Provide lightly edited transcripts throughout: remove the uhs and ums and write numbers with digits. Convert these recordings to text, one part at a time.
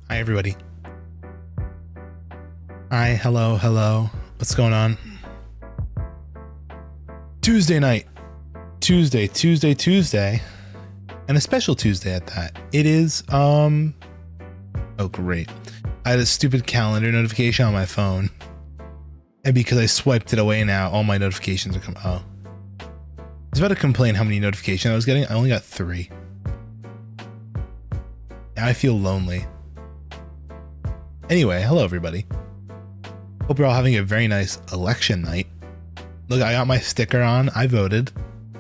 Hi, everybody. Hi, hello. What's going on? Tuesday night. Tuesday. And a special Tuesday at that. It is, oh, great. I had a stupid calendar notification on my phone. And because I swiped it away now, all my notifications are coming. Oh. I was about to complain how many notifications I was getting. I only got 3. Now I feel lonely. Anyway, hello everybody. Hope you're all having a very nice election night. Look, I got my sticker on. I voted.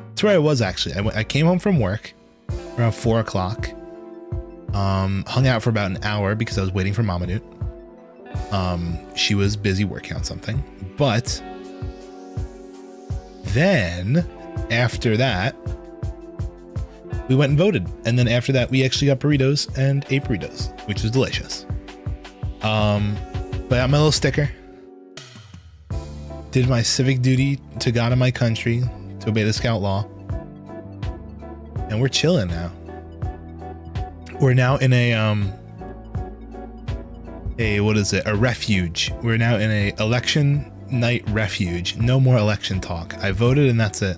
That's where I was actually. I came home from work around 4 o'clock. Hung out for about an hour because I was waiting for Mama Newt. She was busy working on something. But then after that, we went and voted. And then after that, we actually got burritos and ate burritos, which was delicious. But I got my little sticker. Did my civic duty to God and my country to obey the scout law. And we're chilling now. We're now in a what is it? A refuge. We're now in a election night refuge. No more election talk. I voted and that's it.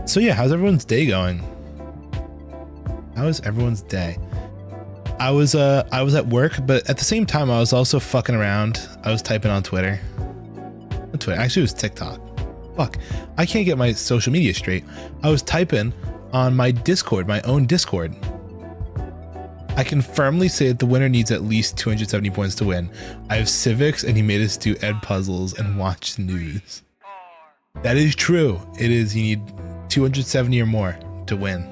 So yeah, how's everyone's day going? How is everyone's day? I was at work, but at the same time I was also fucking around. I was typing on Twitter. Actually, it was TikTok. Fuck. I can't get my social media straight. I was typing on my Discord, my own Discord. I can firmly say that the winner needs at least 270 points to win. I have civics and he made us do ed puzzles and watch news. That is true. It is. You need 270 or more to win.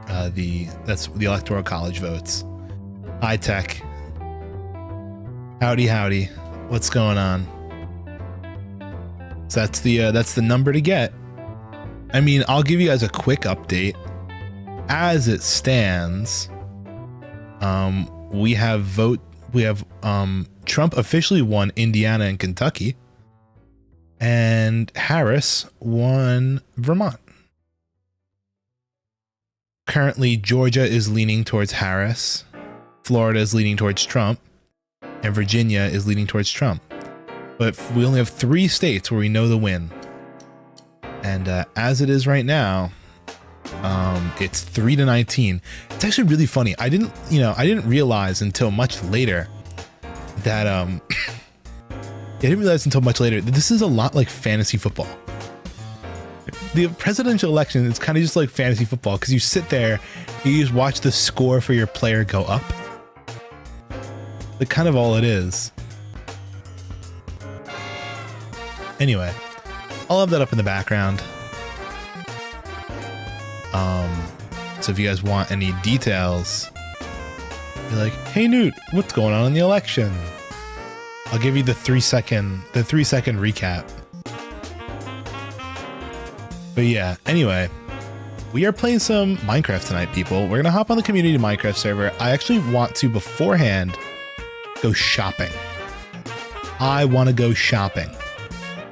That's the Electoral College votes. Hi Tech. Howdy. What's going on? So that's the number to get. I mean, I'll give you guys a quick update. As it stands, we have Trump officially won Indiana and Kentucky, and Harris won Vermont. Currently, Georgia is leaning towards Harris. Florida is leaning towards Trump, and Virginia is leaning towards Trump. But we only have 3 states where we know the win. And as it is right now, it's 3-19. It's actually really funny. I didn't realize until much later that that this is a lot like fantasy football. The presidential election is kind of just like fantasy football because you sit there, you just watch the score for your player go up. That's kind of all it is. Anyway, I'll have that up in the background. So if you guys want any details, be like, hey Newt, what's going on in the election? I'll give you the 3-second recap. But yeah, anyway, we are playing some Minecraft tonight, people. We're gonna hop on the community Minecraft server. I actually want to beforehand go shopping. I want to go shopping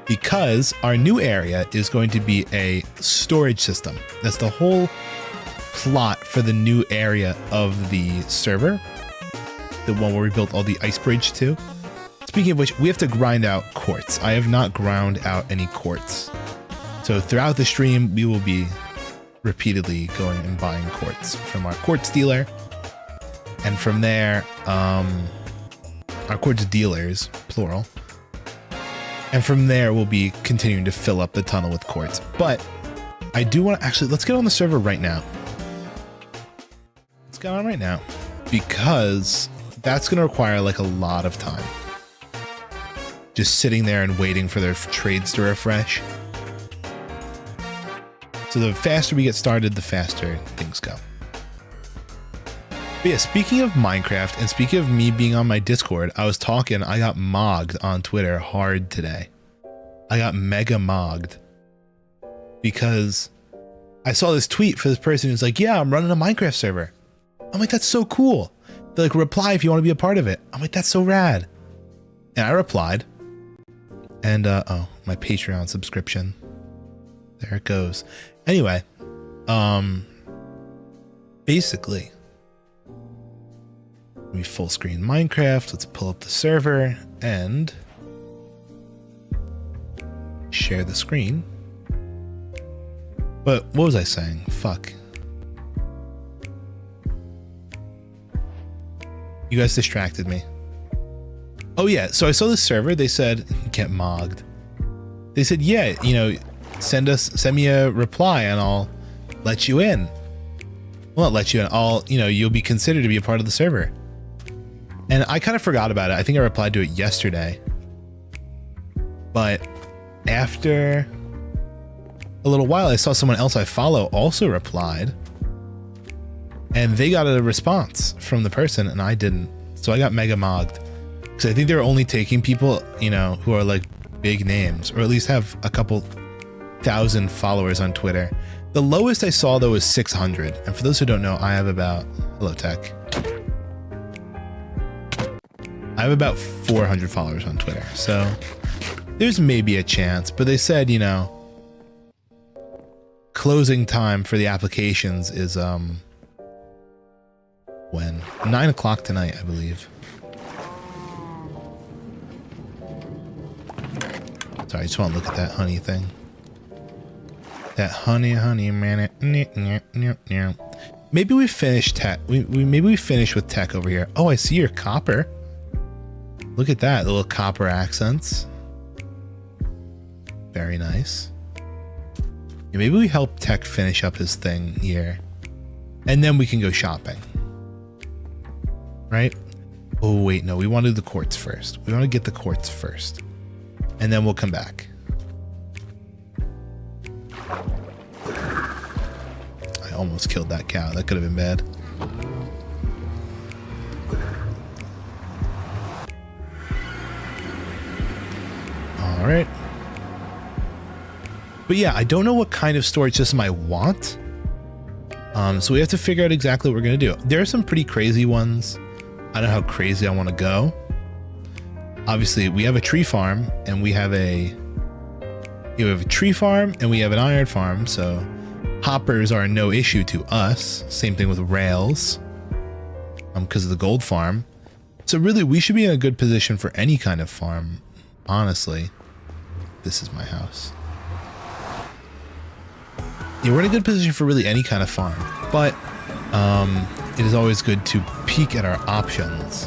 because our new area is going to be a storage system. That's the whole plot for the new area of the server, the one where we built all the ice bridge to. Speaking of which, we have to grind out quartz. I have not ground out any quartz. So throughout the stream, we will be repeatedly going and buying quartz from our quartz dealer. And from there, our quartz dealers, plural. And from there, we'll be continuing to fill up the tunnel with quartz. But I do want to actually, let's get on the server right now. Let's get on right now because that's going to require like a lot of time. Just sitting there and waiting for their trades to refresh. So the faster we get started, the faster things go. But yeah, speaking of Minecraft and speaking of me being on my Discord, I got mogged on Twitter hard today. I got mega mogged because I saw this tweet for this person who's like, yeah, I'm running a Minecraft server. I'm like, that's so cool. They're like, reply if you want to be a part of it. I'm like, that's so rad. And I replied. And, oh, my Patreon subscription. There it goes. Anyway, basically, we full screen Minecraft. Let's pull up the server and share the screen. But what was I saying? Fuck. You guys distracted me. Oh yeah, so I saw this server. They said, get mogged. They said, yeah, you know, send me a reply and I'll let you in. Well, not let you in. You'll be considered to be a part of the server. And I kind of forgot about it. I think I replied to it yesterday. But after a little while, I saw someone else I follow also replied. And they got a response from the person and I didn't. So I got mega mogged. Because I think they're only taking people, you know, who are like big names, or at least have a couple thousand followers on Twitter. The lowest I saw though was 600. And for those who don't know, I have about, hello tech. I have about 400 followers on Twitter. So there's maybe a chance, but they said, you know, closing time for the applications is, when? 9 o'clock tonight, I believe. Sorry, I just want to look at that honey thing. That honey, man. Maybe we finish tech. Maybe we finish with tech over here. Oh, I see your copper. Look at that, the little copper accents. Very nice. Yeah, maybe we help tech finish up his thing here. And then we can go shopping. Right? Oh, wait, no, we want to do the quartz first. We want to get the quartz first. And then we'll come back. I almost killed that cow. That could have been bad. All right. But yeah, I don't know what kind of storage system I want. So we have to figure out exactly what we're going to do. There are some pretty crazy ones. I don't know how crazy I want to go. Obviously, we have a tree farm and we have a tree farm and we have an iron farm. So hoppers are no issue to us. Same thing with rails because of the gold farm. So really, we should be in a good position for any kind of farm. Honestly, this is my house. Yeah, we're in a good position for really any kind of farm, but it is always good to peek at our options.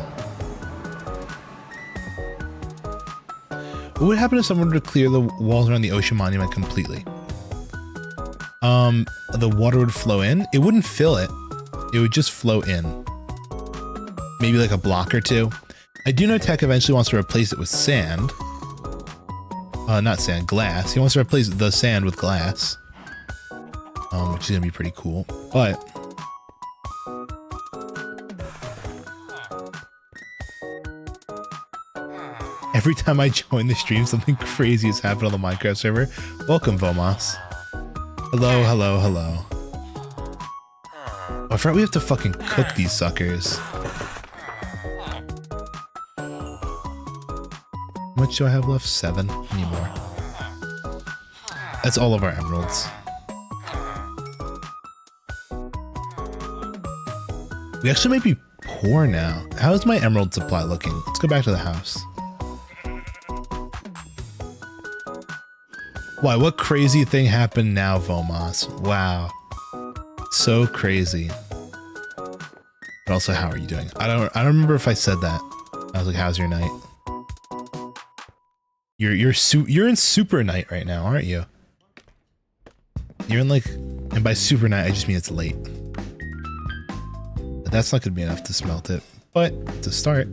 What would happen if someone were to clear the walls around the ocean monument completely? The water would flow in. It wouldn't fill it. It would just flow in. Maybe like a block or two. I do know Tech eventually wants to replace it with sand. Not sand, glass. He wants to replace the sand with glass. Which is gonna be pretty cool. But every time I join the stream, something crazy has happened on the Minecraft server. Welcome, Vomos. Hello, hello, hello. Oh, I forgot we have to fucking cook these suckers. How much do I have left? 7? I need more. That's all of our emeralds. We actually might be poor now. How is my emerald supply looking? Let's go back to the house. Why, what crazy thing happened now, Vomos? Wow. So crazy. But also, how are you doing? I don't remember if I said that. I was like, how's your night? You're in super night right now, aren't you? You're in like, and by super night I just mean it's late. But that's not gonna be enough to smelt it. But to start.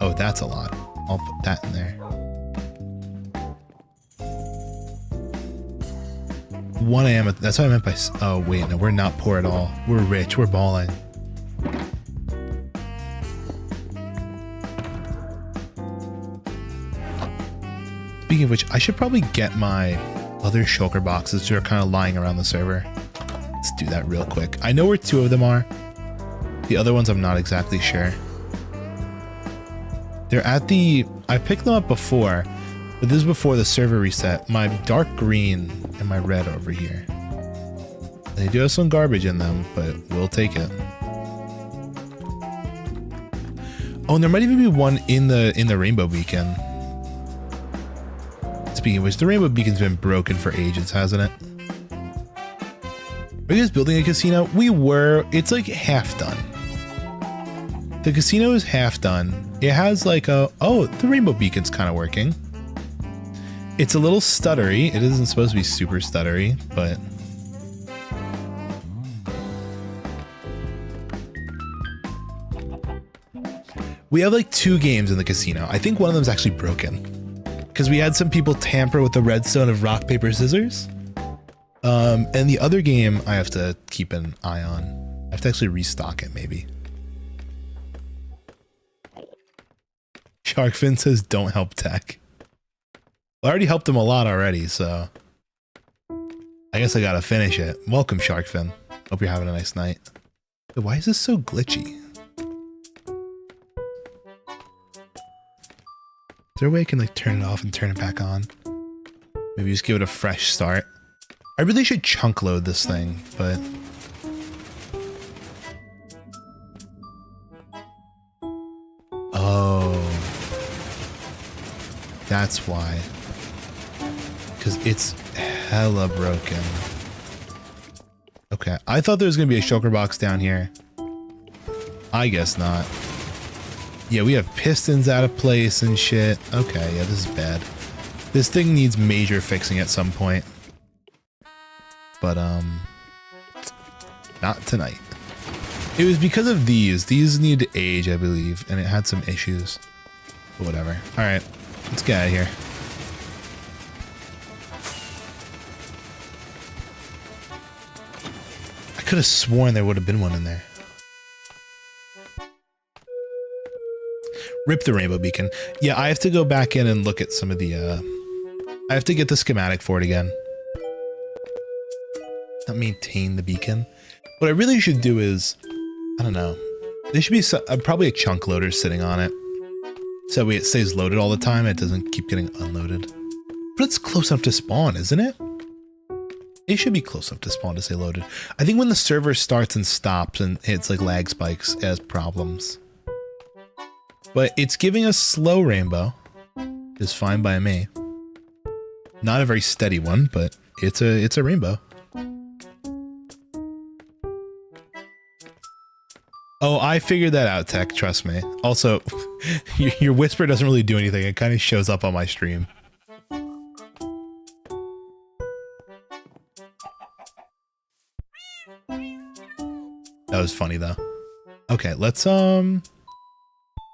Oh, that's a lot. I'll put that in there. 1 a.m. That's what I meant by. Oh wait, no, we're not poor at all. We're rich. We're balling. Speaking of which, I should probably get my other shulker boxes that are kind of lying around the server. Let's do that real quick. I know where 2 of them are. The other ones I'm not exactly sure. They're at the... I picked them up before, but this is before the server reset. My dark green and my red over here. They do have some garbage in them, but we'll take it. Oh, and there might even be one in the rainbow beacon. Speaking of which, the rainbow beacon's been broken for ages, hasn't it? Are you guys building a casino? We were. It's like half done. The casino is half done. It has like a... Oh, the rainbow beacon's kind of working. It's a little stuttery. It isn't supposed to be super stuttery, but... We have like 2 games in the casino. I think one of them is actually broken. Because we had some people tamper with the redstone of rock, paper, scissors. And the other game I have to keep an eye on. I have to actually restock it, maybe. Sharkfin says, don't help tech. Well, I already helped him a lot already, so... I guess I gotta finish it. Welcome, Sharkfin. Hope you're having a nice night. But why is this so glitchy? Is there a way I can like turn it off and turn it back on? Maybe just give it a fresh start. I really should chunk load this thing, but... Oh. That's why. Because it's hella broken. Okay, I thought there was going to be a shulker box down here. I guess not. Yeah, we have pistons out of place and shit. Okay, yeah, this is bad. This thing needs major fixing at some point. But, not tonight. It was because of these. These needed to age, I believe, and it had some issues. But whatever. Alright, let's get out of here. I could have sworn there would have been one in there. Rip the rainbow beacon. Yeah, I have to go back in and look at some of the, I have to get the schematic for it again. Not maintain the beacon. What I really should do is, I don't know. There should be probably a chunk loader sitting on it. So that way it stays loaded all the time. It doesn't keep getting unloaded. But it's close enough to spawn, isn't it? It should be close enough to spawn to stay loaded. I think when the server starts and stops and hits like lag spikes, it has problems. But it's giving us slow rainbow. It's fine by me. Not a very steady one, but it's a rainbow. Oh, I figured that out, Tech. Trust me. Also, your whisper doesn't really do anything. It kind of shows up on my stream. That was funny though. Okay, let's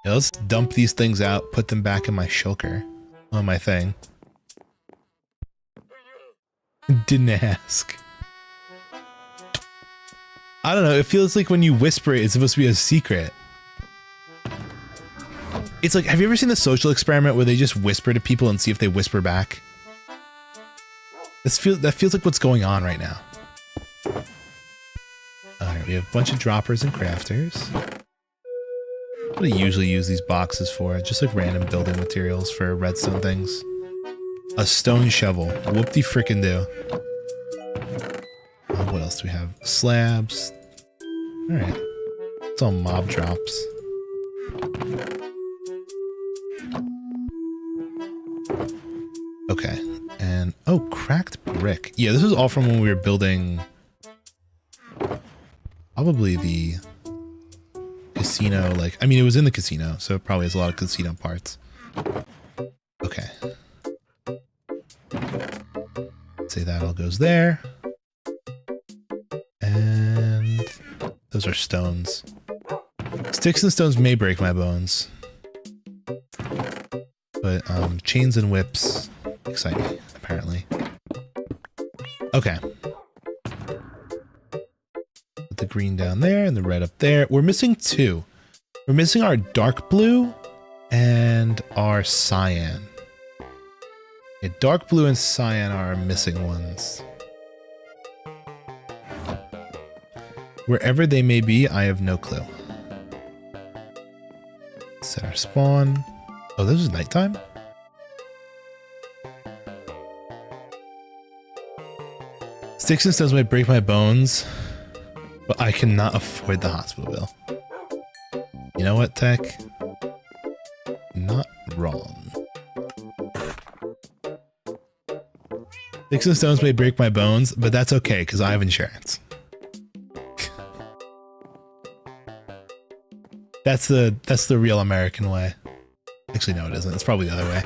let's dump these things out, put them back in my shulker on my thing. Didn't ask. I don't know, it feels like when you whisper it, it's supposed to be a secret. It's like, have you ever seen the social experiment where they just whisper to people and see if they whisper back? That feels like what's going on right now. Alright, we have a bunch of droppers and crafters. What do I usually use these boxes for? Just like random building materials for redstone things. A stone shovel. Whoop-de-frickin-do. What else do we have? Slabs. Alright. It's all mob drops. Okay. And, oh, cracked brick. Yeah, this is all from when we were building probably the casino, like, I mean, it was in the casino, so it probably has a lot of casino parts. Okay. Say that all goes there. And those are stones. Sticks and stones may break my bones. But chains and whips excite me, apparently. Okay. Put the green down there and the red up there. We're missing two. We're missing our dark blue and our cyan. Yeah, dark blue and cyan are our missing ones. Wherever they may be, I have no clue. Set our spawn. Oh, this is nighttime? Sticks and stones might break my bones, but I cannot afford the hospital bill. You know what, Tech? Not wrong. Sticks and stones may break my bones, but that's okay because I have insurance. That's the real American way. Actually, no, it isn't. It's probably the other way.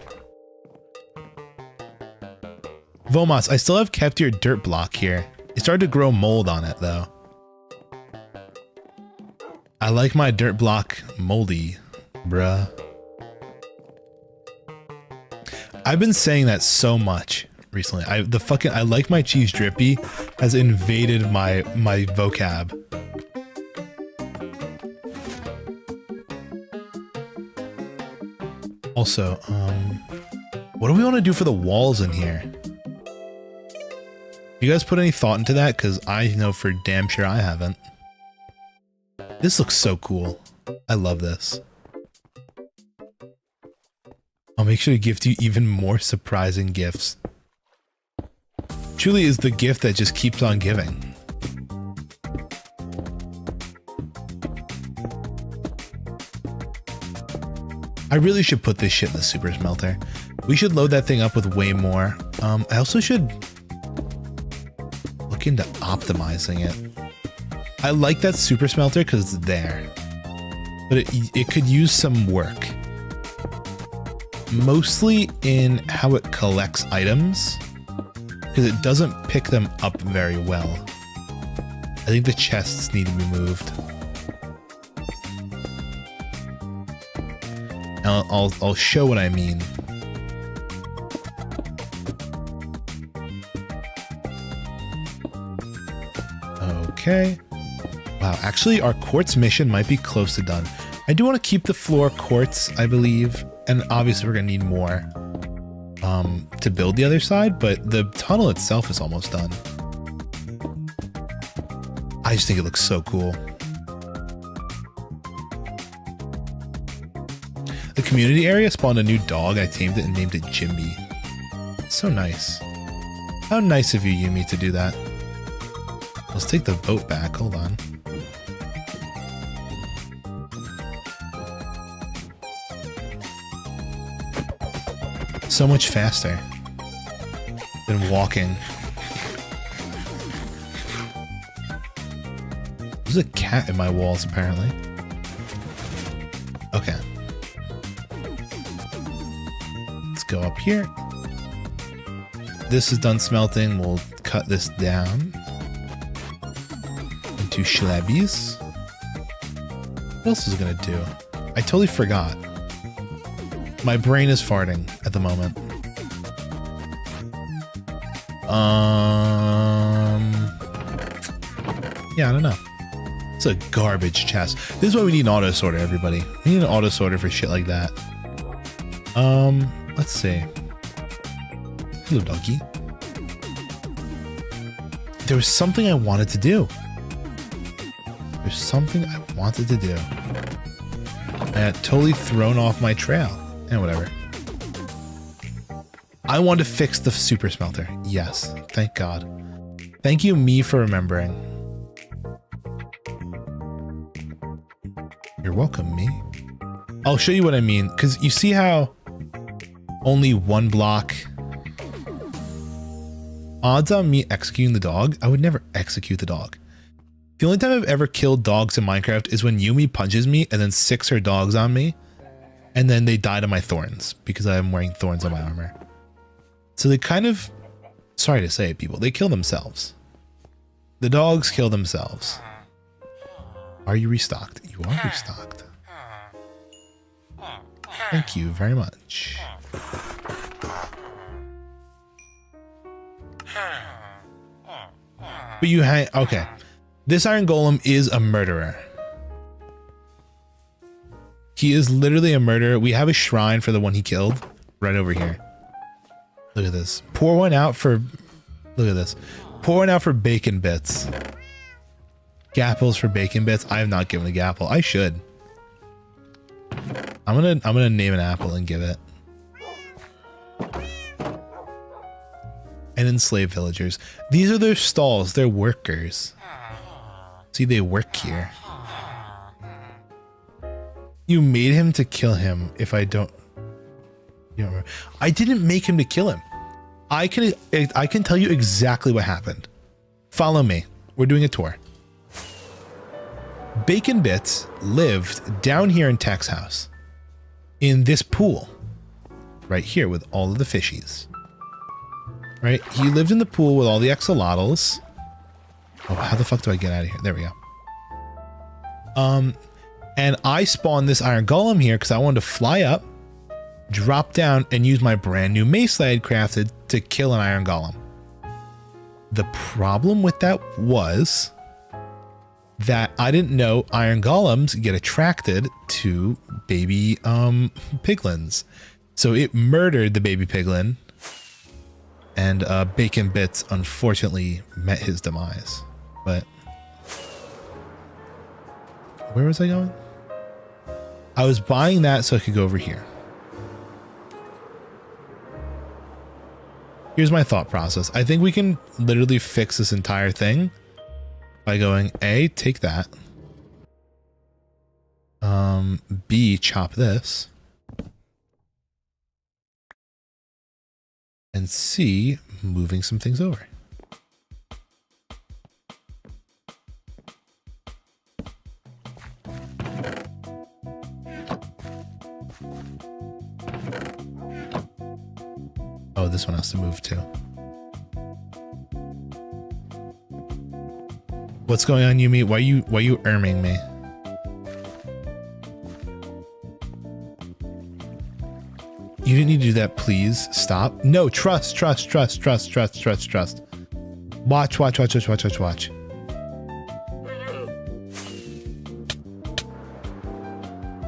Vomos, I still have kept your dirt block here. It started to grow mold on it, though. I like my dirt block moldy, bruh. I've been saying that so much recently. I like my cheese drippy has invaded my vocab. Also, what do we want to do for the walls in here? You guys put any thought into that? Because I know for damn sure I haven't. This looks so cool. I love this. I'll make sure to gift you even more surprising gifts. Truly is the gift that just keeps on giving. I really should put this shit in the super smelter. We should load that thing up with way more. I also should look into optimizing it. I like that super smelter because it's there, but it could use some work. Mostly in how it collects items, because it doesn't pick them up very well. I think the chests need to be moved. I'll show what I mean. Okay. Wow, actually our quartz mission might be close to done. I do want to keep the floor quartz, I believe, and obviously we're gonna need more to build the other side, but the tunnel itself is almost done. I just think it looks so cool. The community area spawned a new dog. I tamed it and named it Jimby. So nice. How nice of you, Yumi, to do that. Let's take the boat back. Hold on. So much faster than walking. There's a cat in my walls, apparently. Okay. Let's go up here. This is done smelting. We'll cut this down into schlabbies. What else is it gonna do? I totally forgot. My brain is farting at the moment. Yeah, I don't know. It's a garbage chest. This is why we need an auto sorter, everybody. We need an auto sorter for shit like that. Let's see. Hello, doggy. There was something I wanted to do. There's something I wanted to do. I had totally thrown off my trail. And whatever. I want to fix the super smelter. Yes, thank God. Thank you, me, for remembering. You're welcome, me. I'll show you what I mean, because you see how only one block. Odds on me executing the dog? I would never execute the dog. The only time I've ever killed dogs in Minecraft is when Yumi punches me and then sicks her dogs on me. And then they died of my thorns because I'm wearing thorns on my armor. So they kind of, sorry to say it, people, they kill themselves. The dogs kill themselves. Are you restocked? You are restocked. Thank you very much. But you hang, okay. This iron golem is a murderer. He is literally a murderer. We have a shrine for the one he killed right over here. Look at this. Pour one out for, look at this. Pour one out for bacon bits. Gapples for bacon bits. I have not given a gapple. I should. I'm gonna name an apple and give it. And enslave villagers. These are their stalls. They're workers. See, they work here. You made him to kill him. If I don't, you don't remember. I didn't make him to kill him. I can tell you exactly what happened. Follow me. We're doing a tour. Bacon Bits lived down here in Tech's house, in this pool, right here with all of the fishies. Right? He lived in the pool with all the axolotls. Oh, how the fuck do I get out of here? There we go. And I spawned this iron golem here because I wanted to fly up, drop down, and use my brand new mace that I had crafted to kill an iron golem. The problem with that was that I didn't know iron golems get attracted to baby piglins. So it murdered the baby piglin, and Bacon Bits unfortunately met his demise. But where was I going? I was buying that so I could go over here. Here's my thought process. I think we can literally fix this entire thing by going A, take that. B, chop this. And C, moving some things over. Oh, this one has to move too. What's going on, Yumi? Why you erming me? You didn't need to do that, please. Stop. No, trust. Watch.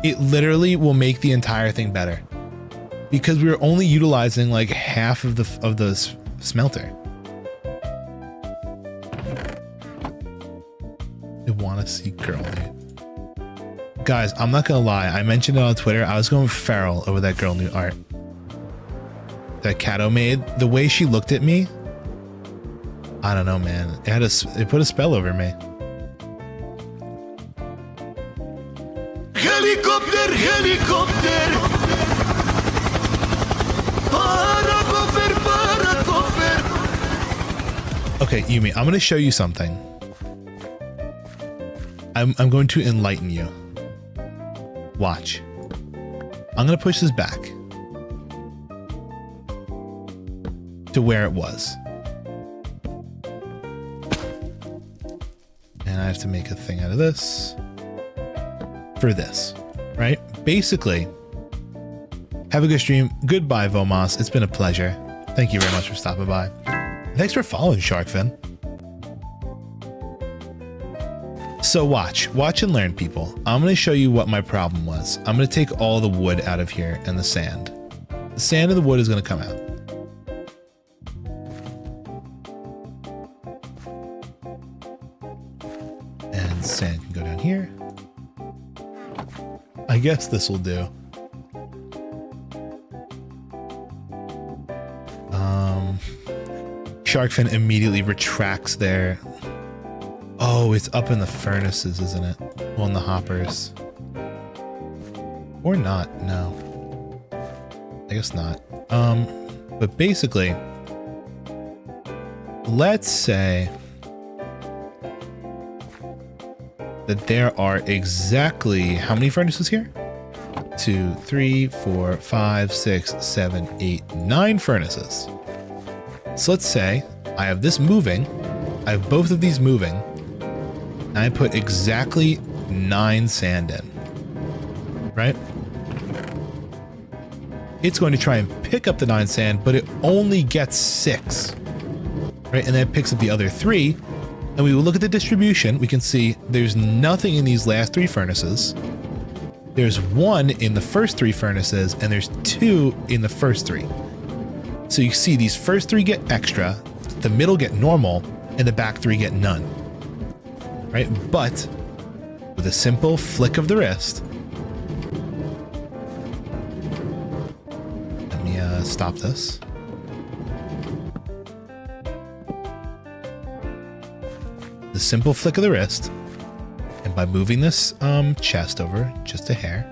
It literally will make the entire thing better. Because we were only utilizing like half of the smelter. I want to see girl nude. Guys, I'm not gonna lie. I mentioned it on Twitter. I was going feral over that girl nude art that Kato made. The way she looked at me, I don't know, man. It put a spell over me. Helicopter. Okay, Yumi, I'm going to show you something. I'm going to enlighten you. Watch. I'm going to push this back to where it was. And I have to make a thing out of this for this, right? Basically, have a good stream. Goodbye, Vomos. It's been a pleasure. Thank you very much for stopping by. Thanks for following, Sharkfin. So watch and learn, people. I'm going to show you what my problem was. I'm going to take all the wood out of here and the sand. The sand and the wood is going to come out. And sand can go down here. I guess this will do. Sharkfin immediately retracts there. Oh, it's up in the furnaces, isn't it? Well, in the hoppers. Or not, no. I guess not. But basically, let's say that there are exactly how many furnaces here? 2, 3, 4, 5, 6, 7, 8, 9 furnaces. So let's say I have this moving, I have both of these moving, and I put exactly 9 sand in, right? It's going to try and pick up the 9 sand, but it only gets 6, right? And then it picks up the other 3, and we will look at the distribution. We can see there's nothing in these last 3 furnaces. There's 1 in the first 3 furnaces, and there's 2 in the first 3. So you see these first 3 get extra, the middle get normal, and the back 3 get none, right? But with a simple flick of the wrist, let me stop this. The simple flick of the wrist, and by moving this chest over just a hair,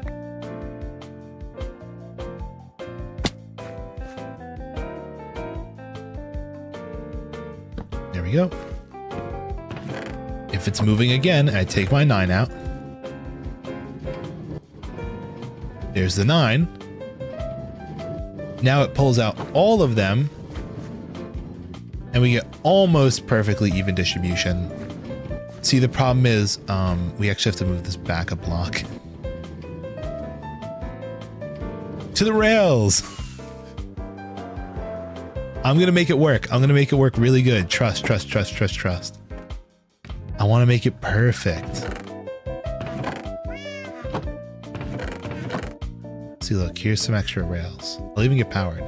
there we go. If it's moving again, I take my 9 out. There's the 9. Now it pulls out all of them, and we get almost perfectly even distribution. See, the problem is we actually have to move this back a block. To the rails! I'm going to make it work. I'm going to make it work really good. Trust, trust, trust, trust, trust. I want to make it perfect. See, look, here's some extra rails. I'll even get powered.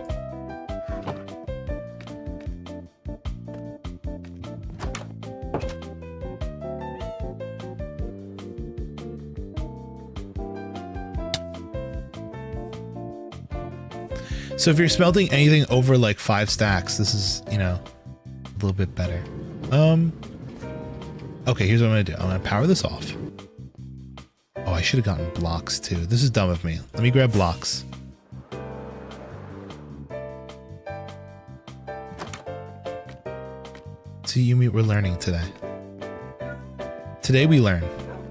So if you're smelting anything over like 5 stacks, this is, you know, a little bit better. Okay, here's what I'm gonna do. I'm gonna power this off. Oh, I should have gotten blocks too. This is dumb of me. Let me grab blocks. See, Yumi, we're learning today. Today we learn.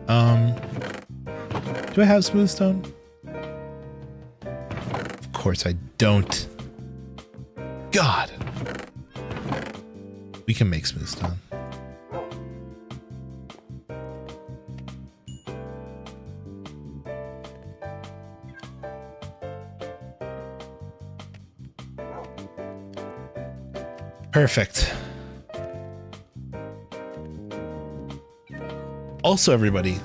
Do I have smooth stone? Of course I don't. God. We can make smooth stone. Perfect. Also, everybody,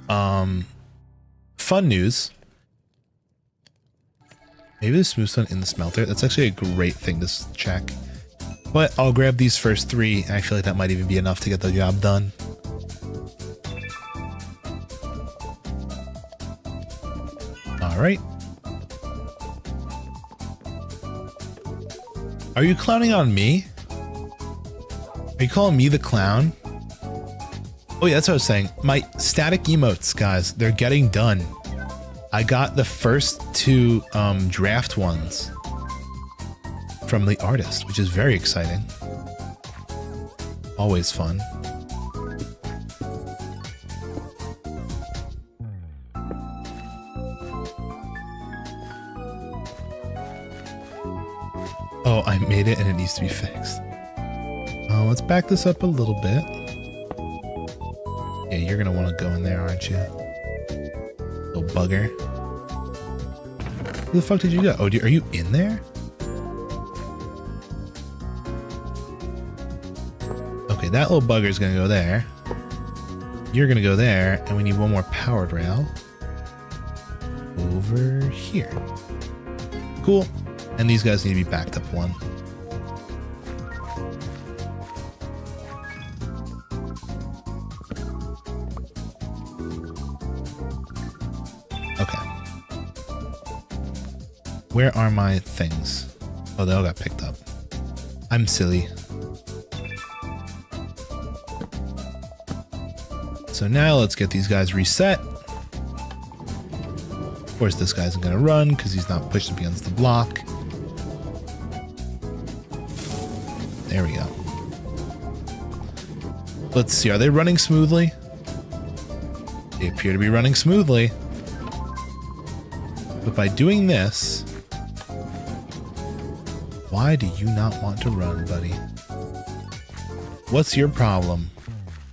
fun news. Maybe there's smooth stone in the smelter. That's actually a great thing to check. But I'll grab these first 3, and I feel like that might even be enough to get the job done. All right. Are you clowning on me? Are you calling me the clown? Oh yeah, that's what I was saying. My static emotes, guys, they're getting done. I got the first 2 draft ones from the artist, which is very exciting. Always fun. Oh, I made it and it needs to be fixed. Let's back this up a little bit. Yeah, you're gonna want to go in there, aren't you? Little bugger. Who the fuck did you go? Oh, are you in there? Okay, that little bugger is gonna go there. You're gonna go there, and we need one more powered rail. Over here. Cool. And these guys need to be backed up 1. Okay. Where are my things? Oh, they all got picked up. I'm silly. So now let's get these guys reset. Of course, this guy isn't going to run because he's not pushed up against the block. There we go. Let's see, are they running smoothly? They appear to be running smoothly. But by doing this, why do you not want to run, buddy? What's your problem?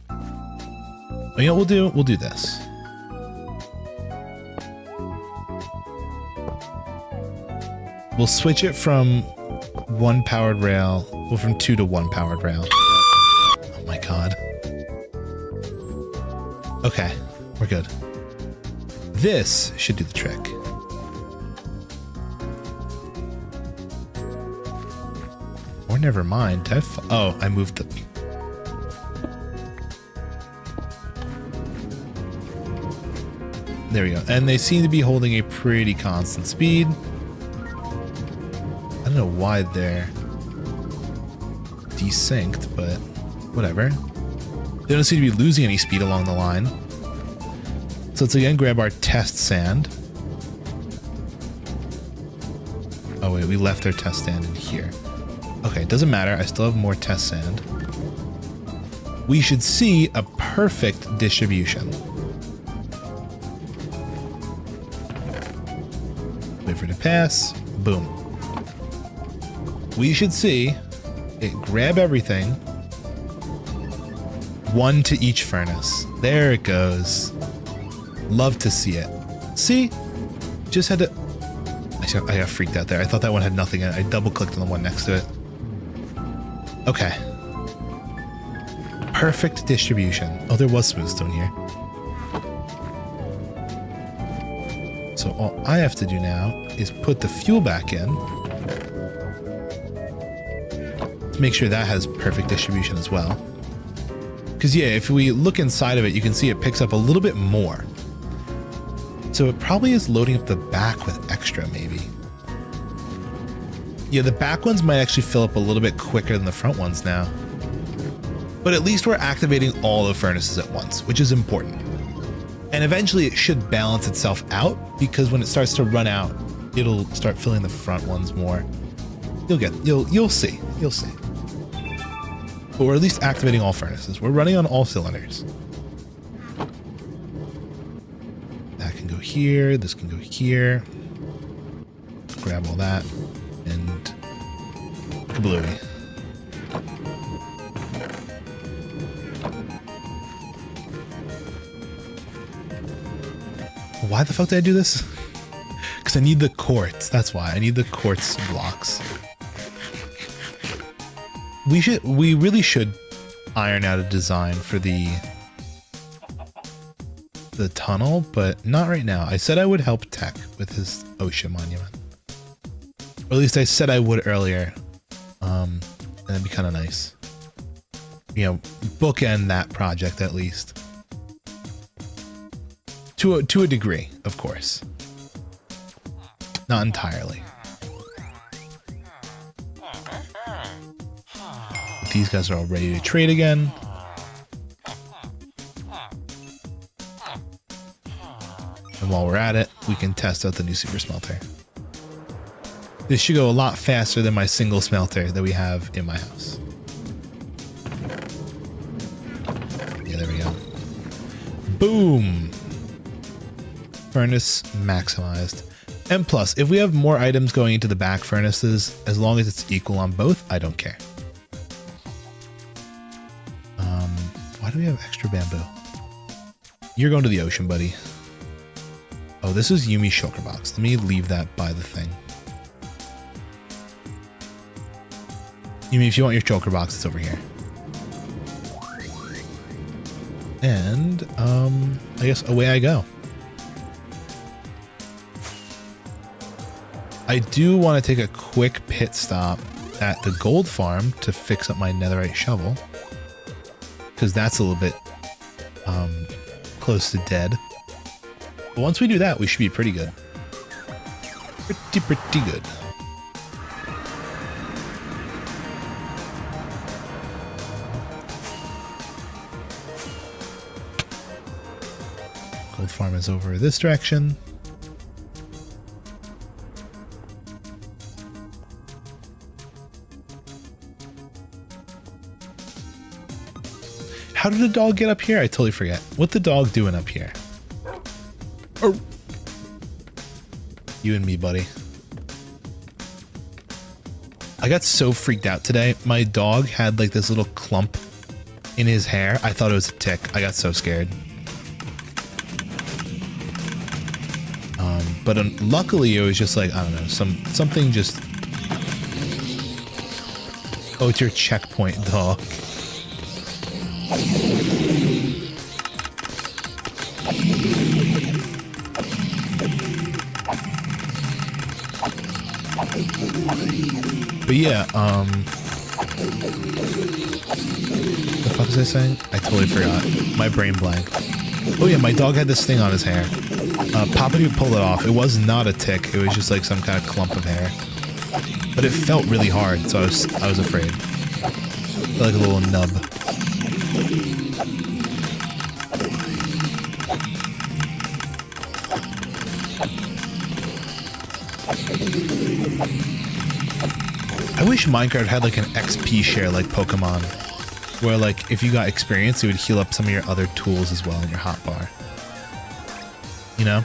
Oh, you know what we'll do this. We'll switch it from one powered rail, well, from 2 to 1 powered rail. Oh my god. Okay, we're good. This should do the trick. Or never mind. Oh, I moved the... There we go. And they seem to be holding a pretty constant speed. I don't know why they're desynced, but whatever. They don't seem to be losing any speed along the line. So let's again grab our test sand. Oh wait, we left our test sand in here. Okay, doesn't matter. I still have more test sand. We should see a perfect distribution. Wait for it to pass. Boom. We should see it grab everything. 1 to each furnace. There it goes. Love to see it. See? Just had to... I got freaked out there. I thought that one had nothing in it. I double clicked on the one next to it. Okay. Perfect distribution. Oh, there was smooth stone here. So all I have to do now is put the fuel back in. To make sure that has perfect distribution as well. Because yeah, if we look inside of it, you can see it picks up a little bit more. So it probably is loading up the back with extra, maybe. Yeah, the back ones might actually fill up a little bit quicker than the front ones now. But at least we're activating all the furnaces at once, which is important. And eventually it should balance itself out, because when it starts to run out, it'll start filling the front ones more. You'll see. You'll see. But we're at least activating all furnaces. We're running on all cylinders. That can go here. This can go here. Grab all that. And kablooey. Why the fuck did I do this? Because I need the quartz. That's why. I need the quartz blocks. We really should iron out a design for the tunnel, but not right now. I said I would help Tech with his ocean monument. Or at least I said I would earlier. And it'd be kind of nice. You know, bookend that project at least. To a degree, of course. Not entirely. These guys are all ready to trade again. And while we're at it, we can test out the new super smelter. This should go a lot faster than my single smelter that we have in my house. Yeah, there we go. Boom! Furnace maximized. And plus, if we have more items going into the back furnaces, as long as it's equal on both, I don't care. Why do we have extra bamboo? You're going to the ocean, buddy. Oh, this is Yumi's shulker box. Let me leave that by the thing. Yumi, if you want your shulker box, it's over here. And, I guess away I go. I do want to take a quick pit stop at the gold farm to fix up my netherite shovel, because that's a little bit close to dead. But once we do that, we should be pretty good. Pretty good. Gold farm is over this direction. How did the dog get up here? I totally forget. What the dog doing up here? Oh. You and me, buddy. I got so freaked out today. My dog had like this little clump in his hair. I thought it was a tick. I got so scared. But luckily it was just like, I don't know, something just... Oh, it's your checkpoint, dog. But yeah, the fuck was I saying? I totally forgot. My brain blank. Oh yeah, my dog had this thing on his hair. Papadu pulled it off. It was not a tick. It was just like some kind of clump of hair. But it felt really hard, so I was afraid. It felt like a little nub. I wish Minecraft had like an XP share like Pokemon, where like if you got experience, it would heal up some of your other tools as well in your hotbar. You know?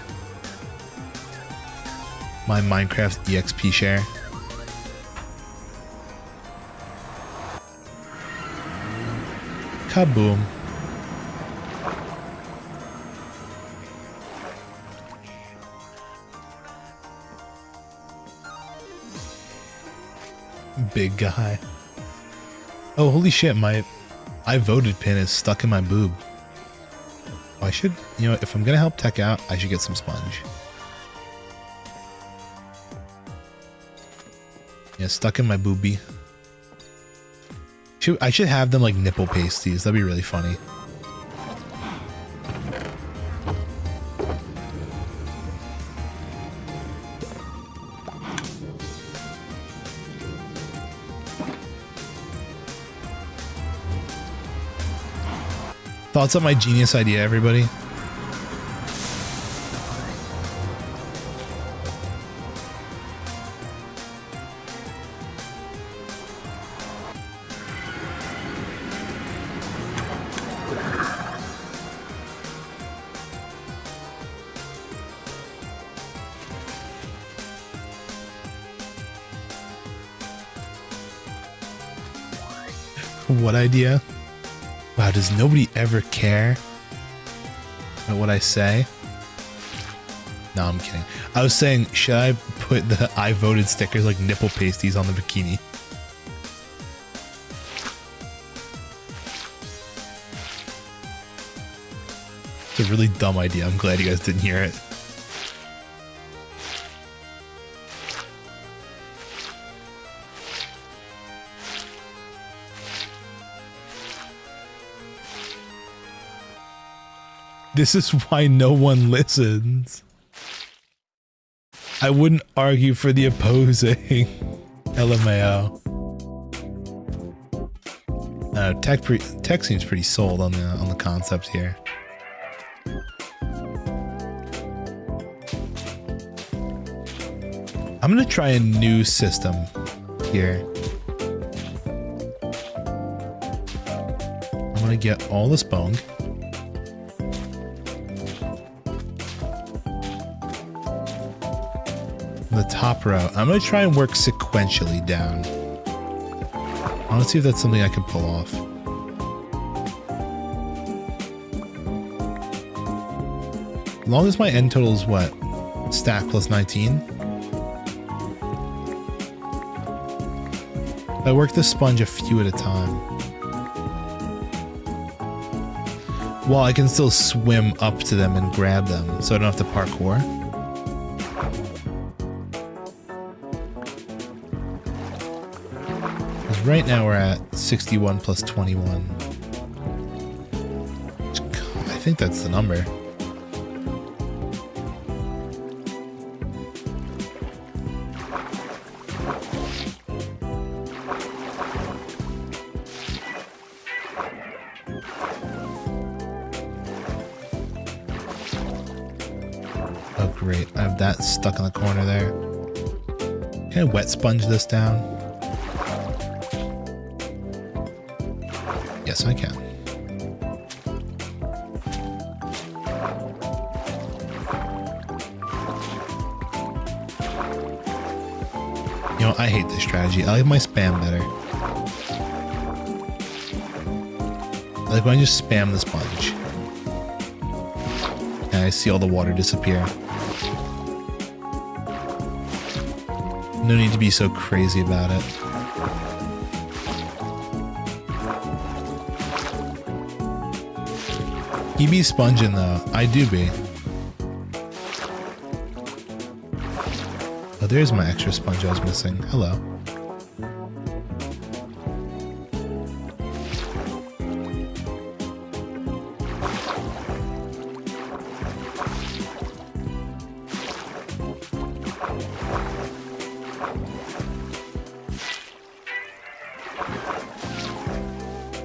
My Minecraft EXP share. Kaboom. Big guy. Oh, holy shit, my I voted pin is stuck in my boob. I should, you know, if I'm gonna help tech out, I should get some sponge. Yeah, stuck in my boobie. I should have them like nipple pasties. That'd be really funny. Thoughts on my genius idea, everybody? What idea? Wow, does nobody ever care about what I say? No, I'm kidding. I was saying, should I put the I voted stickers like nipple pasties on the bikini? It's a really dumb idea. I'm glad you guys didn't hear it. This is why no one listens. I wouldn't argue for the opposing. LMAO. Tech seems pretty sold on the concept here. I'm gonna try a new system here. I'm gonna get all this bone. The top row. I'm going to try and work sequentially down. I want to see if that's something I can pull off. As long as my end total is what? Stack plus 19? If I work the sponge a few at a time. Well, I can still swim up to them and grab them, so I don't have to parkour. Right now we're at 61 plus 21. I think that's the number. Oh great, I have that stuck in the corner there. Can I wet sponge this down? Yes, I can. know, I hate this strategy. I like my spam better. I like when I just spam the sponge. And I see all the water disappear. No need to be so crazy about it. He be sponging though. I do be. Oh, there's my extra sponge I was missing. Hello.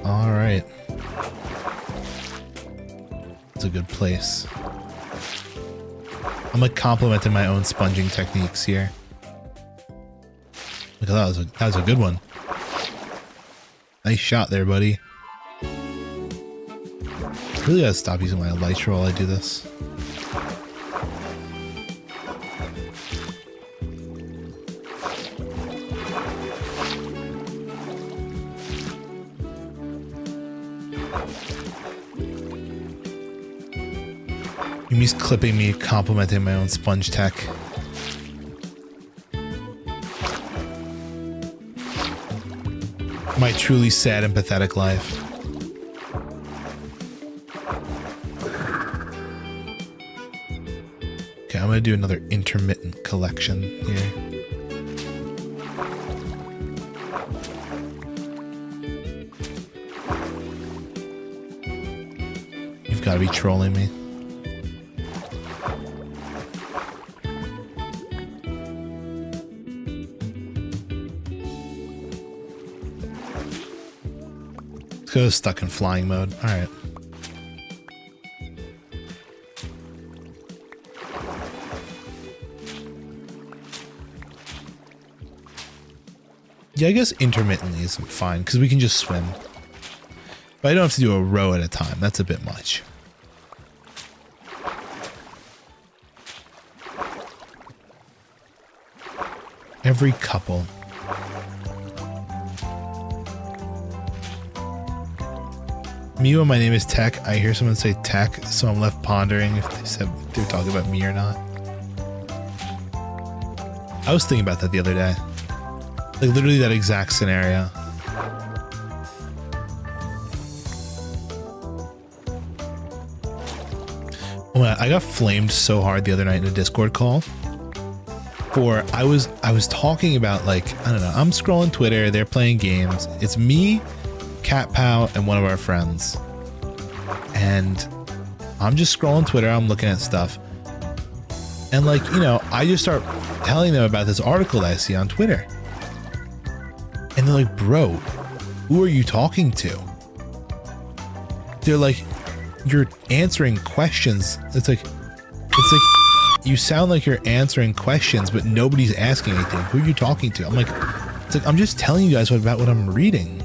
All right. It's a good place. I'm like complimenting my own sponging techniques here. Look at that, that was a good one. Nice shot there, buddy. I really gotta stop using my elytra while I do this. Yumi's clipping me, complimenting my own sponge tech. My truly sad and pathetic life. Okay, I'm gonna do another intermittent collection here. You've got to be trolling me. Let's go stuck in flying mode. All right. Yeah, I guess intermittently is fine because we can just swim. But I don't have to do a row at a time. That's a bit much. Every couple. Mew, my name is Tech. I hear someone say Tech, so I'm left pondering if they're talking about me or not. I was thinking about that the other day. Like literally that exact scenario. Oh man, I got flamed so hard the other night in a Discord call. For I was talking about, like, I don't know, I'm scrolling Twitter, they're playing games. It's me, Cat Pow, and one of our friends. And I'm just scrolling Twitter, I'm looking at stuff. And like, you know, I just start telling them about this article that I see on Twitter. And they're like, bro, who are you talking to? They're like, you're answering questions. It's like, you sound like you're answering questions, but nobody's asking anything. Who are you talking to? I'm like, it's like, I'm just telling you guys about what I'm reading.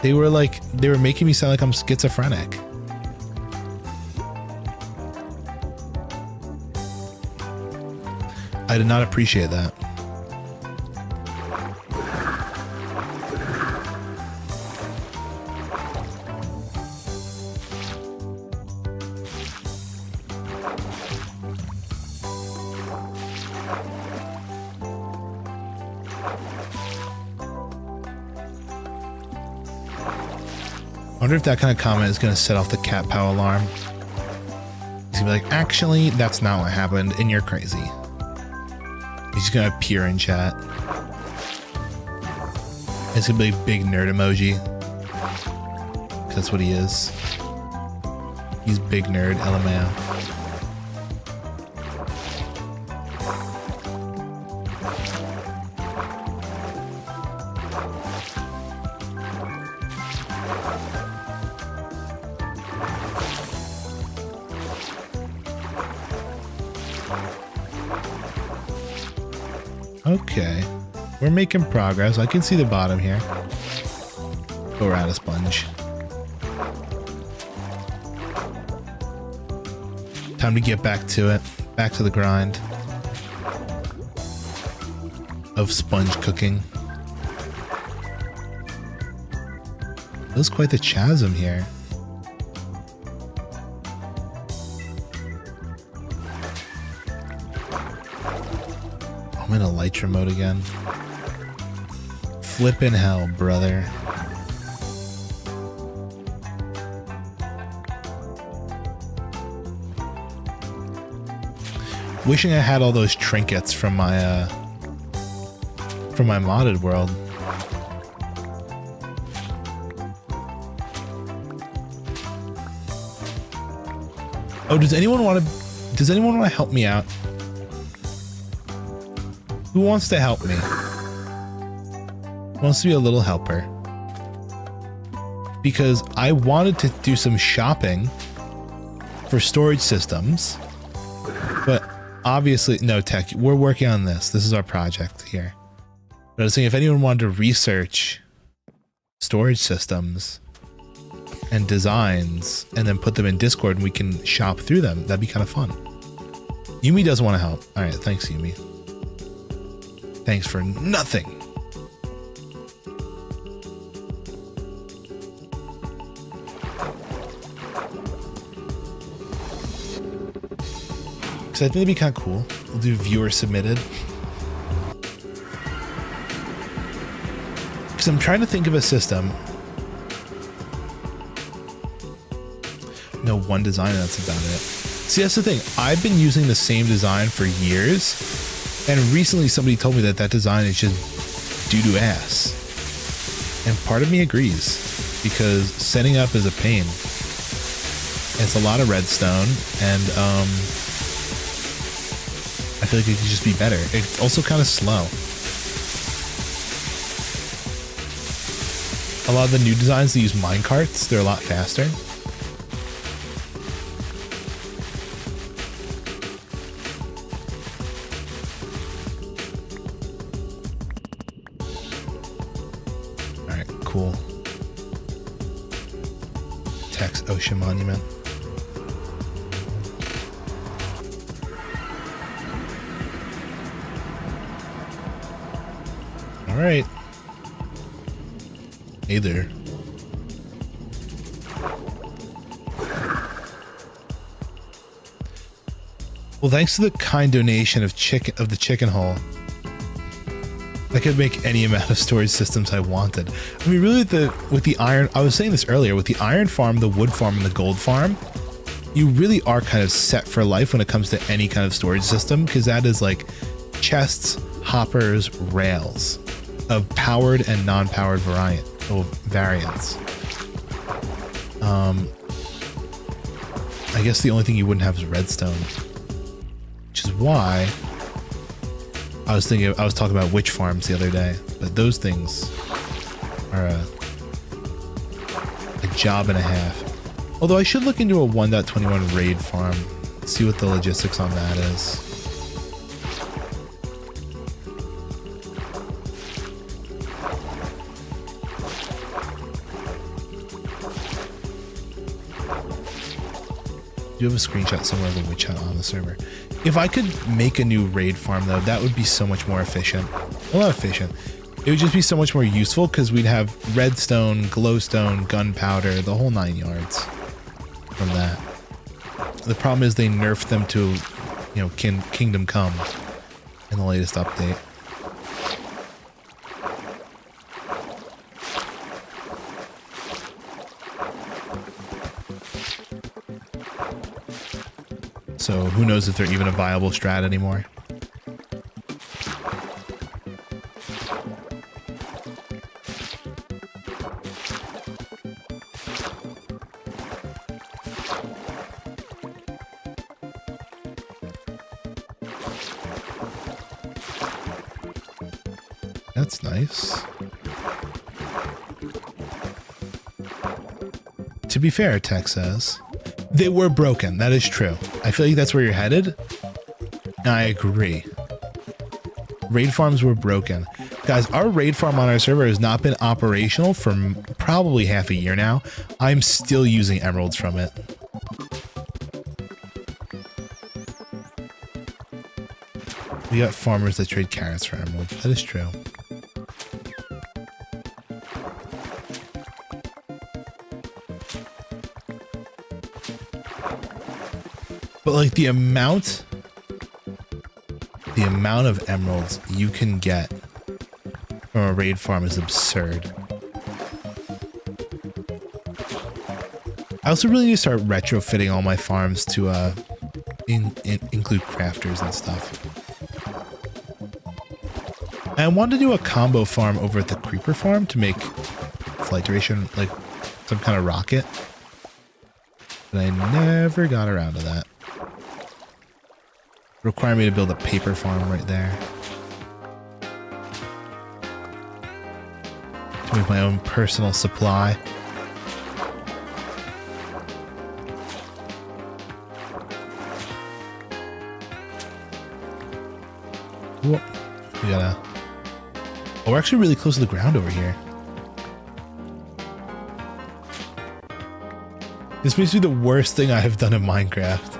They were making me sound like I'm schizophrenic. I did not appreciate that. I wonder if that kind of comment is going to set off the Cat Pow alarm. He's going to be like, actually, that's not what happened, and you're crazy. He's just going to appear in chat. It's going to be a big nerd emoji. 'Cause that's what he is. He's big nerd, LMAO. Okay, we're making progress. I can see the bottom here. But we're out of sponge. Time to get back to it. Back to the grind. of sponge cooking. There's quite the chasm here. I'm in a Elytra mode again. Flippin' hell, brother. Wishing I had all those trinkets from my modded world. Oh, does anyone want to help me out? Who wants to help me? Who wants to be a little helper? Because I wanted to do some shopping for storage systems, but obviously, no, Tech, we're working on this. This is our project here. But I was saying if anyone wanted to research storage systems and designs and then put them in Discord and we can shop through them, that'd be kind of fun. Yumi doesn't want to help. All right, thanks, Yumi. Thanks for nothing. Because I think it'd be kind of cool. We'll do viewer submitted. Because I'm trying to think of a system. No, one design, that's about it. See, that's the thing. I've been using the same design for years. And recently somebody told me that that design is just doo-doo ass. And part of me agrees. Because setting up is a pain. It's a lot of redstone. And I feel like it could just be better. It's also kind of slow. A lot of the new designs that use minecarts, they're a lot faster. Alright, cool. Tex Ocean Monument. Alright. Hey there. Well, thanks to the kind donation of the chicken hole, I could make any amount of storage systems I wanted. I mean, really, with the iron, I was saying this earlier, with the iron farm, the wood farm, and the gold farm, you really are kind of set for life when it comes to any kind of storage system, because that is like chests, hoppers, rails of powered and non-powered variants. I guess the only thing you wouldn't have is redstone, which is why I was talking about witch farms the other day, but those things are a job and a half. Although I should look into a 1.21 raid farm, see what the logistics on that is. Do you have a screenshot somewhere of a witch hut on the server? If I could make a new raid farm though, that would be so much more efficient. Well, not efficient. It would just be so much more useful because we'd have redstone, glowstone, gunpowder, the whole 9 yards from that. The problem is they nerfed them to, you know, Kingdom Come in the latest update. So who knows if they're even a viable strat anymore. That's nice. To be fair, Tech says, they were broken. That is true. I feel like that's where you're headed. And I agree. Raid farms were broken. Guys, our raid farm on our server has not been operational for probably half a year now. I'm still using emeralds from it. We got farmers that trade carrots for emeralds. That is true. But like the amount of emeralds you can get from a raid farm is absurd. I also really need to start retrofitting all my farms to include crafters and stuff. And I wanted to do a combo farm over at the creeper farm to make flight duration like some kind of rocket. But I never got around to that. Require me to build a paper farm right there. To make my own personal supply. Whoop. We gotta... Oh, we're actually really close to the ground over here. This may be the worst thing I have done in Minecraft.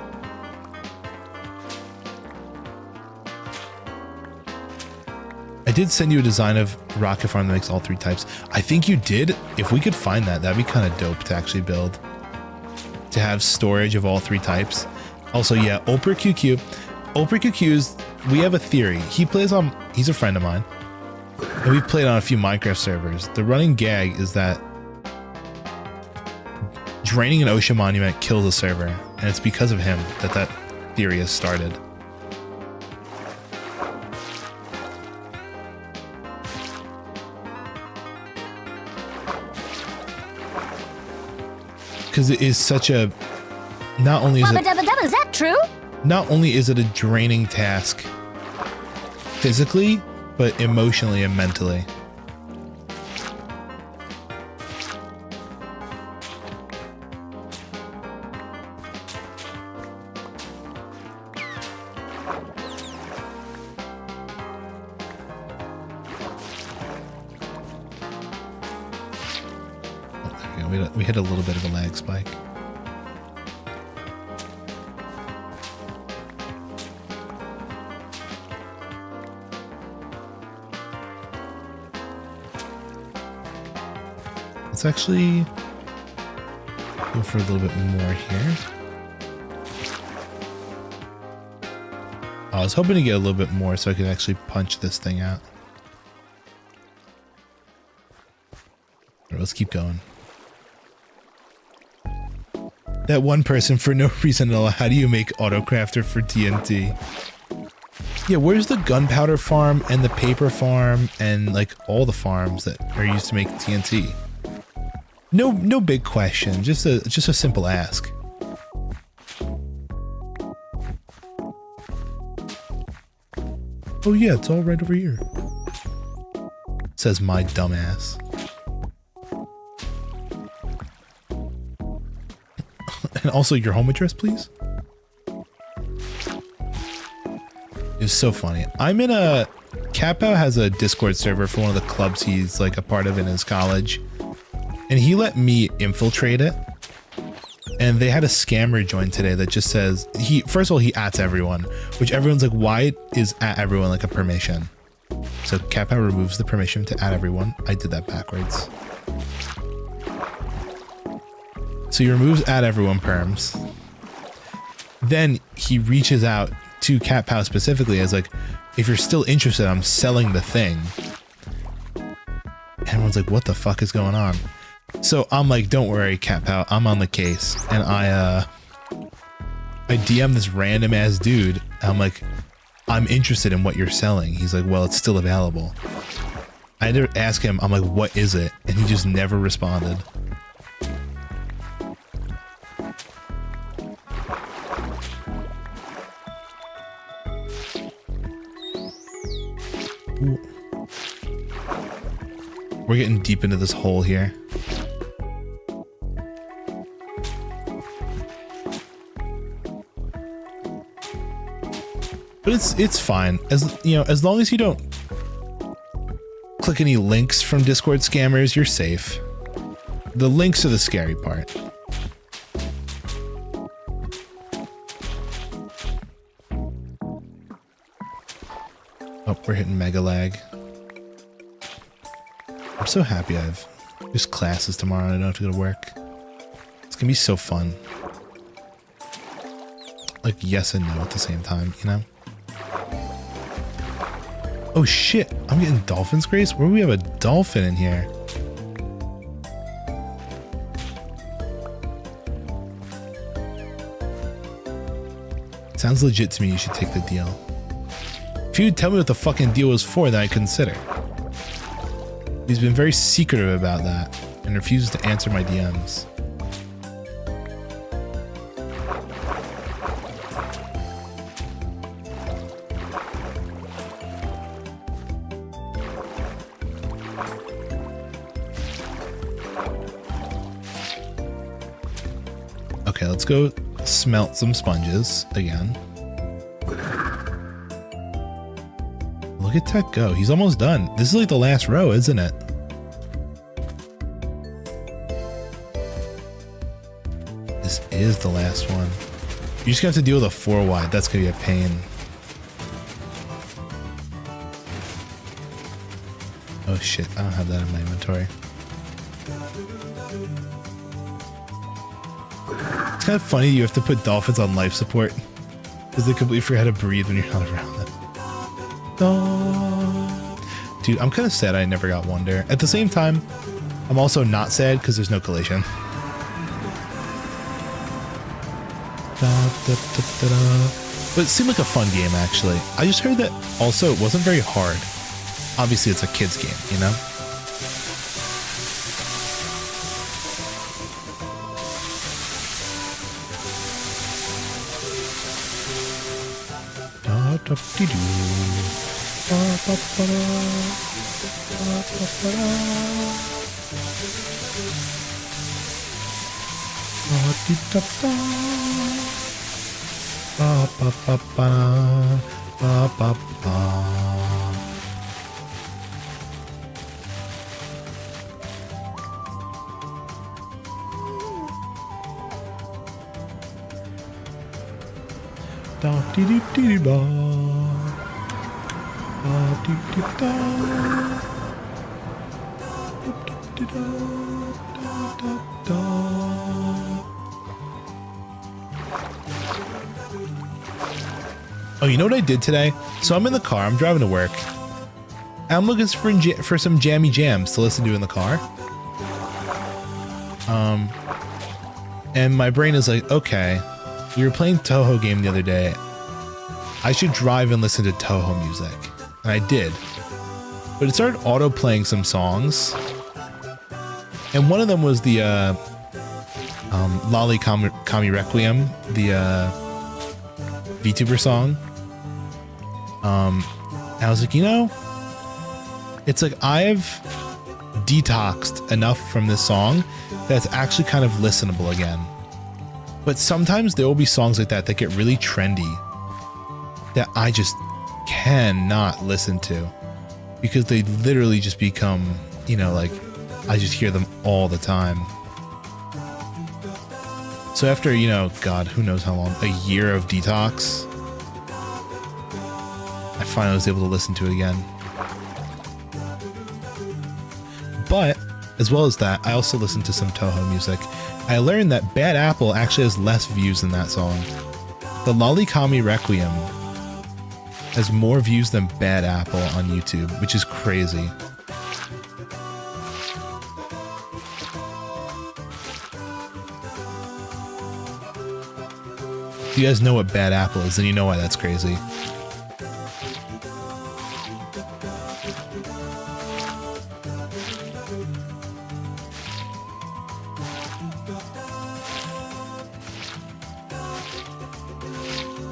I did send you a design of rocket farm that makes all 3 types. I think you did. If we could find that, that'd be kind of dope to actually build. To have storage of all 3 types. Also, yeah, OprahQQ. OprahQQ's, we have a theory. He's a friend of mine. And we've played on a few Minecraft servers. The running gag is that draining an ocean monument kills a server. And it's because of him that that theory has started. Because it is such a, not only is it, is that true? Not only is it a draining task physically, but emotionally and mentally. We hit a little bit of a lag spike. Let's actually go for a little bit more here. I was hoping to get a little bit more so I could actually punch this thing out. All right, let's keep going. That one person for no reason at all. How do you make autocrafter for TNT? Yeah, where's the gunpowder farm and the paper farm and like all the farms that are used to make TNT? No big question. Just a simple ask. Oh yeah, it's all right over here. Says my dumbass. And also your home address, please. It's so funny. I'm in a... Capo has a Discord server for one of the clubs he's like a part of in his college. And he let me infiltrate it. And they had a scammer join today that just says... First of all, he ats everyone. Which everyone's like, why is at everyone like a permission? So Capo removes the permission to add everyone. I did that backwards. So he removes add everyone perms. Then he reaches out to Cat Pow specifically as like, if you're still interested, I'm selling the thing. Everyone's like, what the fuck is going on? So I'm like, don't worry, Cat Pow, I'm on the case. And I DM this random ass dude. I'm like, I'm interested in what you're selling. He's like, well, it's still available. I had to ask him, I'm like, what is it? And he just never responded. Ooh. We're getting deep into this hole here. But it's fine. As you know, as long as you don't click any links from Discord scammers, you're safe. The links are the scary part. We're hitting mega lag. I'm so happy I have just classes tomorrow and I don't have to go to work. It's gonna be so fun. Like yes and no at the same time, you know? Oh shit, I'm getting dolphins grace? Where do we have a dolphin in here? Sounds legit to me, you should take the deal. If you'd tell me what the fucking deal was for, then I'd consider. He's been very secretive about that and refuses to answer my DMs. Okay, let's go smelt some sponges again. Look at Tech go. He's almost done. This is like the last row, isn't it? This is the last one. You just have to deal with a 4 wide. That's going to be a pain. Oh shit, I don't have that in my inventory. It's kind of funny you have to put dolphins on life support because they completely forget how to breathe when you're not around them. Dude, I'm kind of sad I never got Wonder. At the same time, I'm also not sad because there's no collation. But it seemed like a fun game, actually. I just heard that also it wasn't very hard. Obviously, it's a kid's game, you know? Oh, you know what I did today? So I'm in the car, I'm driving to work. I'm looking for some jammy jams to listen to in the car. And my brain is like, okay, we were playing Toho game the other day. I should drive and listen to Toho music. And I did. But it started auto playing some songs. And one of them was the Lolly Kami Requiem, the VTuber song. I was like, you know, it's like I've detoxed enough from this song that's actually kind of listenable again. But sometimes there will be songs like that that get really trendy that I just cannot listen to because they literally just become, you know, like I just hear them all the time. So after, you know, God, who knows how long, a year of detox, I finally was able to listen to it again. But as well as that, I also listened to some Toho music. I learned that Bad Apple actually has less views than that song. The Lolly Kami Requiem has more views than Bad Apple on YouTube, which is crazy. If you guys know what Bad Apple is, then you know why that's crazy.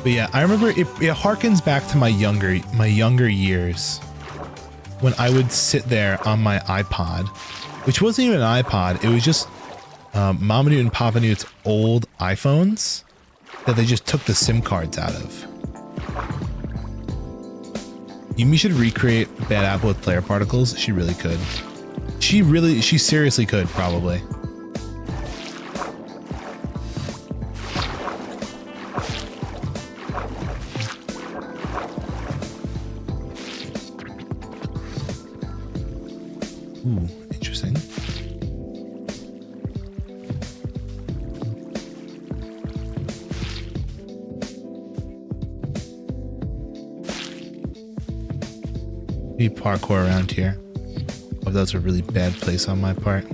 But yeah, I remember it harkens back to my younger years when I would sit there on my iPod, which wasn't even an iPod. It was just Mama Newt and Papa Newt's old iPhones that they just took the SIM cards out of. Yumi should recreate Bad Apple with player particles. She really could. She seriously could, probably. Maybe parkour around here. Oh, that was a really bad place on my part.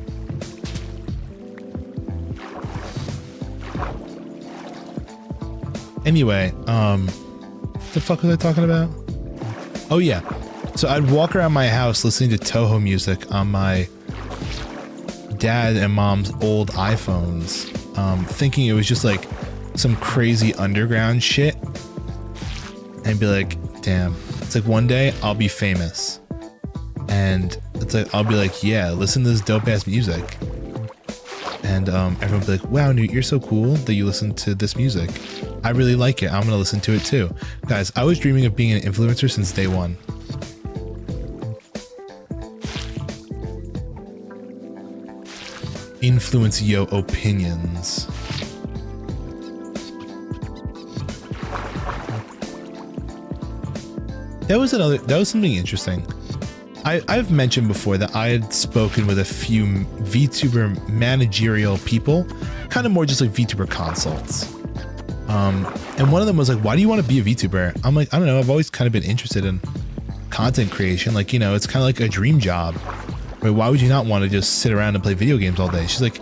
Anyway, the fuck was I talking about? Oh yeah. So I'd walk around my house listening to Toho music on my dad and mom's old iPhones, thinking it was just like some crazy underground shit, and be like, damn, it's like one day I'll be famous, and it's like I'll be like, yeah, listen to this dope ass music, and everyone will be like, wow, Newt, you're so cool that you listen to this music. I really like it. I'm gonna listen to it too. Guys, I was dreaming of being an influencer since day one. Influence yo opinions. That was something interesting. I've mentioned before that I had spoken with a few VTuber managerial people, kind of more just like VTuber consults. And one of them was like, why do you want to be a VTuber? I'm like, I don't know. I've always kind of been interested in content creation. Like, you know, it's kind of like a dream job. Right? Why would you not want to just sit around and play video games all day? She's like,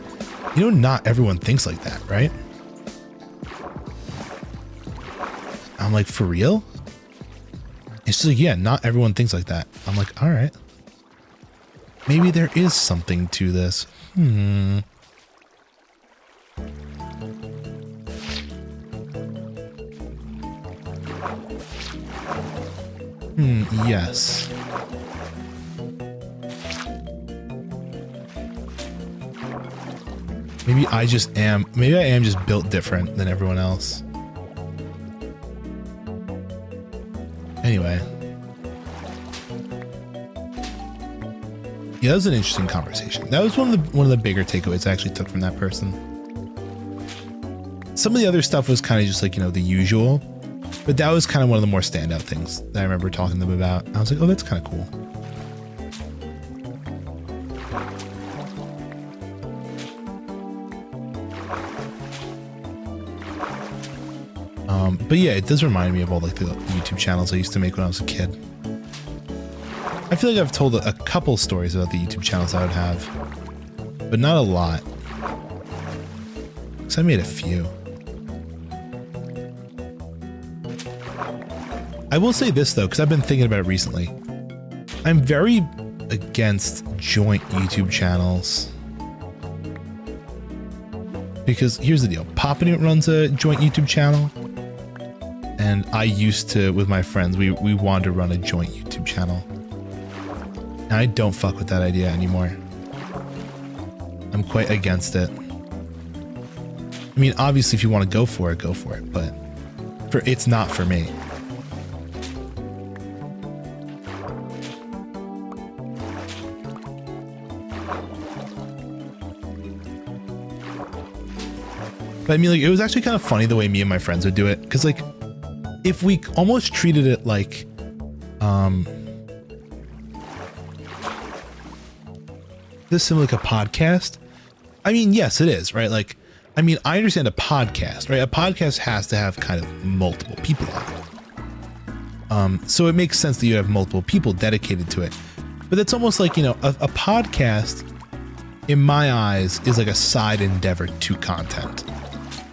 you know, not everyone thinks like that, right? I'm like, for real? And she's like, yeah, not everyone thinks like that. I'm like, all right. Maybe there is something to this. Yes. Maybe I am just built different than everyone else. Anyway. Yeah, that was an interesting conversation. That was one of the bigger takeaways I actually took from that person. Some of the other stuff was kind of just like, you know, the usual, but that was kind of one of the more standout things that I remember talking to them about. I was like, oh, that's kind of cool. But yeah, it does remind me of all like the YouTube channels I used to make when I was a kid. I feel like I've told a couple stories about the YouTube channels I would have, but not a lot. Because I made a few. I will say this though, because I've been thinking about it recently. I'm very against joint YouTube channels. Because here's the deal. Papa Newt runs a joint YouTube channel. And I used to, with my friends, we wanted to run a joint YouTube channel. And I don't fuck with that idea anymore. I'm quite against it. I mean, obviously, if you want to go for it, but it's not for me. But I mean, like, it was actually kind of funny the way me and my friends would do it. Because, like, if we almost treated it like, this similar like a podcast. I mean, yes, it is, right? Like, I mean, I understand a podcast, right? A podcast has to have kind of multiple people on it. So it makes sense that you have multiple people dedicated to it. But it's almost like, you know, a podcast, in my eyes, is like a side endeavor to content.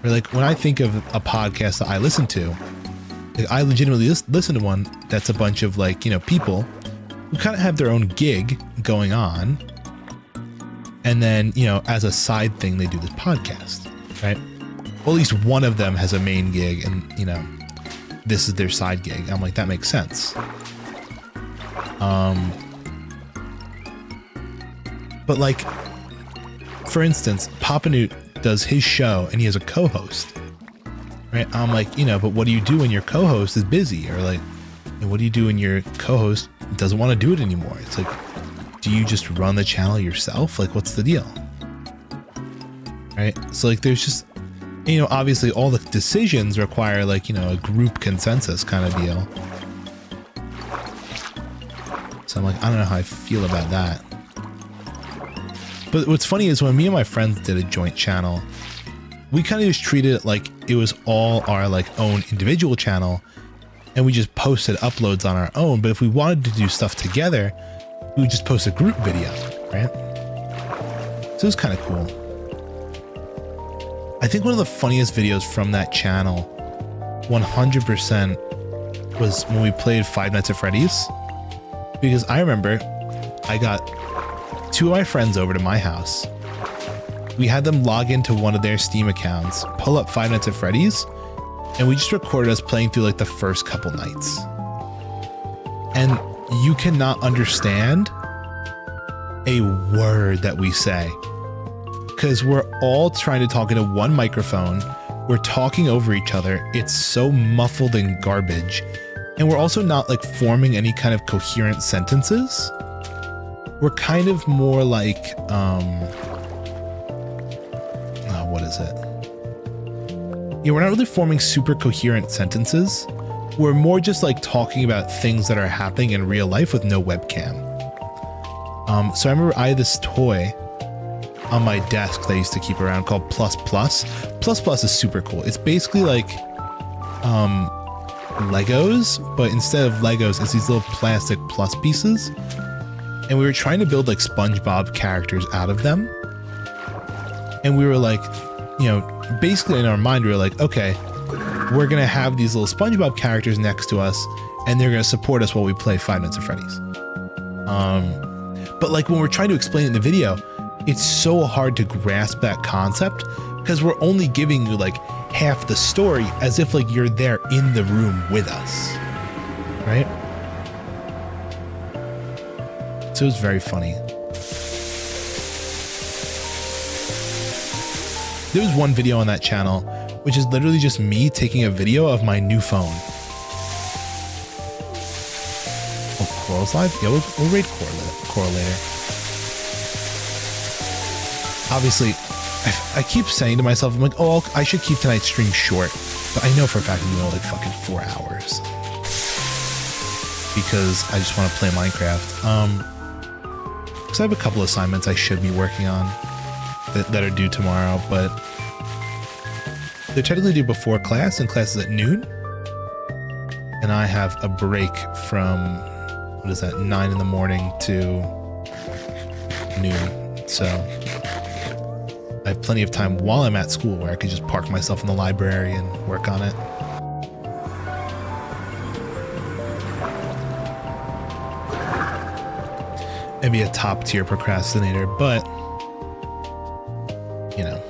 Or like when I think of a podcast that I listen to, like I legitimately listen to one that's a bunch of like, you know, people who kind of have their own gig going on. And then, you know, as a side thing, they do this podcast, right? Well, at least one of them has a main gig and, you know, this is their side gig. I'm like, that makes sense. But like, for instance, Papa Newt does his show and he has a co-host, right? I'm like, you know, but what do you do when your co-host is busy? Or like, and what do you do when your co-host doesn't want to do it anymore? It's like, do you just run the channel yourself? Like, what's the deal? Right? So like, there's just, you know, obviously all the decisions require like, you know, a group consensus kind of deal. So I'm like, I don't know how I feel about that. But what's funny is when me and my friends did a joint channel, we kind of just treated it like it was all our like own individual channel. and we just posted uploads on our own. But if we wanted to do stuff together, we would just post a group video, right? So it was kind of cool. I think one of the funniest videos from that channel, 100%, was when we played Five Nights at Freddy's. Because I remember I got 2 of my friends over to my house. We had them log into one of their Steam accounts, pull up Five Nights at Freddy's, and we just recorded us playing through like the first couple nights. And you cannot understand a word that we say, because we're all trying to talk into one microphone. We're talking over each other. It's so muffled and garbage. And we're also not like forming any kind of coherent sentences. We're kind of more like, what is it? Yeah, we're not really forming super coherent sentences. We're more just like talking about things that are happening in real life with no webcam. So I remember I had this toy on my desk that I used to keep around called Plus Plus. Plus Plus is super cool. It's basically like Legos, but instead of Legos, it's these little plastic plus pieces. And we were trying to build like SpongeBob characters out of them. And we were like, you know, basically in our mind, we were like, okay, we're going to have these little SpongeBob characters next to us, and they're going to support us while we play Five Nights at Freddy's. But like when we're trying to explain it in the video, it's so hard to grasp that concept because we're only giving you like half the story as if like you're there in the room with us, right? So it was very funny. There was one video on that channel, which is literally just me taking a video of my new phone. Oh, Coral's live? Yeah, we'll raid Coral later. Obviously, I keep saying to myself, I'm like, oh, I should keep tonight's stream short. But I know for a fact I'm going to like fucking 4 hours. Because I just want to play Minecraft. Because I have a couple assignments I should be working on that are due tomorrow, but they're technically due before class, and class is at noon. And I have a break from, what is that, 9 in the morning to noon. So I have plenty of time while I'm at school where I could just park myself in the library and work on it. And be a top tier procrastinator, but you know.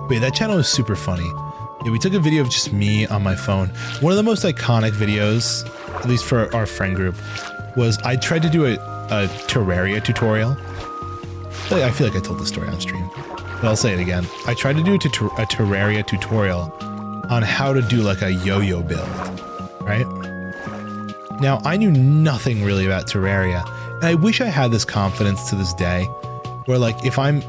But yeah, that channel is super funny. Yeah, we took a video of just me on my phone. One of the most iconic videos, at least for our friend group, was I tried to do a Terraria tutorial. I feel like I told the story on stream, but I'll say it again. I tried to do a Terraria tutorial on how to do like a yo-yo build, right? Now, I knew nothing really about Terraria, and I wish I had this confidence to this day, where like if I'm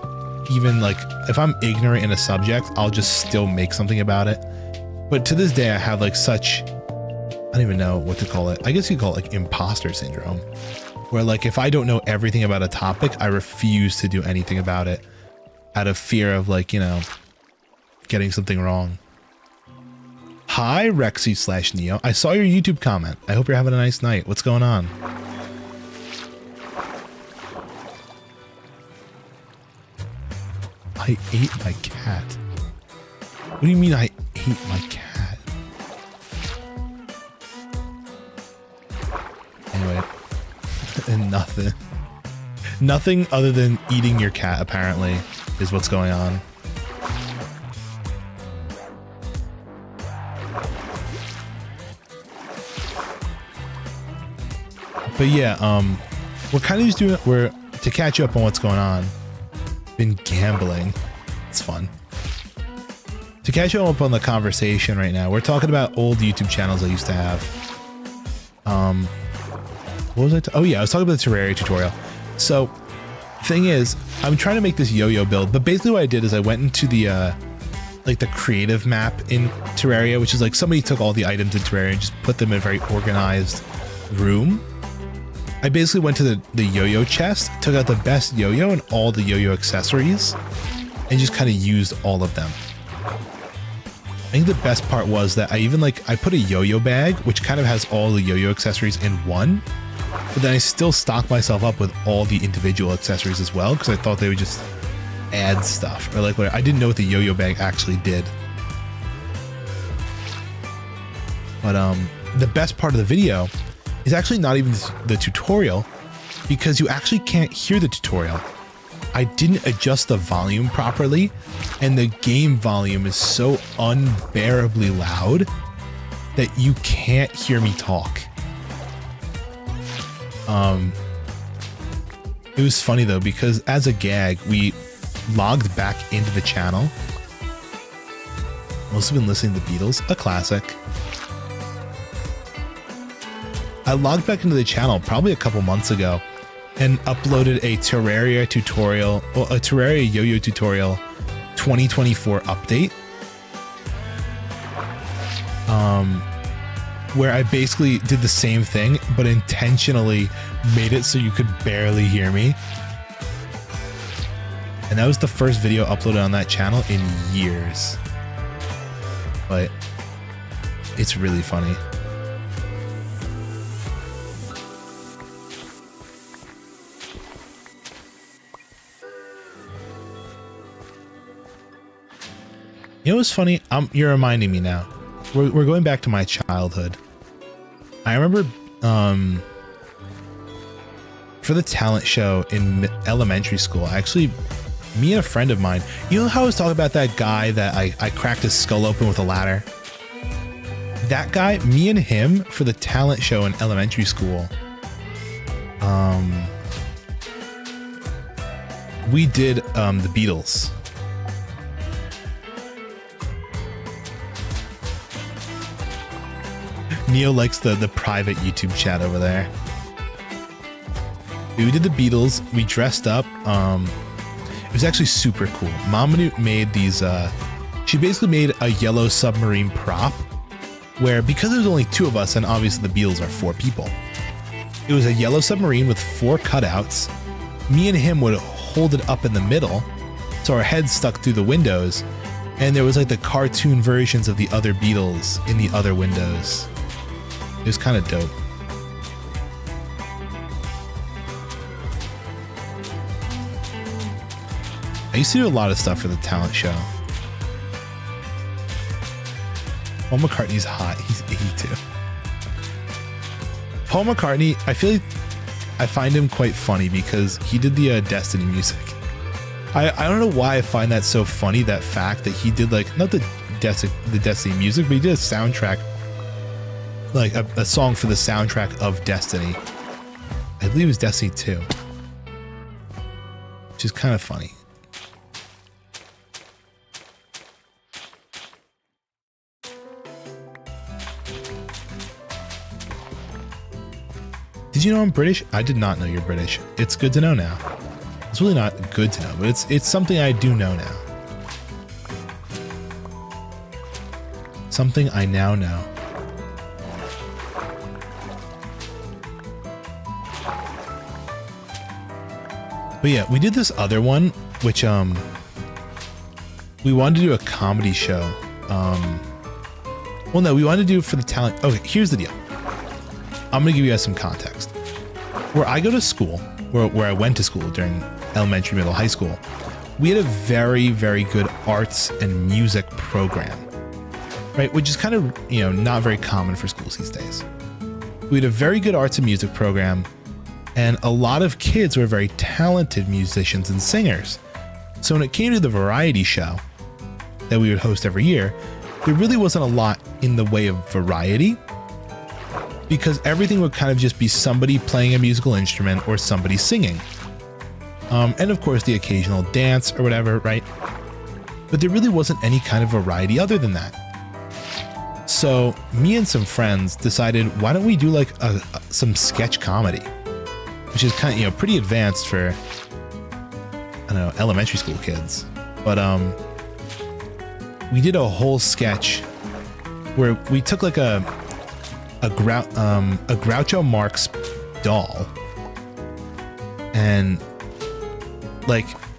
ignorant in a subject, I'll just still make something about it. But to this day, I have like such, I don't even know what to call it. I guess you call it like imposter syndrome, where like if I don't know everything about a topic, I refuse to do anything about it out of fear of like, you know, getting something wrong. Hi, Rexy/Neo. I saw your YouTube comment. I hope you're having a nice night. What's going on? I ate my cat. What do you mean I ate my cat? Anyway, and nothing other than eating your cat apparently is what's going on. But yeah, we're kind of just doing it. We're to catch you up on what's going on. Been gambling. It's fun. To catch you up on the conversation right now, we're talking about old YouTube channels I used to have. What was I? Oh yeah, I was talking about the Terraria tutorial. So, thing is, I'm trying to make this yo-yo build, but basically what I did is I went into the like the creative map in Terraria, which is like somebody took all the items in Terraria and just put them in a very organized room. I basically went to the yo-yo chest, took out the best yo-yo and all the yo-yo accessories, and just kind of used all of them. think the best part was that I even I put a yo-yo bag, which kind of has all the yo-yo accessories in one, but then I still stocked myself up with all the individual accessories as well, because I thought they would just add stuff, or like I didn't know what the yo-yo bag actually did. But the best part of the video is actually not even the tutorial, because you actually can't hear the tutorial. I didn't adjust the volume properly, and the game volume is so unbearably loud that you can't hear me talk. It was funny though, because as a gag, we logged back into the channel. Also been listening to the Beatles, a classic. I logged back into the channel probably a couple months ago and uploaded a Terraria tutorial, well, a Terraria yo-yo tutorial 2024 update. Where I basically did the same thing, but intentionally made it so you could barely hear me. And that was the first video uploaded on that channel in years. But it's really funny. You know what's funny? You're reminding me now. We're going back to my childhood. I remember for the talent show in elementary school, actually, me and a friend of mine, you know how I was talking about that guy that I cracked his skull open with a ladder? That guy, me and him, for the talent show in elementary school, we did the Beatles. Neo likes the private YouTube chat over there. We did the Beatles. We dressed up. It was actually super cool. Mama made these. She basically made a yellow submarine prop, where because there was only two of us, and obviously the Beatles are four people, it was a yellow submarine with four cutouts. Me and him would hold it up in the middle, so our heads stuck through the windows, and there was like the cartoon versions of the other Beatles in the other windows. It was kind of dope. I used to do a lot of stuff for the talent show. Paul McCartney's hot. He's 82. Paul McCartney, I feel like I find him quite funny because he did the Destiny music. I don't know why I find that so funny, that fact that he did not the Destiny music, but he did a soundtrack, like a song for the soundtrack of Destiny. I believe it was Destiny 2, which is kind of funny. Did you know I'm British? I did not know you're British. It's good to know now. It's really not good to know, but it's something I do know now. Something I now know. But yeah, we did this other one, which we wanted to do a comedy show. Well, no, we wanted to do it for the talent. Okay, here's the deal. I'm gonna give you guys some context. Where I go to school, where I went to school during elementary, middle, high school, we had a very, very good arts and music program, right? Which is kind of, not very common for schools these days. We had a very good arts and music program, and a lot of kids were very talented musicians and singers. So when it came to the variety show that we would host every year, there really wasn't a lot in the way of variety, because everything would kind of just be somebody playing a musical instrument or somebody singing. And of course the occasional dance or whatever, right? But there really wasn't any kind of variety other than that. So me and some friends decided, why don't we do some sketch comedy, which is kind of, pretty advanced for, I don't know, elementary school kids. But we did a whole sketch where we took a Groucho Marx doll and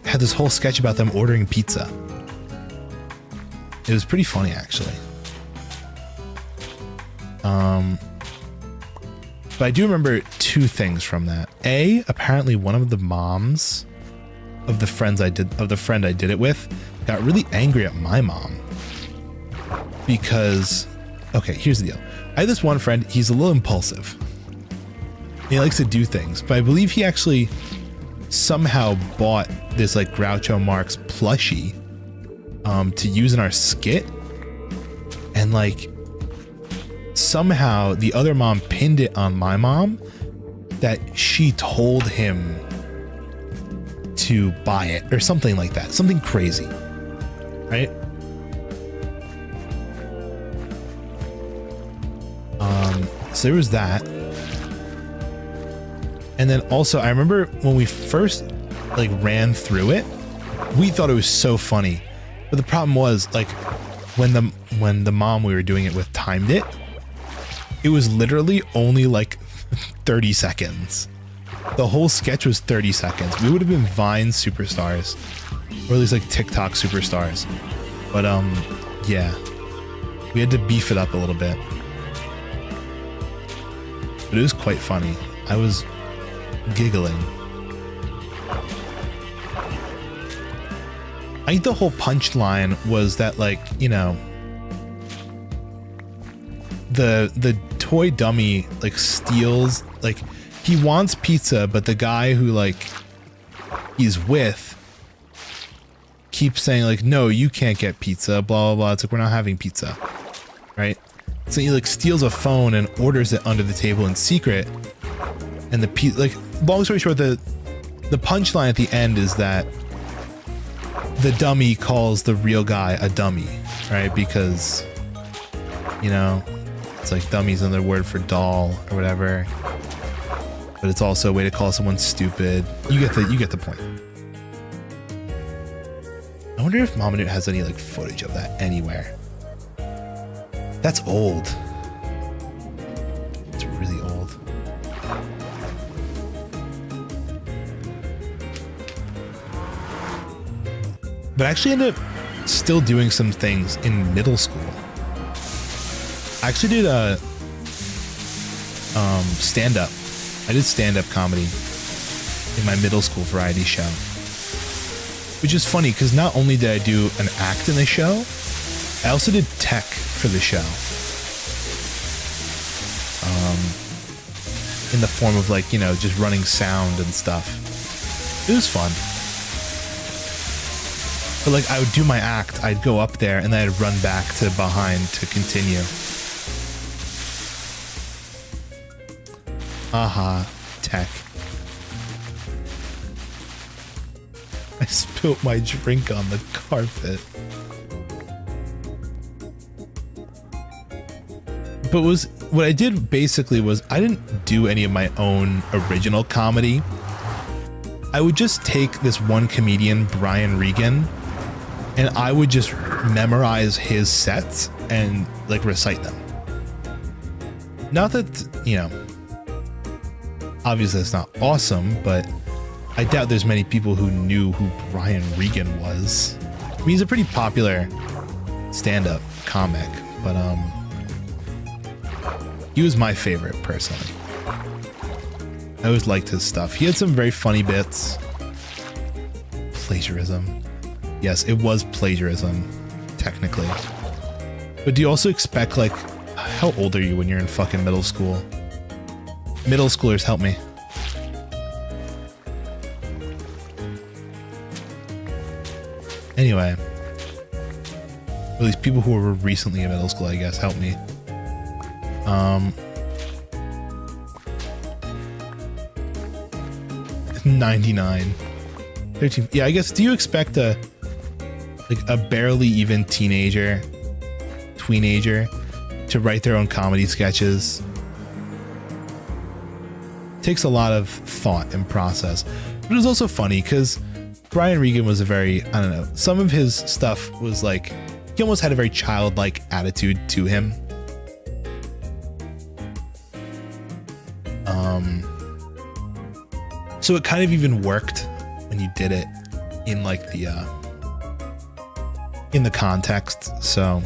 had this whole sketch about them ordering pizza. It was pretty funny, actually. But I do remember two things from that. A, apparently one of the moms of the friend I did it with got really angry at my mom because, okay, here's the deal. I had this one friend, he's a little impulsive. He likes to do things, but I believe he actually somehow bought this like Groucho Marx plushie to use in our skit, and like somehow the other mom pinned it on my mom that she told him to buy it or something like that, something crazy, right? So there was that. And then also I remember when we first like ran through it, we thought it was so funny, but the problem was like when the mom we were doing it with timed it, it was literally only like 30 seconds. The whole sketch was 30 seconds. We would have been Vine superstars, or at least like TikTok superstars. But yeah, we had to beef it up a little bit. But it was quite funny. I was giggling. I think the whole punchline was that, like, you know, the toy dummy like steals, like, he wants pizza, but the guy who like he's with keeps saying like, no, you can't get pizza, blah blah blah. It's like, we're not having pizza, right? So he like steals a phone and orders it under the table in secret, and like, long story short, the punchline at the end is that the dummy calls the real guy a dummy, right? Because, you know, it's like dummy's another word for doll or whatever, but it's also a way to call someone stupid. You get the point. I wonder if Mama Newt has any like footage of that anywhere. That's old. It's really old. But I actually ended up still doing some things in middle school. I actually did a stand-up. I did stand-up comedy in my middle school variety show, which is funny because not only did I do an act in the show, I also did tech for the show, in the form of like, you know, just running sound and stuff. It was fun. But like, I would do my act, I'd go up there, and then I'd run back to behind to continue. Aha, tech. I spilt my drink on the carpet. But what I did basically was I didn't do any of my own original comedy. I would just take this one comedian, Brian Regan, and I would just memorize his sets and like recite them. Not that, you know, obviously it's not awesome, but I doubt there's many people who knew who Brian Regan was. I mean, he's a pretty popular stand-up comic, but he was my favorite personally. I always liked his stuff. He had some very funny bits. Plagiarism. Yes, it was plagiarism, technically. But do you also expect, like, how old are you when you're in fucking middle school? Middle schoolers, help me. Anyway. At least people who were recently in middle school, I guess, help me. 99. 13. Yeah, I guess, do you expect a barely even teenager to write their own comedy sketches? It takes a lot of thought and process. But it was also funny because Brian Regan was a very, I don't know, some of his stuff was like, he almost had a very childlike attitude to him. So it kind of even worked when you did it in like the in the context. So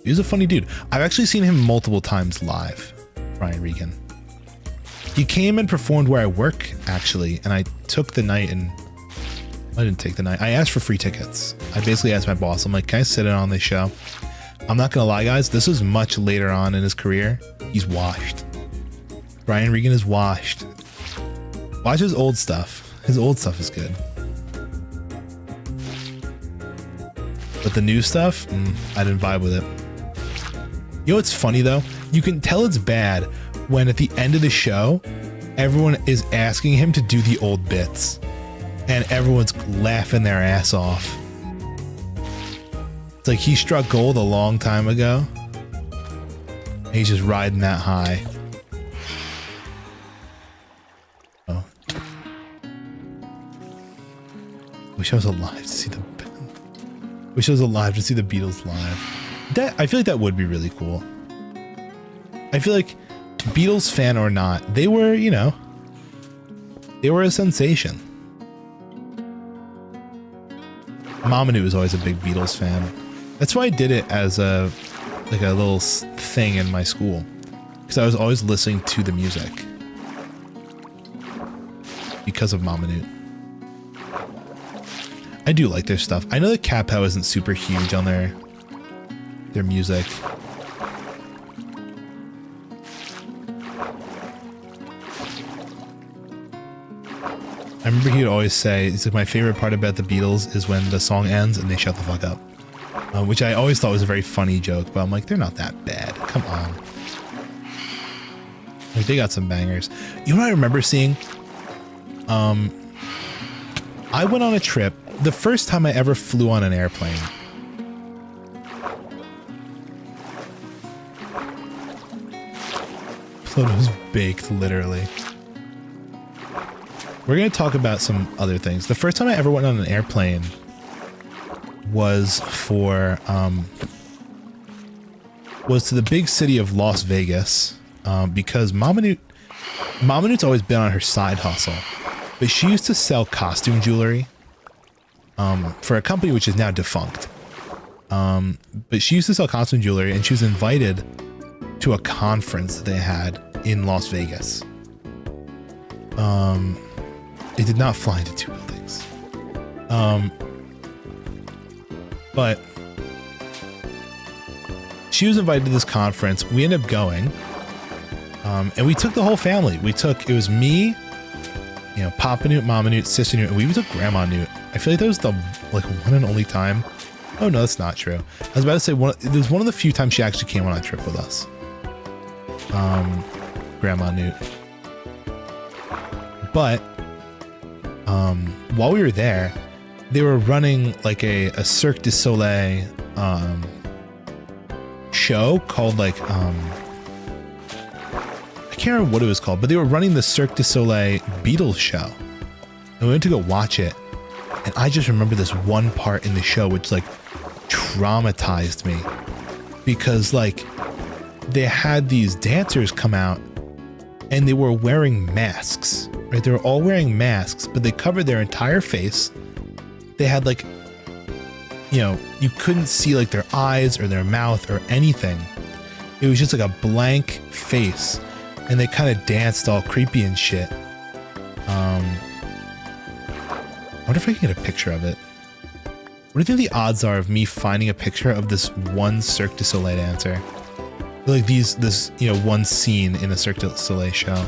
he was a funny dude. I've actually seen him multiple times live, Ryan Regan. He came and performed where I work, actually, and I took the night and I didn't take the night. I asked for free tickets. I basically asked my boss, I'm like, can I sit in on this show? I'm not gonna lie, guys, this is much later on in his career. He's washed. Ryan Regan is washed. Watch his old stuff. His old stuff is good. But the new stuff, I didn't vibe with it. You know what's funny though? You can tell it's bad when at the end of the show, everyone is asking him to do the old bits and everyone's laughing their ass off. It's like he struck gold a long time ago. And he's just riding that high. Oh. Wish I was alive to see the Wish I was alive to see the Beatles live. I feel like that would be really cool. I feel like Beatles fan or not, they were, you know, they were a sensation. Mama Newt was always a big Beatles fan. That's why I did it as a little thing in my school, because I was always listening to the music because of Mama Newt. I do like their stuff. I know that Kapow isn't super huge on their music. I remember he would always say, he's like, my favorite part about the Beatles is when the song ends and they shut the fuck up. Which I always thought was a very funny joke, but I'm like, they're not that bad. Come on. Like, they got some bangers. You know what I remember seeing? I went on a trip, the first time I ever flew on an airplane. Pluto's baked, literally. We're going to talk about some other things. The first time I ever went on an airplane was for, was to the big city of Las Vegas, because Mama Newt's always been on her side hustle, but she used to sell costume jewelry, for a company which is now defunct. But she used to sell costume jewelry, and she was invited to a conference that they had in Las Vegas. It did not fly into two buildings. But she was invited to this conference. We ended up going. And we took the whole family. It was me, you know, Papa Newt, Mama Newt, Sister Newt, and we even took Grandma Newt. I feel like that was the one and only time. Oh no, that's not true. I was about to say it was one of the few times she actually came on a trip with us. Grandma Newt. But while we were there, they were running like a Cirque du Soleil show called like I can't remember what it was called, but they were running the Cirque du Soleil Beatles show, and we went to go watch it. And I just remember this one part in the show which like traumatized me, because like they had these dancers come out and they were wearing masks, right? They were all wearing masks, but they covered their entire face. They had like, you know, you couldn't see like their eyes or their mouth or anything. It was just like a blank face, and they kind of danced all creepy and shit. I wonder if I can get a picture of it. What do you think the odds are of me finding a picture of this one Cirque du Soleil dancer? Like this, you know, one scene in a Cirque du Soleil show.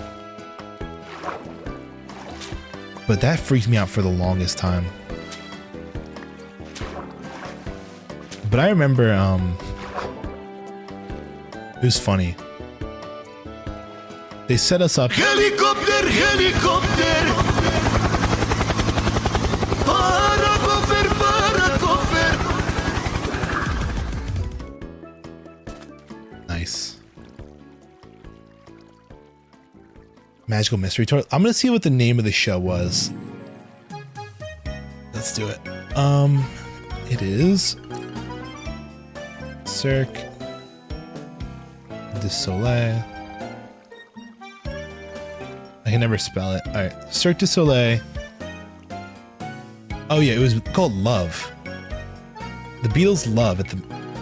But that freaked me out for the longest time. But I remember, it was funny. They set us up. Helicopter, helicopter. Nice. Magical Mystery Tour. I'm gonna see what the name of the show was. Let's do it. It is Cirque du Soleil. I can never spell it. All right, Cirque du Soleil. Oh yeah, it was called Love. The Beatles love at the...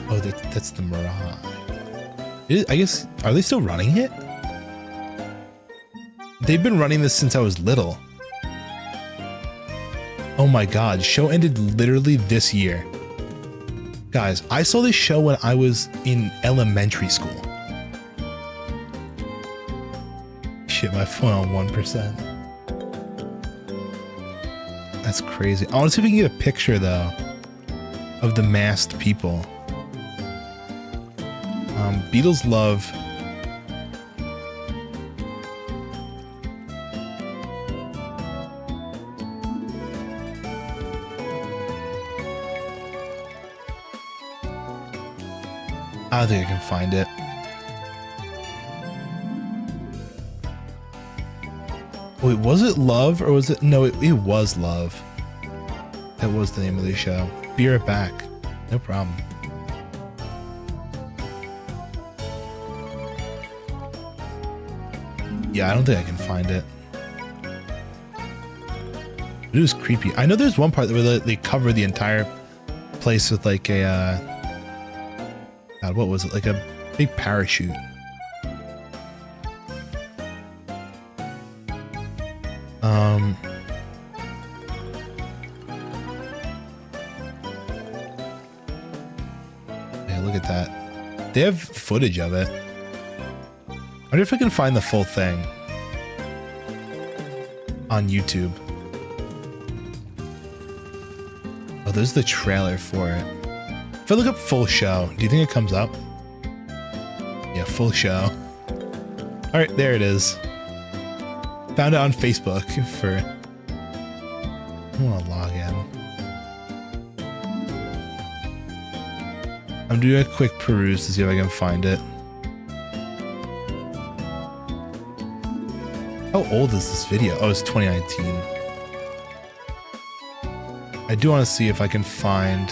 Oh, that's the Mirage. I guess... Are they still running it? They've been running this since I was little. Oh my god, show ended literally this year. Guys, I saw this show when I was in elementary school. Shit, my phone on 1%. That's crazy. I want to see if we can get a picture, though, of the masked people. Beatles love... I don't think I can find it. Wait, was it Love or was it... No, it was Love. That was the name of the show. Be right back. No problem. Yeah, I don't think I can find it. It was creepy. I know there's one part where they cover the entire place with like a... God, what was it? Like a big parachute. Yeah, look at that. They have footage of it. I wonder if I can find the full thing on YouTube. Oh, there's the trailer for it. If I look up full show, do you think it comes up? Yeah, full show. All right, there it is. Found it on Facebook for... I want to log in. I'm doing a quick peruse to see if I can find it. How old is this video? Oh, it's 2019. I do want to see if I can find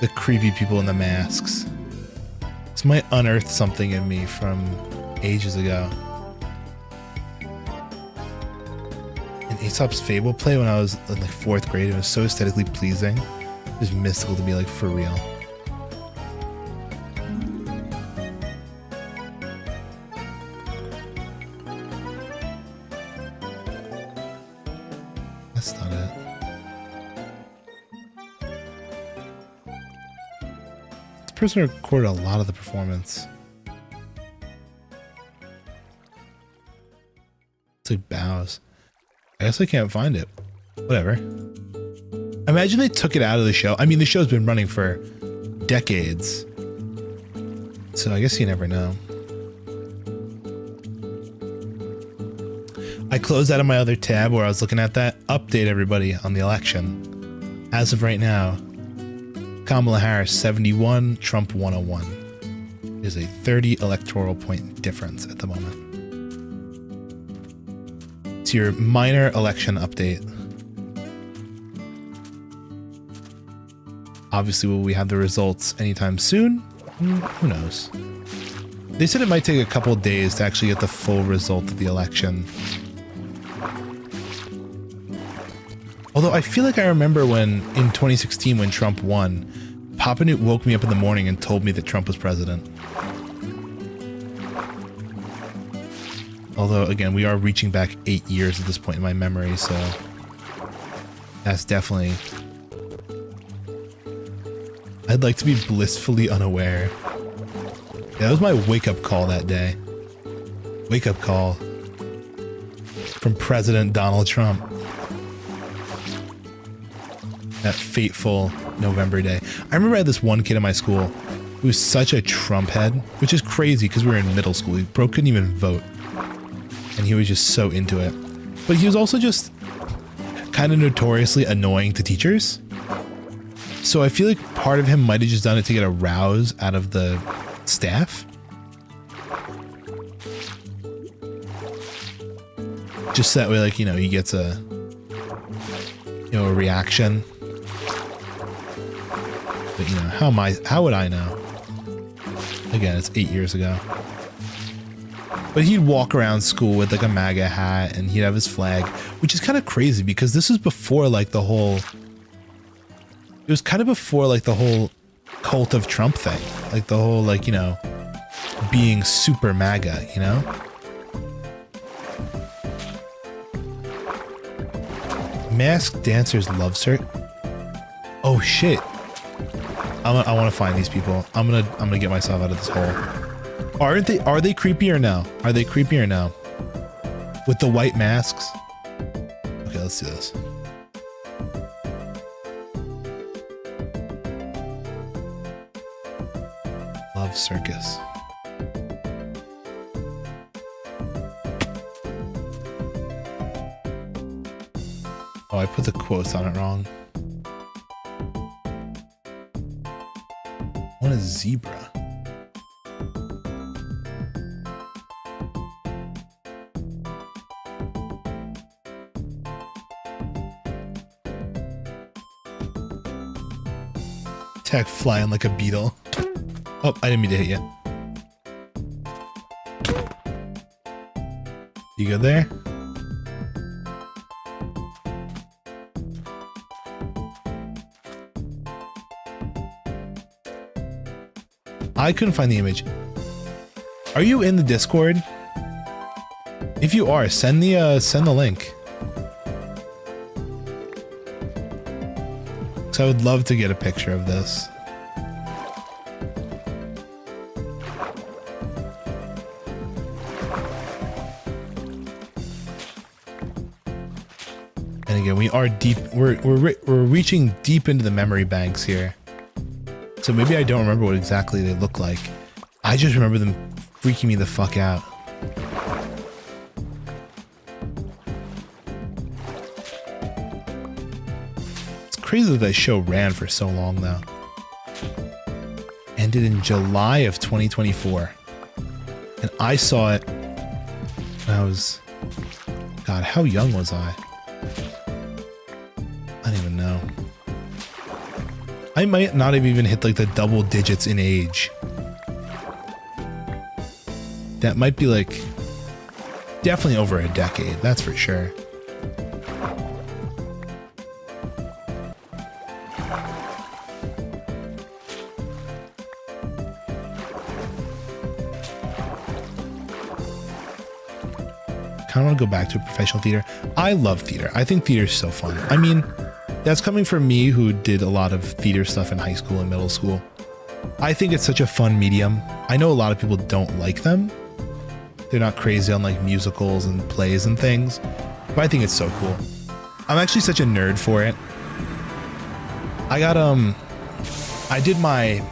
the creepy people in the masks. This might unearth something in me from ages ago. In Aesop's Fable play when I was in like 4th grade, it was so aesthetically pleasing. It was mystical to be like for real. That's not it. This person recorded a lot of the performance. It's like bows. I guess I can't find it. Whatever. Imagine they took it out of the show. I mean, the show's been running for decades. So I guess you never know. I closed out of my other tab where I was looking at that. Update everybody on the election. As of right now, Kamala Harris 71, Trump 101. There's a 30 electoral point difference at the moment. It's your minor election update. Obviously, will we have the results anytime soon? Who knows? They said it might take a couple days to actually get the full result of the election. Although I feel like I remember when, in 2016, when Trump won, Papa Newt woke me up in the morning and told me that Trump was president. Although, again, we are reaching back 8 years at this point in my memory, so that's definitely... I'd like to be blissfully unaware. Yeah, that was my wake-up call that day. Wake-up call from President Donald Trump. That fateful November day. I remember I had this one kid in my school who was such a Trump head, which is crazy because we were in middle school. Bro couldn't even vote. And he was just so into it. But he was also just kind of notoriously annoying to teachers. So I feel like part of him might have just done it to get a rouse out of the staff. Just so that way, like, you know, he gets a, you know, a reaction. But, you know, how would I know? Again, it's 8 years ago. But he'd walk around school with like a MAGA hat and he'd have his flag, which is kind of crazy because this is before like the whole It was kind of before like the whole cult of Trump thing, like the whole like, you know, being super MAGA, you know? Masked Dancers Love Cert. Oh shit. I want to find these people. I'm gonna get myself out of this hole. Are they creepy or no? Are they creepy or no? With the white masks? Okay, let's do this. Love Circus. Oh, I put the quotes on it wrong. What is zebra? Tech flying like a beetle. Oh, I didn't mean to hit you. You good there? I couldn't find the image. Are you in the Discord? If you are, send the link. So I would love to get a picture of this. And again, we are deep. We're reaching deep into the memory banks here. So maybe I don't remember what exactly they look like. I just remember them freaking me the fuck out. It's crazy that that show ran for so long though. Ended in July of 2024. And I saw it when I was... God, how young was I? I don't even know. I might not have even hit like the double digits in age. That might be like definitely over a decade, that's for sure. Kind of want to go back to professional theater. I love theater. I think theater is so fun. I mean, that's coming from me who did a lot of theater stuff in high school and middle school. I think it's such a fun medium. I know a lot of people don't like them. They're not crazy on like musicals and plays and things, but I think it's so cool. I'm actually such a nerd for it. I got, I did my,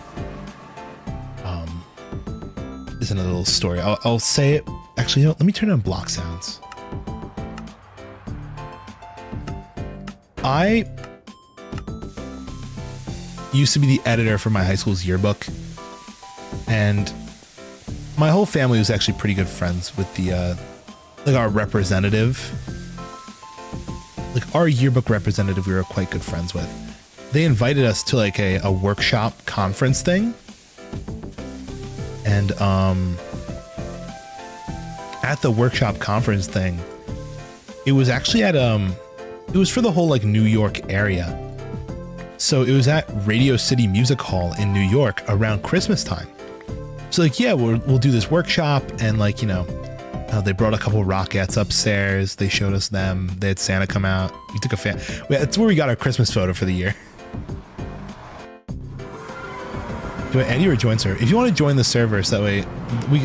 this is another little story. I'll say it. Actually, you know, let me turn on block sounds. I used to be the editor for my high school's yearbook, and my whole family was actually pretty good friends with the like our representative, like our yearbook representative. We were quite good friends with. They invited us to like a workshop conference thing, and at the workshop conference thing, it was actually at it was for the whole like New York area. So it was at Radio City Music Hall in New York around Christmas time. So like, yeah, we'll do this workshop, and like, you know, they brought a couple Rockettes upstairs. They showed us them. They had Santa come out. We took a that's where we got our Christmas photo for the year. Do I Eddie or join server? If you want to join the server, so that way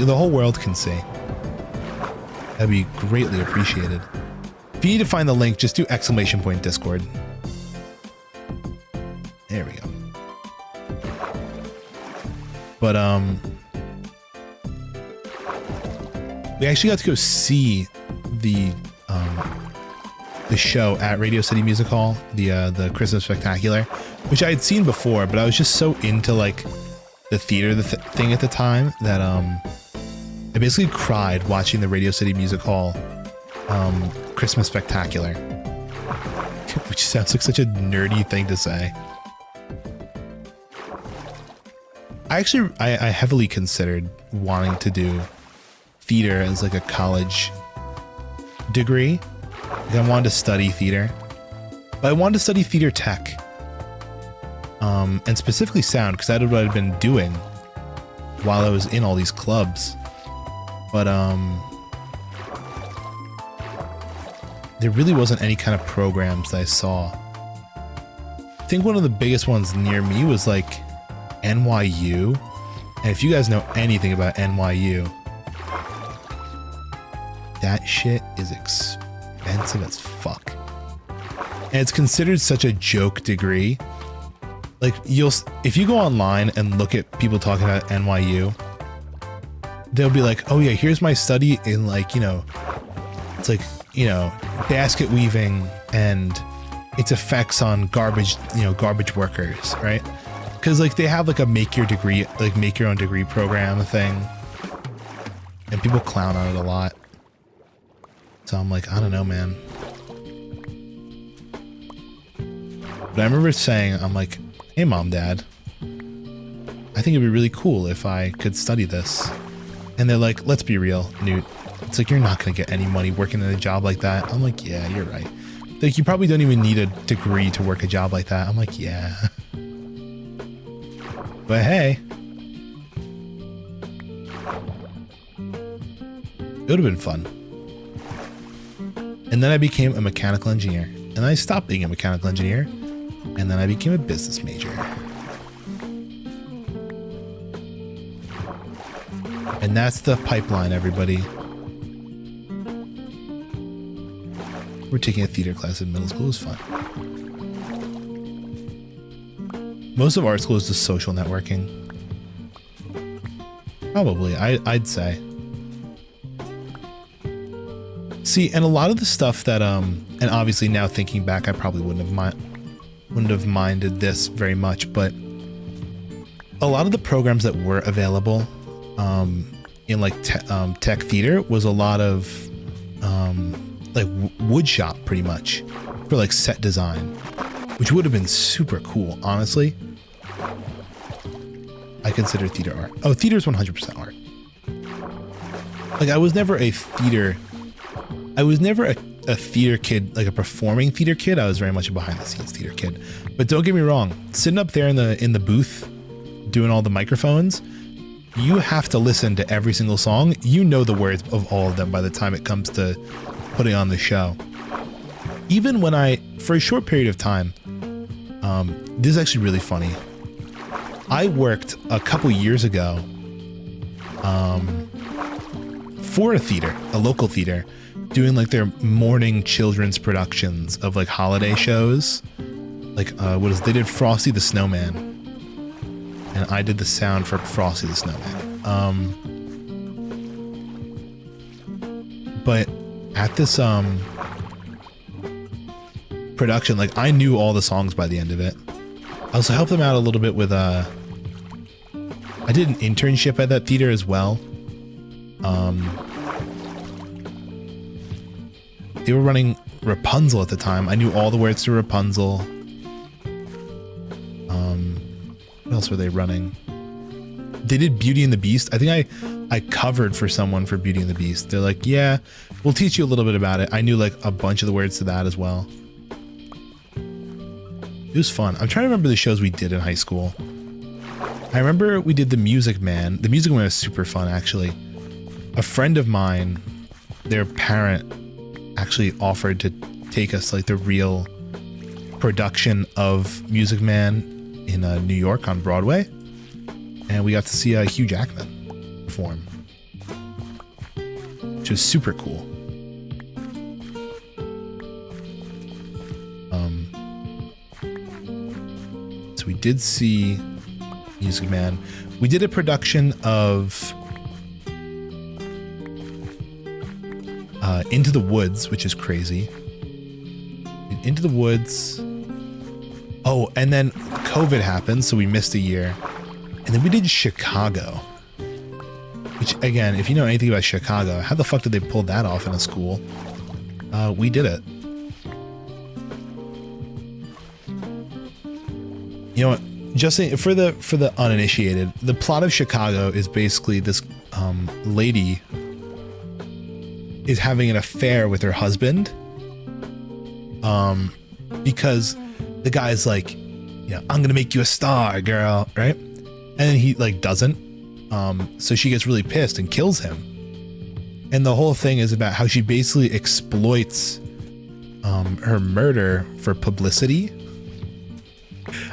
the whole world can see. That'd be greatly appreciated. If you need to find the link, just do !Discord. There we go. But we actually got to go see the show at Radio City Music Hall, the Christmas Spectacular, which I had seen before, but I was just so into like the theater thing at the time that I basically cried watching the Radio City Music Hall Christmas Spectacular, which sounds like such a nerdy thing to say. I heavily considered wanting to do theater as like a college degree. Like I wanted to study theater, but I wanted to study theater tech. and specifically sound, because that is what I'd been doing while I was in all these clubs. But there really wasn't any kind of programs that I saw. I think one of the biggest ones near me was like NYU. And if you guys know anything about NYU, that shit is expensive as fuck. And it's considered such a joke degree. Like if you go online and look at people talking about NYU, they'll be like, oh yeah, here's my study in like, you know, it's like, you know, basket weaving and its effects on garbage workers, right? Because like they have like a make your own degree program thing, and people clown on it a lot. So I'm like, I don't know, man. But I remember saying, I'm like, hey mom, dad, I think it'd be really cool if I could study this. And they're like, let's be real, Newt. It's like, you're not going to get any money working in a job like that. I'm like, yeah, you're right. Like, you probably don't even need a degree to work a job like that. I'm like, yeah. But hey, it would have been fun. And then I became a mechanical engineer. And then I stopped being a mechanical engineer. And then I became a business major. And that's the pipeline, everybody. We're taking a theater class in middle school. It was fun. Most of art school is just social networking. Probably, I'd say. See, and a lot of the stuff that, and obviously now thinking back, I probably wouldn't have minded this very much, but a lot of the programs that were available in like tech theater was a lot of like wood shop, pretty much, for like set design, which would have been super cool, honestly. I consider theater art. Oh, theater is 100% art. Like, I was never a theater kid, like a performing theater kid. I was very much a behind the scenes theater kid. But don't get me wrong, sitting up there in the booth doing all the microphones, you have to listen to every single song. You know the words of all of them by the time it comes to putting on the show. Even when for a short period of time, this is actually really funny. I worked a couple years ago for a theater, a local theater, doing like their morning children's productions of like holiday shows. Like they did Frosty the Snowman, and I did the sound for Frosty the Snowman. But at this production, like, I knew all the songs by the end of it. I also helped them out a little bit with I did an internship at that theater as well. They were running Rapunzel at the time. I knew all the words to Rapunzel. What else were they running? They did Beauty and the Beast. I think I covered for someone for Beauty and the Beast. They're like, yeah, we'll teach you a little bit about it. I knew like a bunch of the words to that as well. It was fun. I'm trying to remember the shows we did in high school. I remember we did The Music Man. The Music Man was super fun, actually. A friend of mine, their parent actually offered to take us like the real production of Music Man in New York on Broadway. And we got to see Hugh Jackman perform, which was super cool. So we did see Music Man. We did a production of Into the Woods, which is crazy. Into the Woods. Oh, and then COVID happened, so we missed a year. And then we did Chicago. Which, again, if you know anything about Chicago, how the fuck did they pull that off in a school? We did it. You know what? Just for the uninitiated, the plot of Chicago is basically this lady is having an affair with her husband, because the guy's like I'm gonna make you a star, girl, right? And then he like doesn't. So she gets really pissed and kills him. And the whole thing is about how she basically exploits her murder for publicity.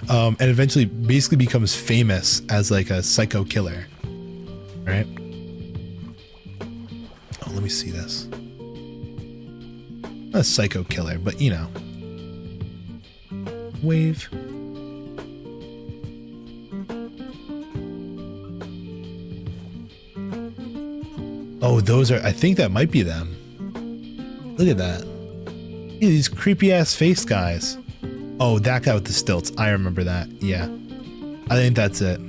And eventually basically becomes famous as like a psycho killer, right? Oh, let me see this. Not a psycho killer, but wave. Oh, those are, I think that might be them. Look at that. Yeah, these creepy ass face guys. Oh, that guy with the stilts. I remember that. Yeah. I think that's it.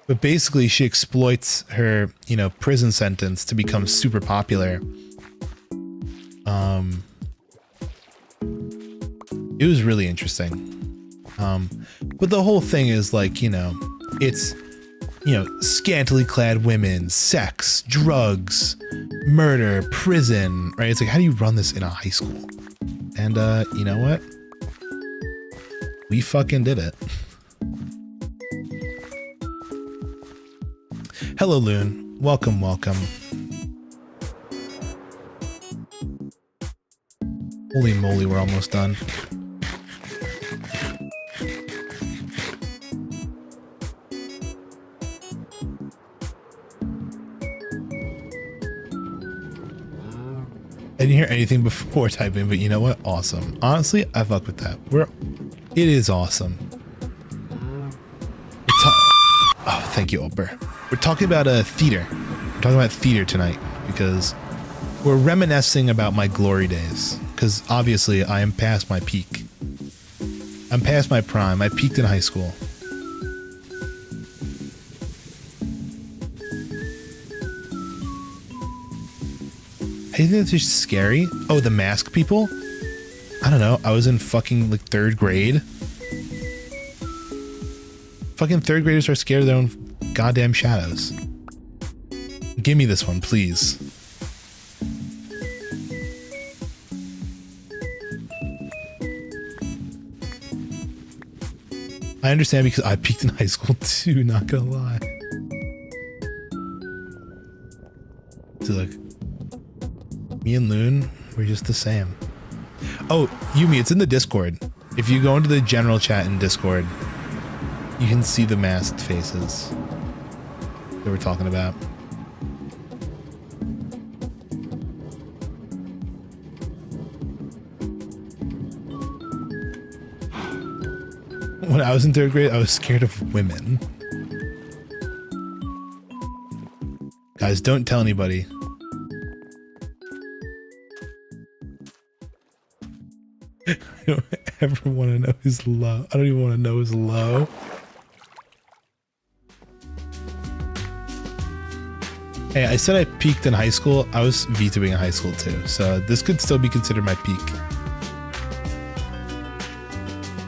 But basically she exploits her, prison sentence to become super popular. It was really interesting. But the whole thing is like, it's, scantily clad women, sex, drugs, murder, prison, right? It's like, how do you run this in a high school? And you know what? We fucking did it. Hello, Loon. Welcome, welcome. Holy moly, we're almost done. I didn't hear anything before typing, but you know what? Awesome. Honestly, I fuck with that. It is awesome. Oh, thank you, Oprah. We're talking about theater. We're talking about theater tonight because we're reminiscing about my glory days. Because obviously I am past my peak. I'm past my prime. I peaked in high school. I think that's just scary. Oh, the mask people? I don't know. I was in fucking like 3rd grade. Fucking 3rd graders are scared of their own goddamn shadows. Give me this one, please. I understand because I peaked in high school too, not gonna lie. So like, me and Loon, we're just the same. Oh, Yumi, it's in the Discord. If you go into the general chat in Discord, you can see the masked faces that we're talking about. When I was in 3rd grade, I was scared of women. Guys, don't tell anybody. I don't ever want to know who's low. I don't even want to know who's low. Hey, I said I peaked in high school. I was VTubing in high school too, so this could still be considered my peak.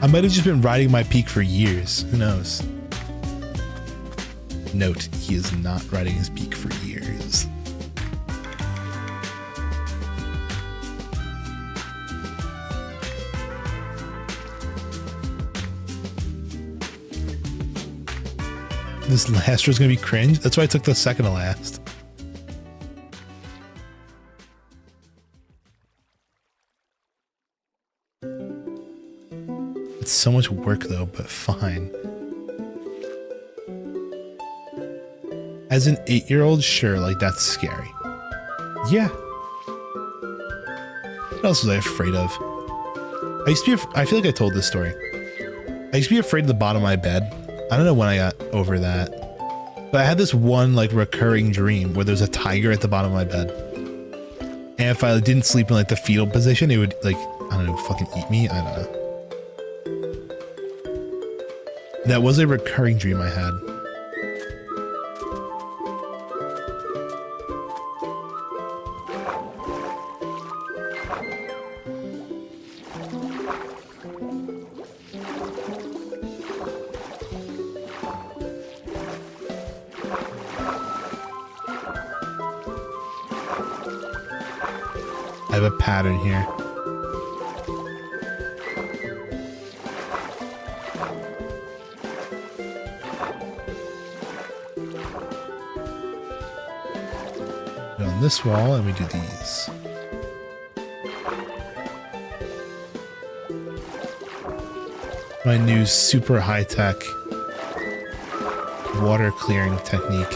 I might have just been riding my peak for years. Who knows? Note, he is not riding his peak for years. This last row is going to be cringe. That's why I took the second to last. It's so much work though, but fine. As an 8-year-old, sure, like that's scary. Yeah. What else was I afraid of? I feel like I told this story. I used to be afraid of the bottom of my bed. I don't know when I got over that. But I had this one like recurring dream where there was a tiger at the bottom of my bed. And if I didn't sleep in like the fetal position, it would like, I don't know, fucking eat me. I don't know. That was a recurring dream I had. I have a pattern here. On this wall, and we do these. My new super high-tech water clearing technique.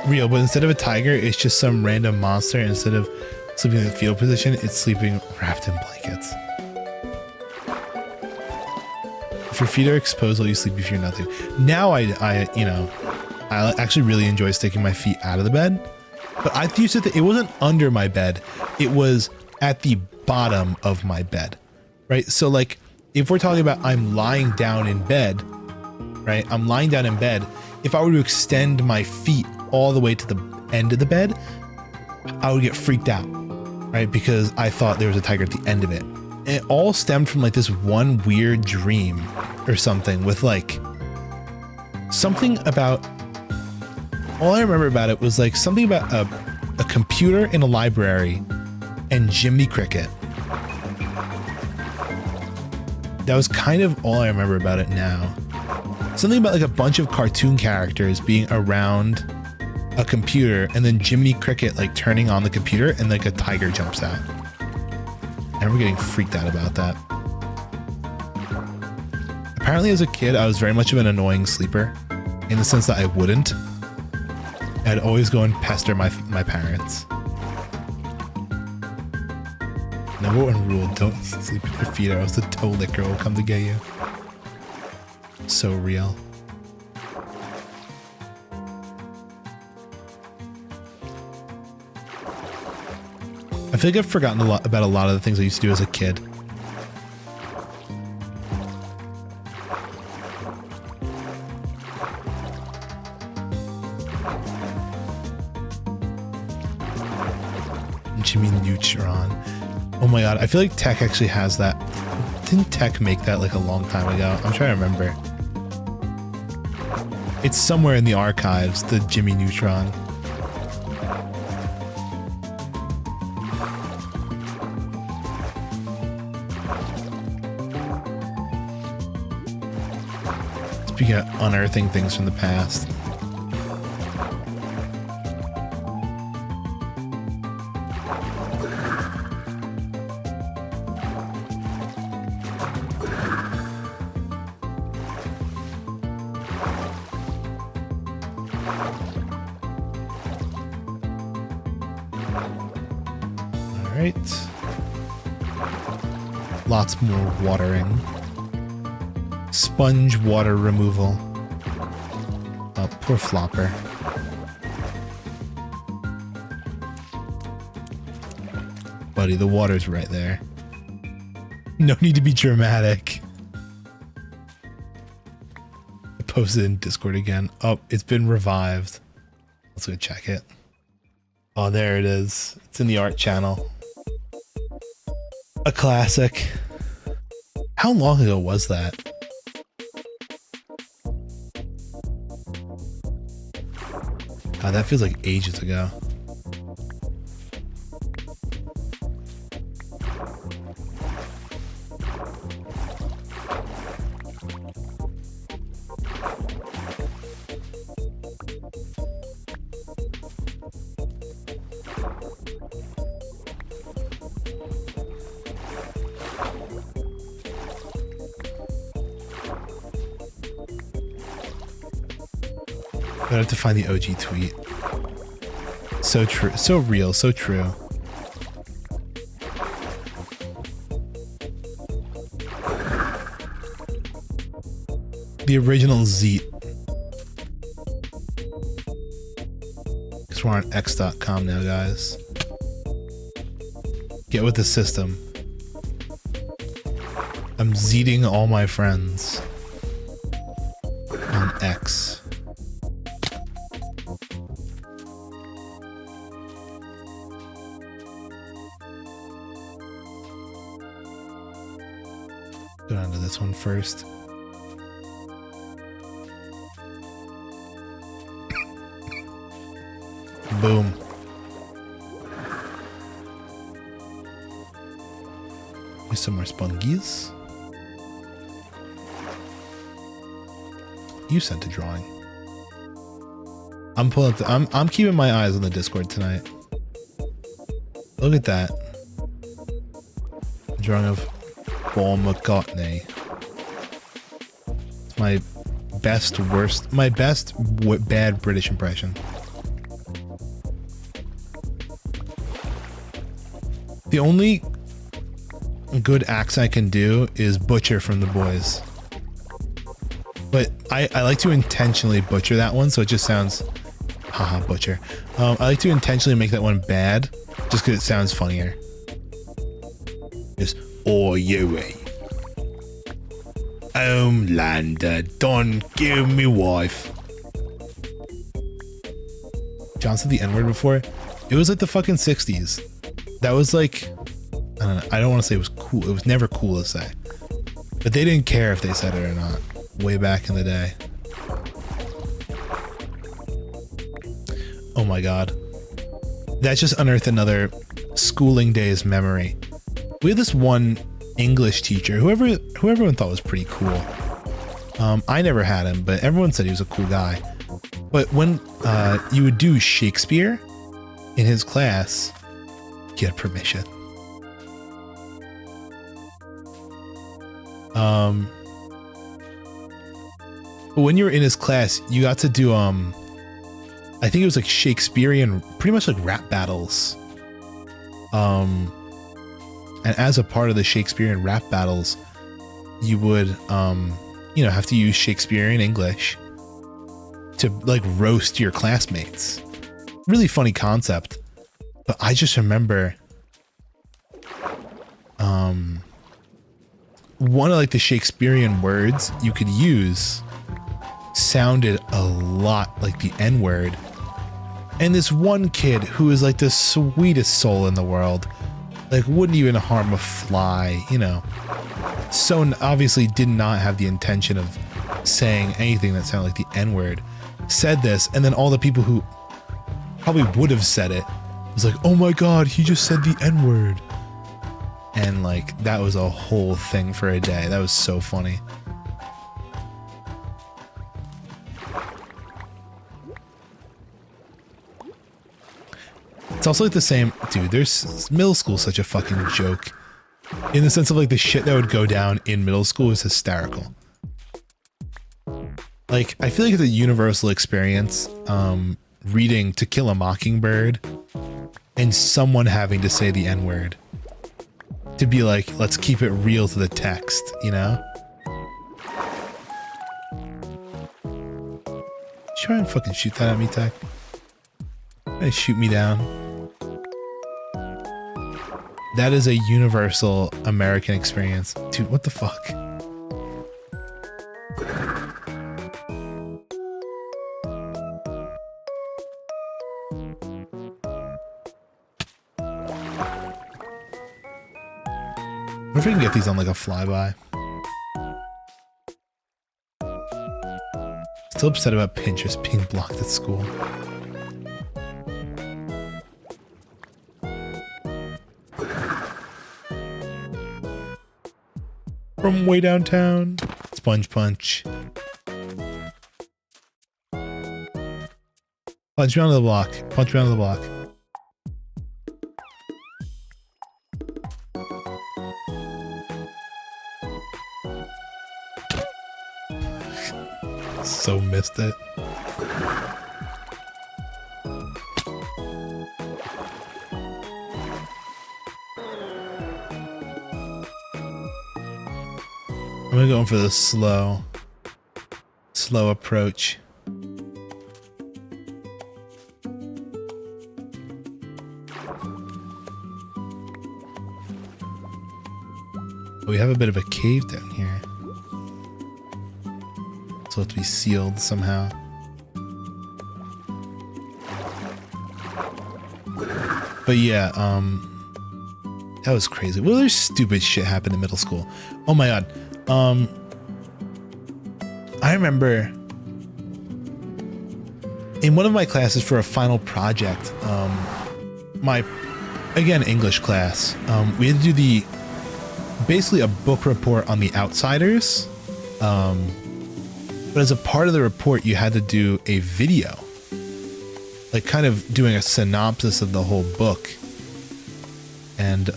Real, but instead of a tiger, it's just some random monster. Instead of sleeping in the fetal position, it's sleeping wrapped in blankets. If your feet are exposed while you sleep, if you're nothing. Now I actually really enjoy sticking my feet out of the bed. But I used to think it wasn't under my bed. It was at the bottom of my bed, right? So like, if we're talking about I'm lying down in bed, right? I'm lying down in bed. If I were to extend my feet all the way to the end of the bed, I would get freaked out, right? Because I thought there was a tiger at the end of it. And it all stemmed from like this one weird dream or something with like something about, all I remember about it was like something about a computer in a library and Jiminy Cricket. That was kind of all I remember about it now. Something about like a bunch of cartoon characters being around a computer and then Jiminy Cricket like turning on the computer and like a tiger jumps out. And we're getting freaked out about that. Apparently as a kid, I was very much of an annoying sleeper in the sense that I wouldn't. I'd always go and pester my parents. Number one rule, don't sleep with your feet or else the toe licker will come to get you. So real. I feel like I've forgotten about a lot of the things I used to do as a kid. Jimmy Neutron. Oh my god, I feel like Tech actually has that. Didn't Tech make that like a long time ago? I'm trying to remember. It's somewhere in the archives, the Jimmy Neutron. Speaking of unearthing things from the past. Lots more watering. Sponge water removal. Oh, poor Flopper. Buddy, the water's right there. No need to be dramatic. I posted in Discord again. Oh, it's been revived. Let's go check it. Oh, there it is. It's in the art channel. A classic. How long ago was that? God, that feels like ages ago. I have to find the OG tweet. So true, so real, so true. The original Zeet. Because we're on x.com now, guys. Get with the system. I'm Zeeting all my friends on X. Go down to this one first. Boom. Here's some more spongies. You sent a drawing. I'm pulling up I'm keeping my eyes on the Discord tonight. Look at that. Drawing of Paul McCartney. My best bad British impression. The only good accent I can do is Butcher from The Boys. But I like to intentionally butcher that one, so it just sounds... Haha, Butcher. I like to intentionally make that one bad, just because it sounds funnier. Just, oh, you, Homelander, don't give me wife. John said the N-word before. It was like the fucking 60s. That was like... I don't know. I don't want to say it was cool. It was never cool to say. But they didn't care if they said it or not. Way back in the day. Oh my god. That just unearthed another schooling days memory. We had this one English teacher who everyone thought was pretty cool. I never had him, but everyone said he was a cool guy. But when you would do Shakespeare in his class, he had permission. But when you were in his class, you got to do I think it was like Shakespearean, pretty much like rap battles. And as a part of the Shakespearean rap battles, you would you know, have to use Shakespearean English to like roast your classmates. Really funny concept. But I just remember one of like the Shakespearean words you could use sounded a lot like the N-word. And this one kid who is like the sweetest soul in the world, like wouldn't even harm a fly, you know. So obviously did not have the intention of saying anything that sounded like the N-word, said this, and then all the people who probably would have said it was like, oh my god, he just said the N-word. And like that was a whole thing for a day. That was so funny. It's also like the same, dude, there's middle school such a fucking joke. In the sense of like the shit that would go down in middle school is hysterical. Like, I feel like it's a universal experience, reading To Kill a Mockingbird and someone having to say the N-word. To be like, let's keep it real to the text, you know? Try and fucking shoot that at me, Tech. Try to shoot me down. That is a universal American experience. Dude, what the fuck? What if we can get these on like a flyby? Still upset about Pinterest being blocked at school. From way downtown. Sponge punch. Punch me onto the block. Punch me onto the block. So missed it. I'm gonna go in for the slow approach. We have a bit of a cave down here. So it's to be sealed somehow. But yeah, that was crazy. Well, there's stupid shit happened in middle school. Oh my god. I remember in one of my classes for a final project, my, again, English class, we had to do basically a book report on The Outsiders. But as a part of the report, you had to do a video, like kind of doing a synopsis of the whole book. And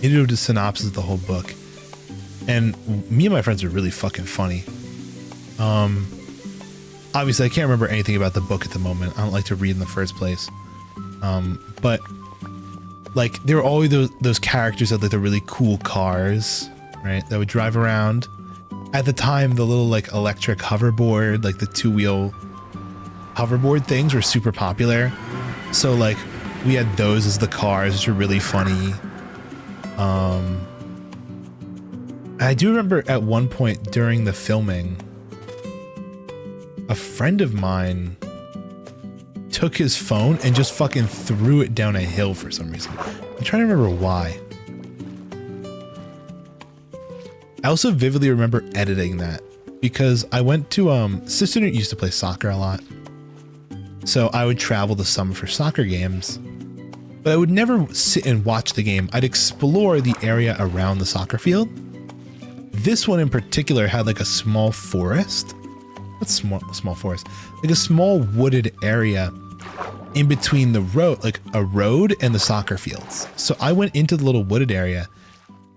you do the synopsis of the whole book. And me and my friends are really fucking funny. Obviously, I can't remember anything about the book at the moment. I don't like to read in the first place. But like there were always those characters that like the really cool cars, right? That would drive around. At the time, the little like electric hoverboard, like the 2-wheel hoverboard things were super popular. So like we had those as the cars, which were really funny. I do remember at one point during the filming, a friend of mine took his phone and just fucking threw it down a hill for some reason. I'm trying to remember why. I also vividly remember editing that because I went to sister used to play soccer a lot. So I would travel to summer for soccer games, but I would never sit and watch the game. I'd explore the area around the soccer field. This one in particular had like a small forest. What's small forest? Like a small wooded area in between the road, like a road and the soccer fields. So I went into the little wooded area.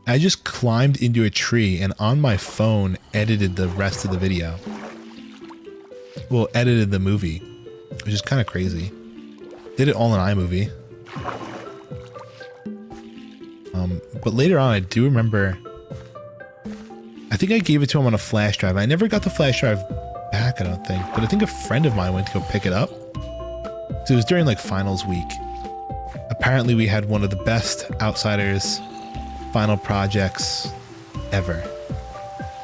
I just climbed into a tree and on my phone edited the rest of the video. Well, edited the movie, which is kind of crazy. Did it all in iMovie. But later on, I do remember, I think I gave it to him on a flash drive. I never got the flash drive back, I don't think, but I think a friend of mine went to go pick it up. So it was during like finals week. Apparently we had one of the best Outsiders final projects ever.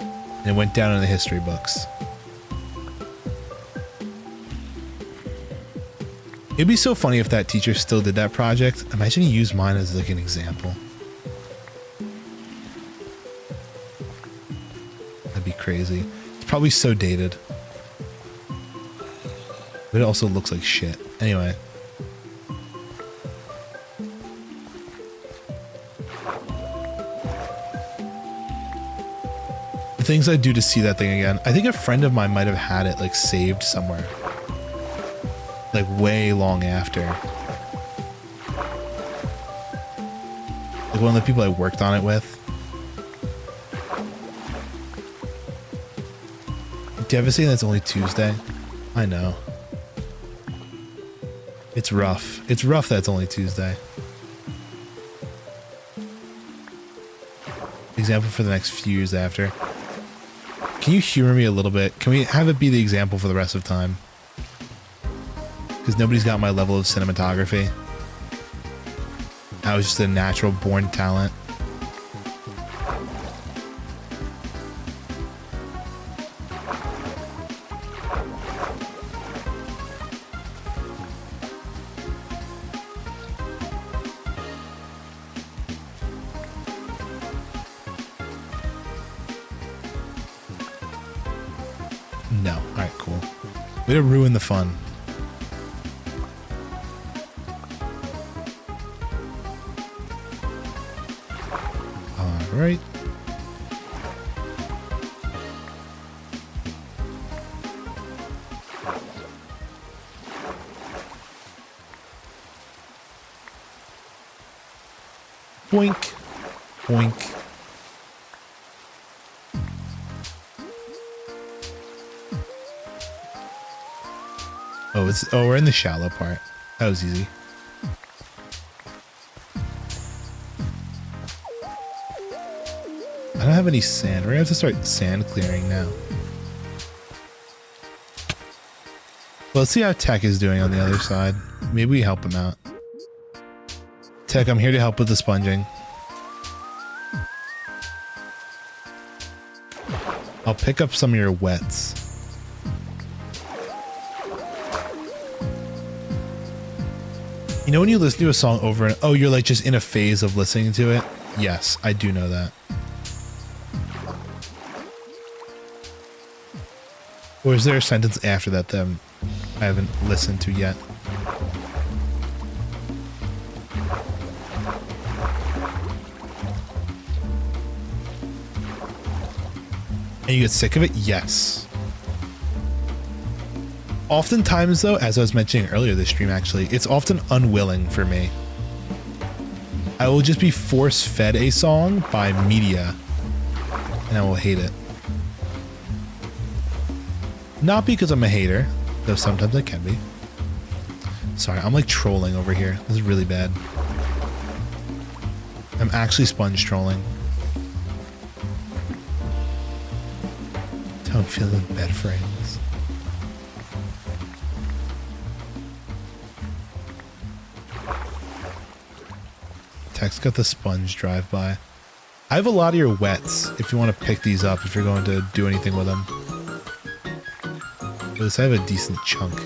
And it went down in the history books. It'd be so funny if that teacher still did that project. Imagine he used mine as like an example. That'd be crazy. It's probably so dated. But it also looks like shit. Anyway. The things I'd do to see that thing again. I think a friend of mine might have had it like saved somewhere. Like way long after. Like one of the people I worked on it with. Devastating that's only Tuesday. I know. It's rough. It's rough that it's only Tuesday. Example for the next few years after. Can you humor me a little bit? Can we have it be the example for the rest of time? Because nobody's got my level of cinematography. I was just a natural born talent. No. Alright, cool. Way to ruin the fun. Alright. Boink. Boink. Oh, we're in the shallow part. That was easy. I don't have any sand. We're gonna have to start sand clearing now. Well, let's see how Tech is doing on the other side. Maybe we help him out. Tech, I'm here to help with the sponging. I'll pick up some of your wets. You know when you listen to a song over and oh, you're like just in a phase of listening to it Yes, I do know that. Or is there a sentence after that that I haven't listened to yet? And you get sick of it? Yes. Oftentimes, though, as I was mentioning earlier this stream, actually, it's often unwilling for me. I will just be force-fed a song by media, and I will hate it. Not because I'm a hater, though sometimes I can be. Sorry, I'm like trolling over here. This is really bad. I'm actually sponge trolling. Don't feel the bed frames. Tex got the sponge drive-by. I have a lot of your wets if you want to pick these up if you're going to do anything with them. At least I have a decent chunk.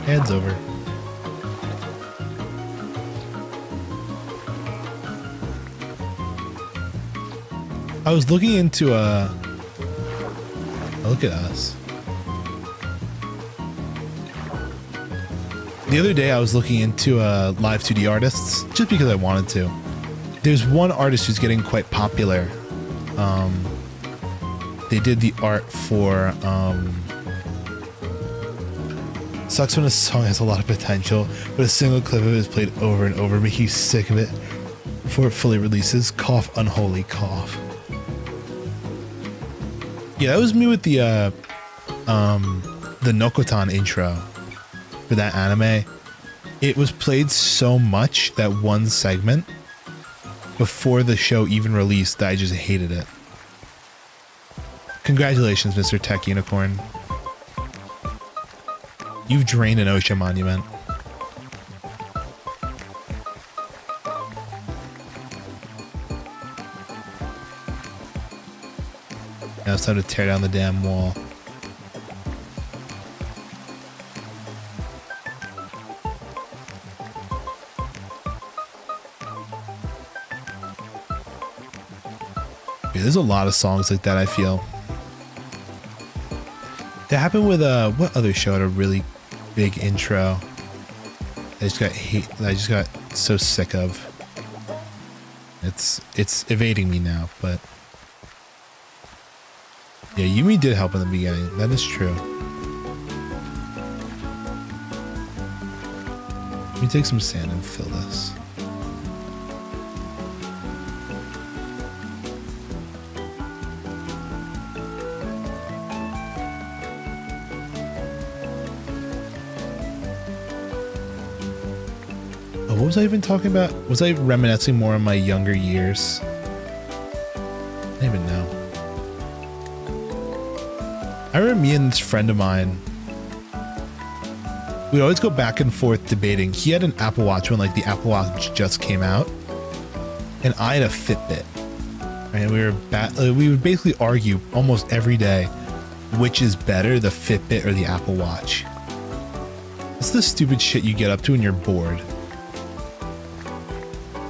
Hands over. I was looking into look at us. The other day I was looking into live 2D artists just because I wanted to. There's one artist who's getting quite popular. They did the art for sucks when a song has a lot of potential, but a single clip of it is played over and over, making you sick of it before it fully releases. Cough, unholy cough. Yeah, that was me with the Nokotan intro for that anime. It was played so much, that one segment, before the show even released, that I just hated it. Congratulations, Mr. Tech Unicorn. You've drained an OSHA monument. Now it's time to tear down the damn wall. Yeah, there's a lot of songs like that, I feel. That happened with what other show had a really big intro? I just got so sick of. It's evading me now, but yeah, Yumi did help in the beginning. That is true. Let me take some sand and fill this. What was I even talking about? Was I reminiscing more on my younger years? I don't even know. I remember me and this friend of mine, we'd always go back and forth debating. He had an Apple Watch when like the Apple Watch just came out, and I had a Fitbit. And we would basically argue almost every day which is better, the Fitbit or the Apple Watch. It's the stupid shit you get up to when you're bored.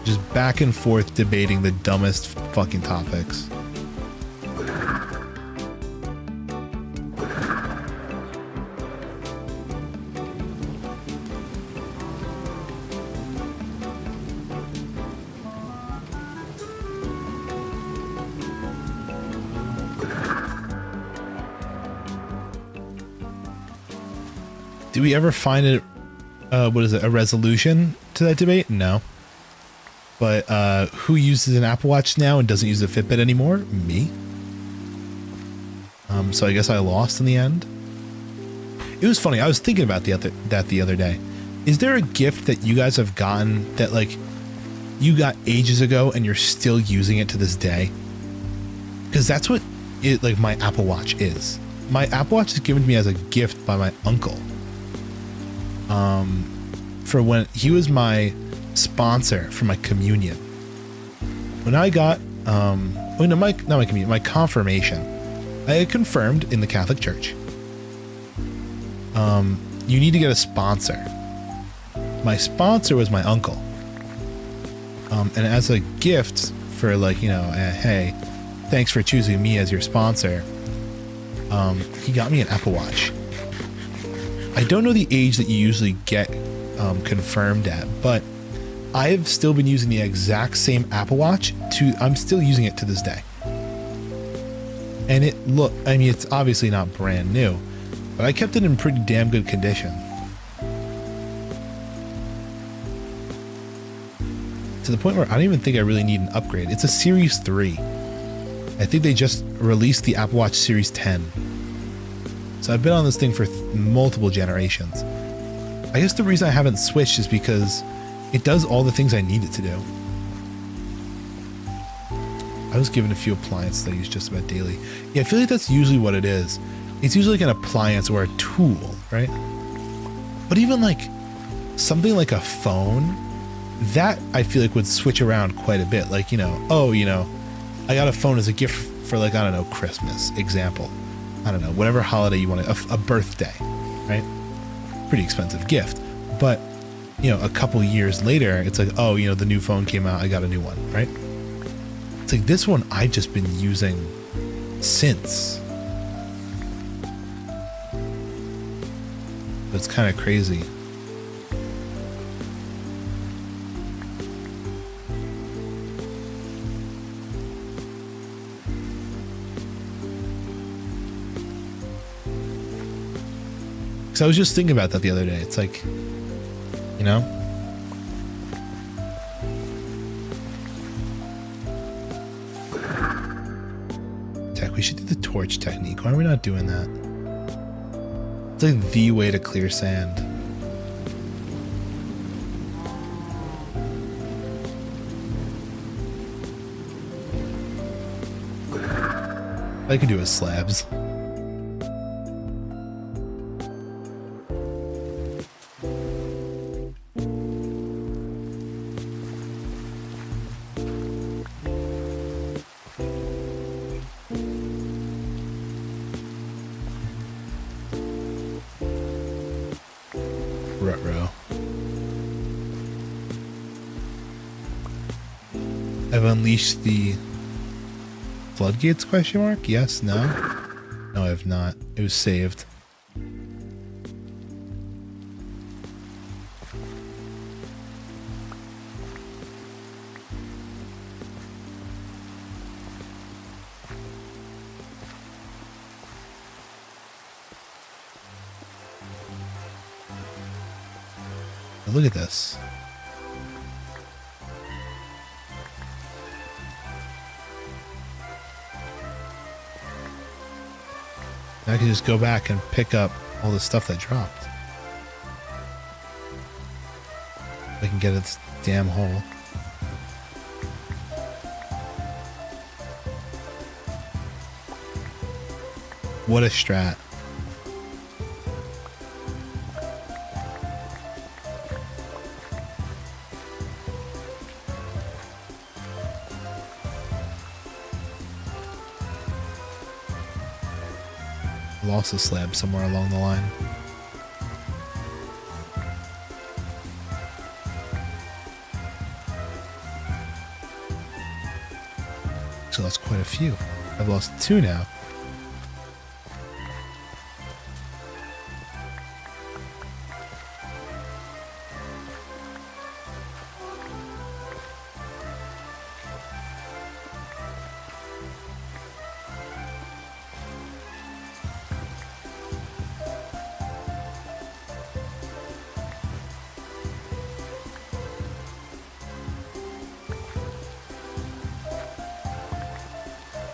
Just back and forth debating the dumbest fucking topics. Do we ever find it, what is it, a resolution to that debate? No. But who uses an Apple Watch now and doesn't use a Fitbit anymore? Me. So I guess I lost in the end. It was funny. I was thinking about that the other day. Is there a gift that you guys have gotten that like you got ages ago and you're still using it to this day? Because that's what like my Apple Watch is. my Apple Watch is given to me as a gift by my uncle. For when he was my sponsor for my communion. When I got, not my communion, my confirmation, I had confirmed in the Catholic Church. You need to get a sponsor. My sponsor was my uncle. And as a gift for like, hey, thanks for choosing me as your sponsor. He got me an Apple Watch. I don't know the age that you usually get confirmed at, but I've still been using the exact same Apple Watch I'm still using it to this day. And it's obviously not brand new, but I kept it in pretty damn good condition. To the point where I don't even think I really need an upgrade. It's a Series 3. I think they just released the Apple Watch Series 10. So I've been on this thing for multiple generations. I guess the reason I haven't switched is because it does all the things I need it to do. I was given a few appliances that I use just about daily. Yeah, I feel like that's usually what it is. It's usually like an appliance or a tool, right? But even like something like a phone, that I feel like would switch around quite a bit. Like, I got a phone as a gift for like, I don't know, Christmas, example. I don't know, whatever holiday you want, a birthday, right? Pretty expensive gift. But, a couple years later, it's like, oh, the new phone came out, I got a new one, right? It's like this one I've just been using since. It's kind of crazy. Because I was just thinking about that the other day. It's like, we should do the torch technique. Why are we not doing that? It's like the way to clear sand. I could do it slabs. Ruh-roh. I've unleashed the floodgates, question mark? Yes, no? No, I have not. It was saved. Look at this. Now I can just go back and pick up all the stuff that dropped. I can get its damn hole. What a strat. Lost a slab somewhere along the line. So that's quite a few. I've lost 2 now.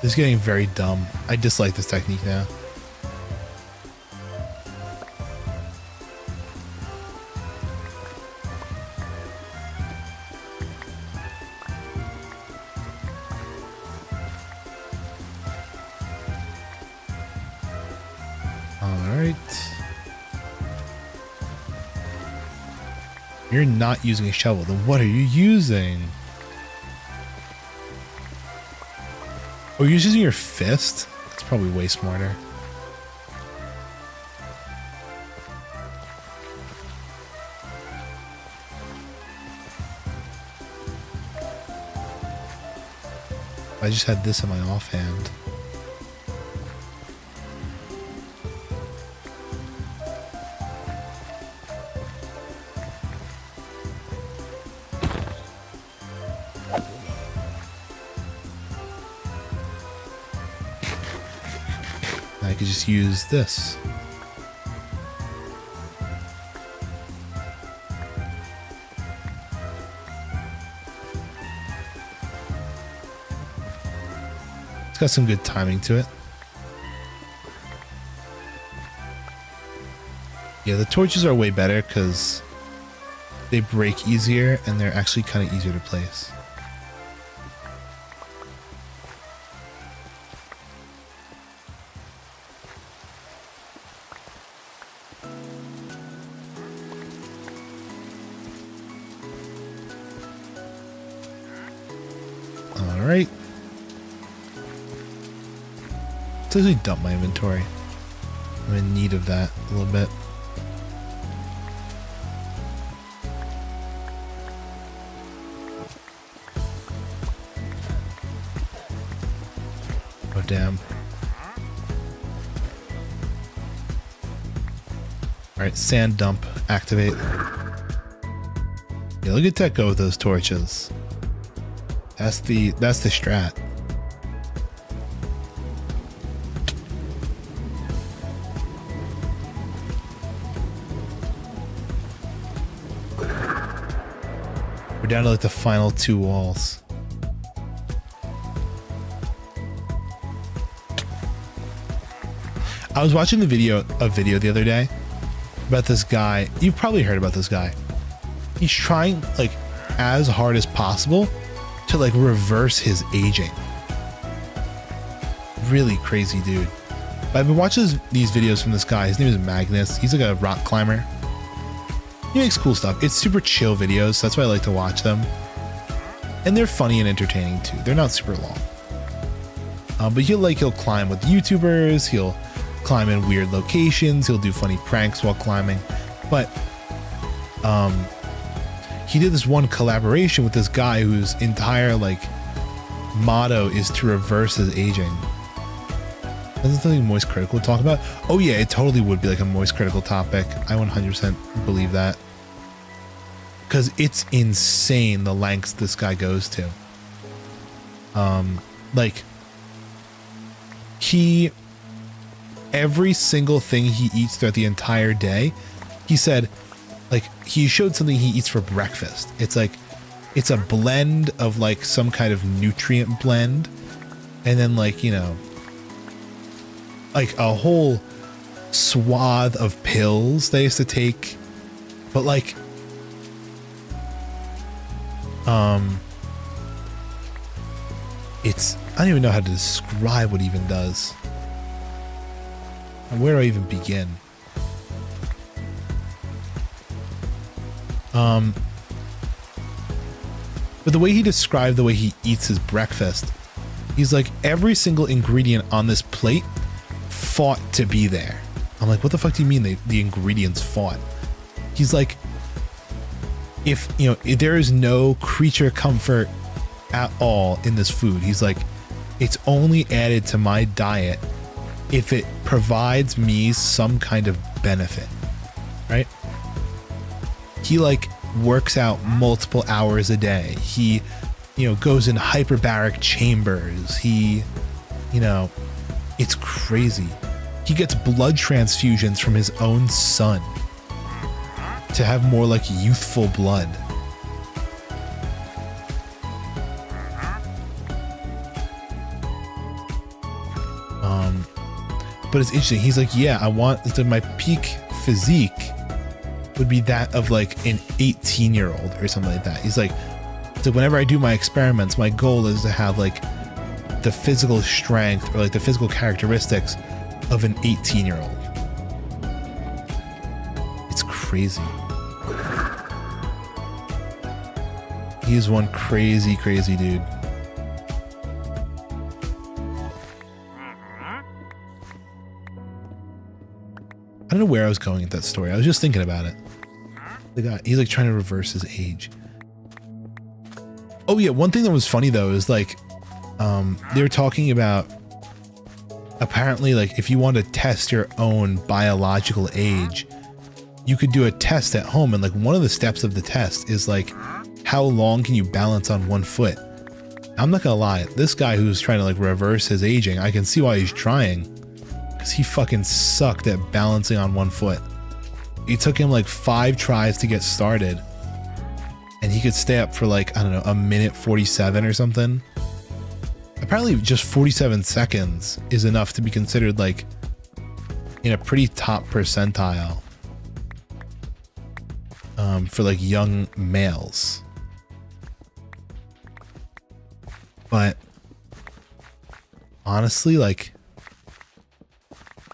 This is getting very dumb. I dislike this technique now. Alright. You're not using a shovel, then what are you using? Oh, you're using your fist? That's probably way smarter. I just had this in my offhand. I could just use this. It's got some good timing to it. Yeah, the torches are way better because they break easier and they're actually kind of easier to place. Alright. Let's actually dump my inventory. I'm in need of that a little bit. Oh, damn. Alright, sand dump. Activate. Yeah, look at that go with those torches. That's the strat. We're down to like the final 2 walls. I was watching a video the other day about this guy. You've probably heard about this guy. He's trying like as hard as possible to like reverse his aging. Really crazy dude. But I've been watching these videos from this guy. His name is Magnus. He's like a rock climber. He makes cool stuff. It's super chill videos. So that's why I like to watch them. And they're funny and entertaining too. They're not super long. But he'll climb with YouTubers. He'll climb in weird locations. He'll do funny pranks while climbing. But he did this one collaboration with this guy whose entire like motto is to reverse his aging. Isn't something Moist Critical would talk about? Oh yeah, it totally would be like a Moist Critical topic. I 100% believe that. Because it's insane the lengths this guy goes to. Like every single thing he eats throughout the entire day, he said, like he showed something he eats for breakfast. It's like, it's a blend of like some kind of nutrient blend. And then like, you know, like a whole swath of pills they used to take. But like, I don't even know how to describe what it even does. Where do I even begin? But the way he described the way he eats his breakfast, he's like, every single ingredient on this plate fought to be there. I'm like, what the fuck do you mean the ingredients fought? He's like, if there is no creature comfort at all in this food, he's like, it's only added to my diet if it provides me some kind of benefit, right? He like works out multiple hours a day. He, goes in hyperbaric chambers. He, it's crazy. He gets blood transfusions from his own son to have more like youthful blood. But it's interesting. He's like, yeah, I want my peak physique would be that of like an 18-year-old or something like that. He's like, so whenever I do my experiments, my goal is to have like the physical strength or like the physical characteristics of an 18-year-old. crazy. He is one crazy, crazy dude. I don't know where I was going with that story. I was just thinking about it. The guy, he's like trying to reverse his age. Oh yeah, one thing that was funny though is like, they were talking about apparently like if you want to test your own biological age, you could do a test at home, and like one of the steps of the test is like, how long can you balance on one foot? I'm not gonna lie, this guy who's trying to like reverse his aging, I can see why he's trying. Because he fucking sucked at balancing on one foot. It took him like 5 tries to get started. And he could stay up for like, I don't know, a minute 47 or something. Apparently just 47 seconds is enough to be considered like in a pretty top percentile for like young males. But honestly, like,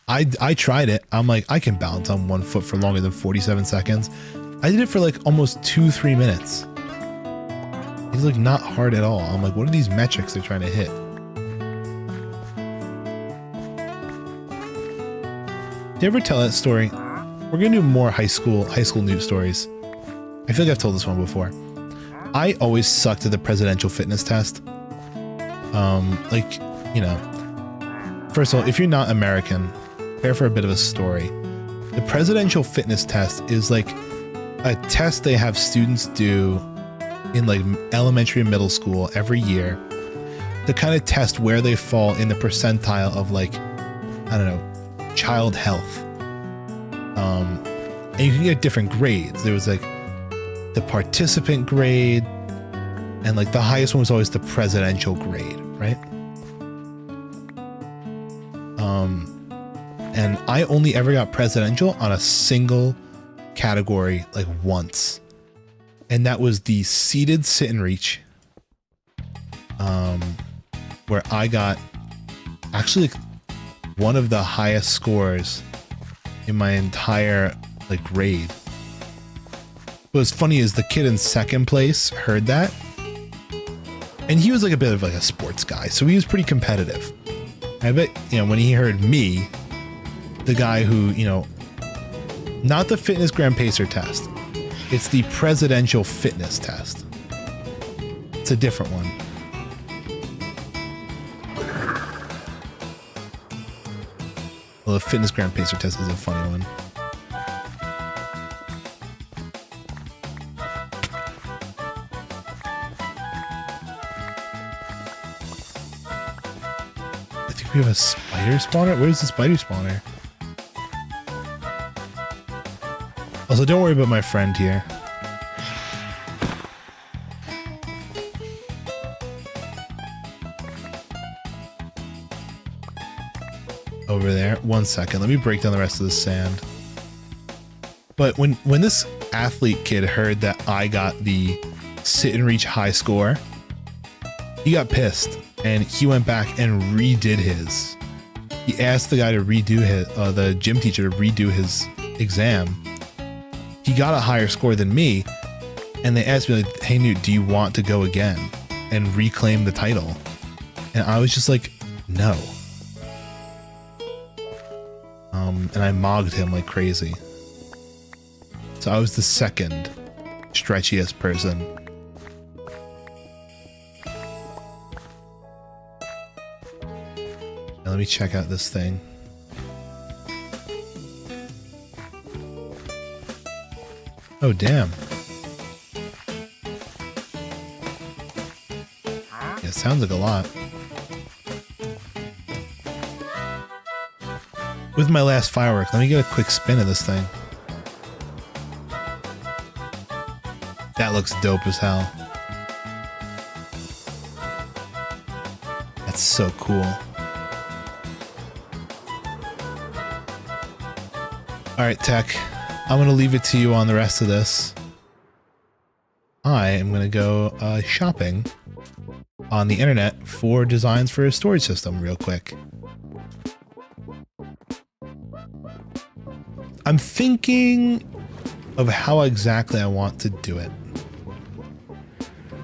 I tried it. I'm like, I can balance on one foot for longer than 47 seconds. I did it for like almost 2-3 minutes. It's like not hard at all. I'm like, what are these metrics they're trying to hit? Did you ever tell that story? We're gonna do more high school Newt stories. I feel like I've told this one before. I always sucked at the presidential fitness test. Like, you know, first of all, if you're not American, prepare for a bit of a story. The presidential fitness test is like a test they have students do in like elementary and middle school every year to kind of test where they fall in the percentile of like, I don't know, child health. And you can get different grades. There was like the participant grade, and like the highest one was always the presidential grade, right? And I only ever got presidential on a single category like once, and that was the seated sit and reach, where I got actually like one of the highest scores in my entire like grade. What's funny is the kid in second place heard that, and he was like a bit of like a sports guy, so he was pretty competitive. I bet, you know, when he heard me, the guy who, you know, not the fitness Grand Pacer test, it's the presidential fitness test. It's a different one. Well, the fitness Grand Pacer test is a funny one. I think we have a spider spawner. Where's the spider spawner? Also, don't worry about my friend here. Over there. 1 second. Let me break down the rest of the sand. But when this athlete kid heard that I got the sit and reach high score, he got pissed and he went back and redid his. He asked the guy to redo his, the gym teacher to redo his exam. He got a higher score than me, and they asked me like, "Hey Newt, do you want to go again and reclaim the title?" And I was just like, "No." And I mogged him like crazy. So I was the second stretchiest person. Now let me check out this thing. Oh, damn. Yeah, sounds like a lot. With my last firework, let me get a quick spin of this thing. That looks dope as hell. That's so cool. Alright, Tech. I'm going to leave it to you on the rest of this. I am going to go shopping on the internet for designs for a storage system real quick. I'm thinking of how exactly I want to do it.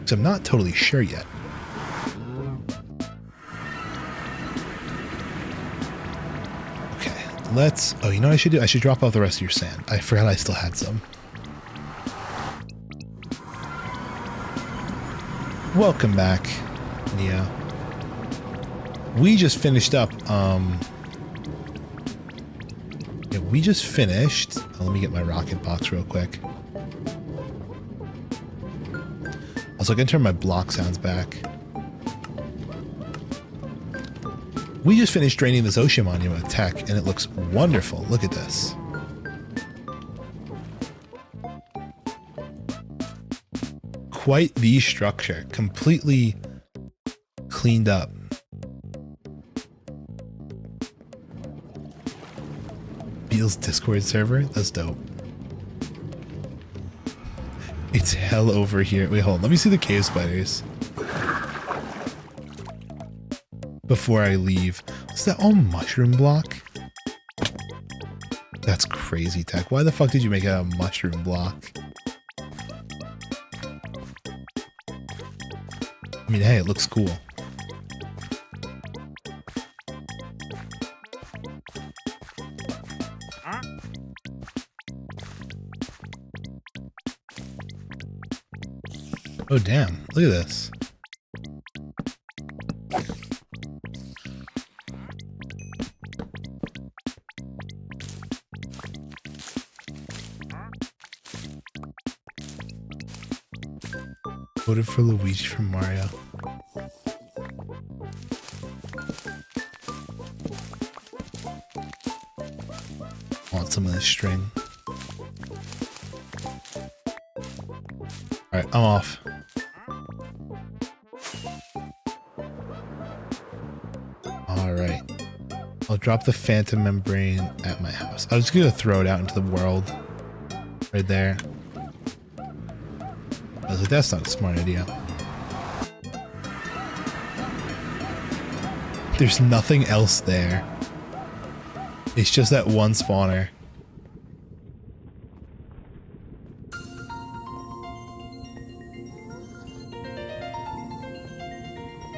So I'm not totally sure yet. Okay, let's, oh, you know what I should do? I should drop off the rest of your sand. I forgot I still had some. Welcome back, Neo. We just finished up, yeah, we just finished. Oh, let me get my rocket box real quick. Also, I can turn my block sounds back. We just finished draining this ocean monument with tech, and it looks wonderful. Look at this. Quite the structure, completely cleaned up. Beal's Discord server? That's dope. It's hell over here. Wait, hold on. Let me see the cave spiders before I leave. Is that all mushroom block? That's crazy, Tech. Why the fuck did you make it a mushroom block? I mean, hey, it looks cool. Oh, damn. Look at this. Voted for Luigi from Mario. Want some of this string. Alright, I'm off. Alright. I'll drop the phantom membrane at my house. I was just gonna throw it out into the world. Right there. I was like, that's not a smart idea. There's nothing else there. It's just that one spawner.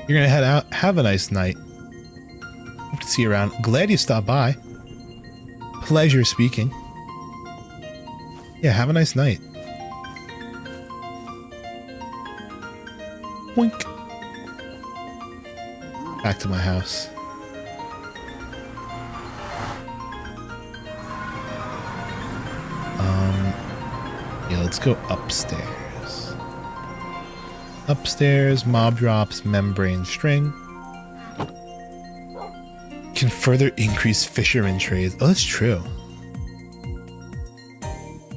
You're gonna head out. Have a nice night. Hope to see you around. Glad you stopped by. Pleasure speaking. Yeah, have a nice night. Wink. Back to my house. Yeah, let's go upstairs. Upstairs, mob drops, membrane string. Can further increase fisherman trades. Oh, that's true.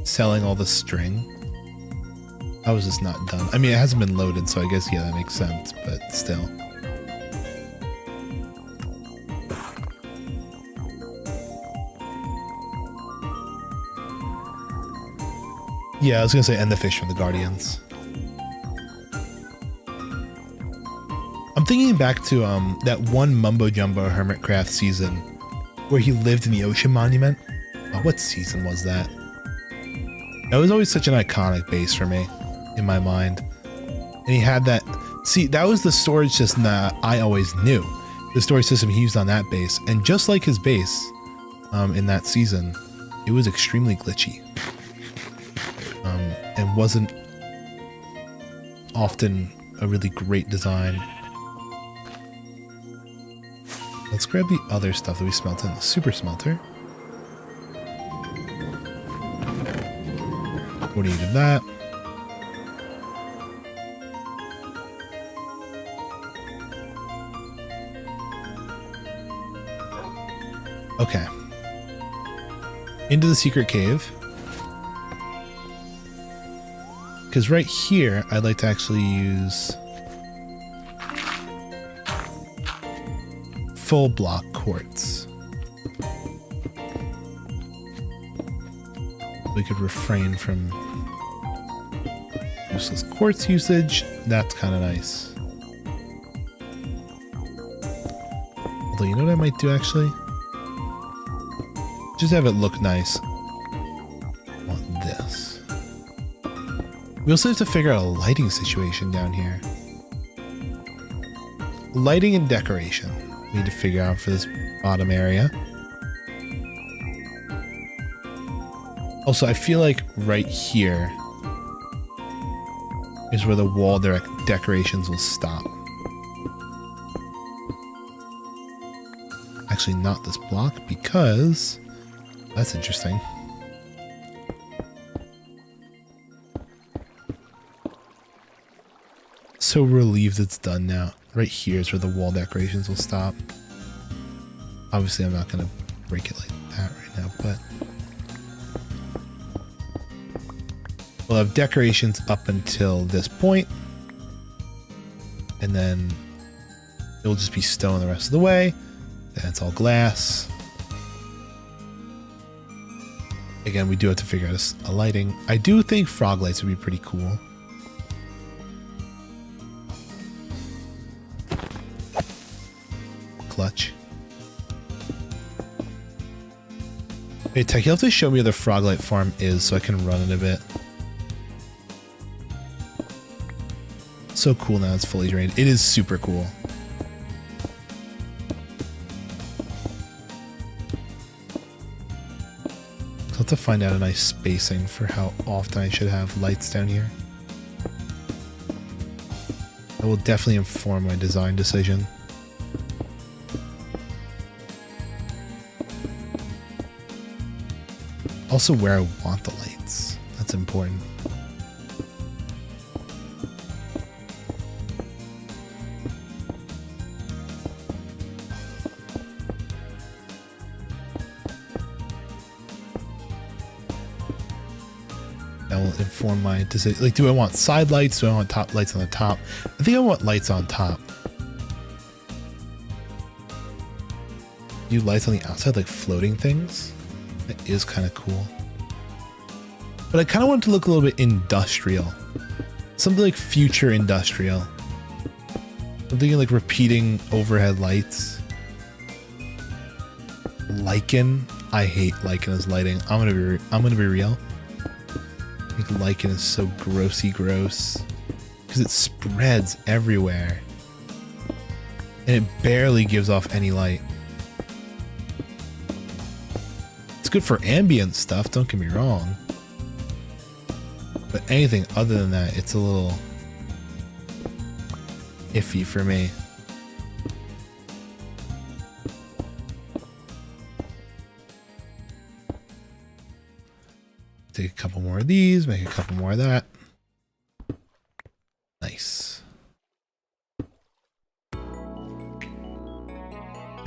Selling all the string. How is this not done? I mean, it hasn't been loaded, so I guess, yeah, that makes sense, but still. Yeah, I was gonna say end the fish from the Guardians. I'm thinking back to that one Mumbo Jumbo Hermitcraft season where he lived in the Ocean Monument. Oh, what season was that? That was always such an iconic base for me, in my mind. And he had that... See, that was the storage system that I always knew. The storage system he used on that base. And just like his base in that season, it was extremely glitchy. And wasn't often a really great design. Let's grab the other stuff that we smelted in the super smelter. What do you do that? Okay. Into the secret cave. Because right here, I'd like to actually use full block quartz. We could refrain from useless quartz usage. That's kind of nice. Although, you know what I might do actually? Just have it look nice. I want this. We also have to figure out a lighting situation down here. Lighting and decoration. We need to figure out for this bottom area. Also, I feel like right here is where the wall decorations will stop. Actually, not this block, because that's interesting. So relieved it's done now. Right here is where the wall decorations will stop. Obviously, I'm not going to break it like that right now, but we'll have decorations up until this point, and then it'll just be stone the rest of the way. Then it's all glass. Again, we do have to figure out a lighting. I do think frog lights would be pretty cool. Clutch. Hey, Tech, you'll have to show me where the frog light farm is so I can run it a bit. So cool now it's fully drained. It is super cool. I'll have to find out a nice spacing for how often I should have lights down here. That will definitely inform my design decision. Also where I want the lights. That's important. That will inform my decision. Like, do I want side lights? Do I want top lights on the top? I think I want lights on top. Do lights on the outside, like floating things? That is kind of cool. But I kind of want it to look a little bit industrial. Something like future industrial. I'm thinking like repeating overhead lights. Lichen. I hate lichen as lighting. I'm gonna be real. I think lichen is so grossy gross. Because it spreads everywhere. And it barely gives off any light. It's good for ambient stuff, don't get me wrong. But anything other than that, it's a little iffy for me. Take a couple more of these, make a couple more of that. Nice.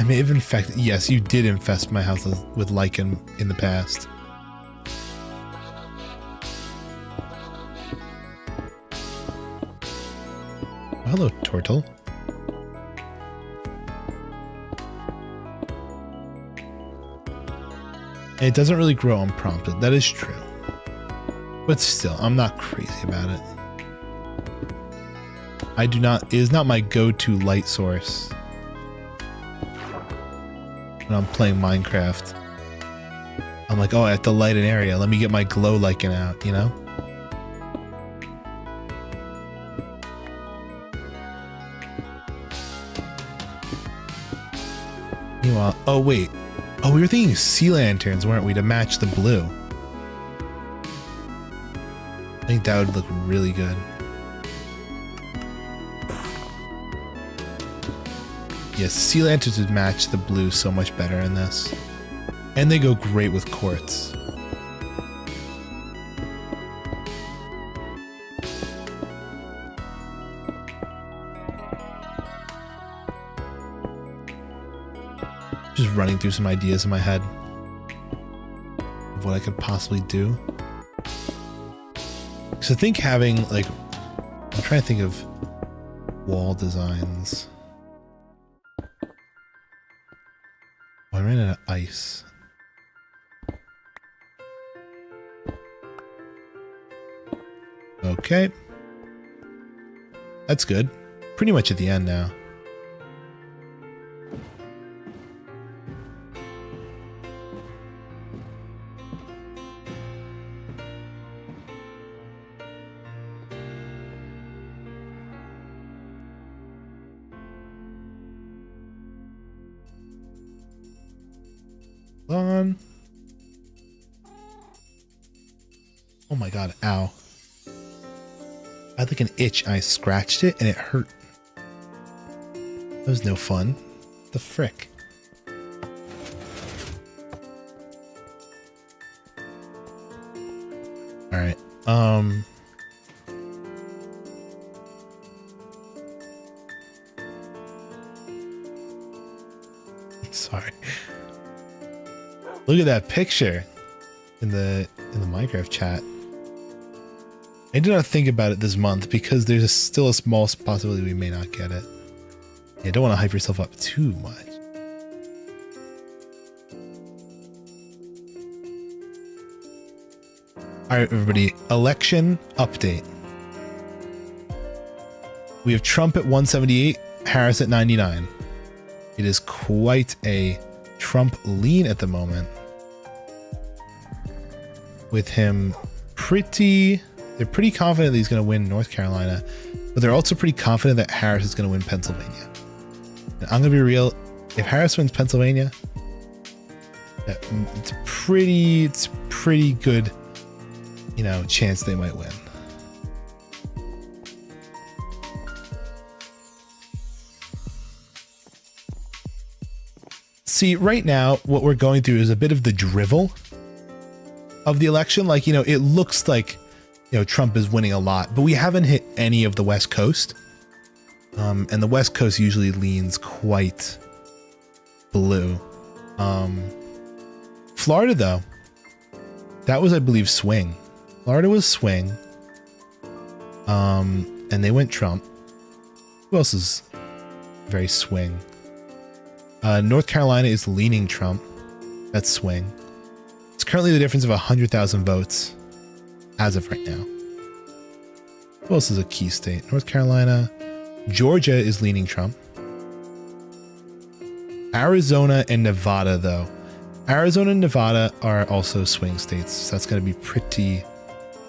I may have infected. Yes, you did infest my house with lichen in the past. Oh, hello, turtle. And it doesn't really grow unprompted. That is true. But still, I'm not crazy about it. It is not my go-to light source when I'm playing Minecraft. I'm like, oh, I have to light an area. Let me get my glow lichen out, you know? Meanwhile, oh wait. Oh, we were thinking sea lanterns, weren't we, to match the blue? I think that would look really good. Yes, sea lanterns would match the blue so much better in this. And they go great with quartz. Just running through some ideas in my head of what I could possibly do. So I think having, like, I'm trying to think of wall designs. Oh, I ran out of ice. Okay. That's good. Pretty much at the end now. on. Oh my god, ow. I had like an itch. I scratched it and it hurt. That was no fun. The frick? Alright. Sorry. Look at that picture in the Minecraft chat. I did not think about it this month because there's still a small possibility we may not get it. Yeah, don't want to hype yourself up too much. All right, everybody. Election update. We have Trump at 178, Harris at 99. It is quite a Trump lean at the moment. With him they're pretty confident that he's going to win North Carolina, but they're also pretty confident that Harris is going to win Pennsylvania. And I'm going to be real. If Harris wins Pennsylvania, it's pretty good, you know, chance they might win. See, right now, what we're going through is a bit of the drivel of the election. Like, you know, it looks like, you know, Trump is winning a lot, but we haven't hit any of the West Coast. And the West Coast usually leans quite blue. Florida, though, that was, I believe, swing. Florida was swing. And they went Trump. Who else is very swing? North Carolina is leaning Trump. That's swing. It's currently the difference of 100,000 votes as of right now. Who else is a key state? North Carolina. Georgia is leaning Trump. Arizona and Nevada, though. Arizona and Nevada are also swing states. So that's going to be pretty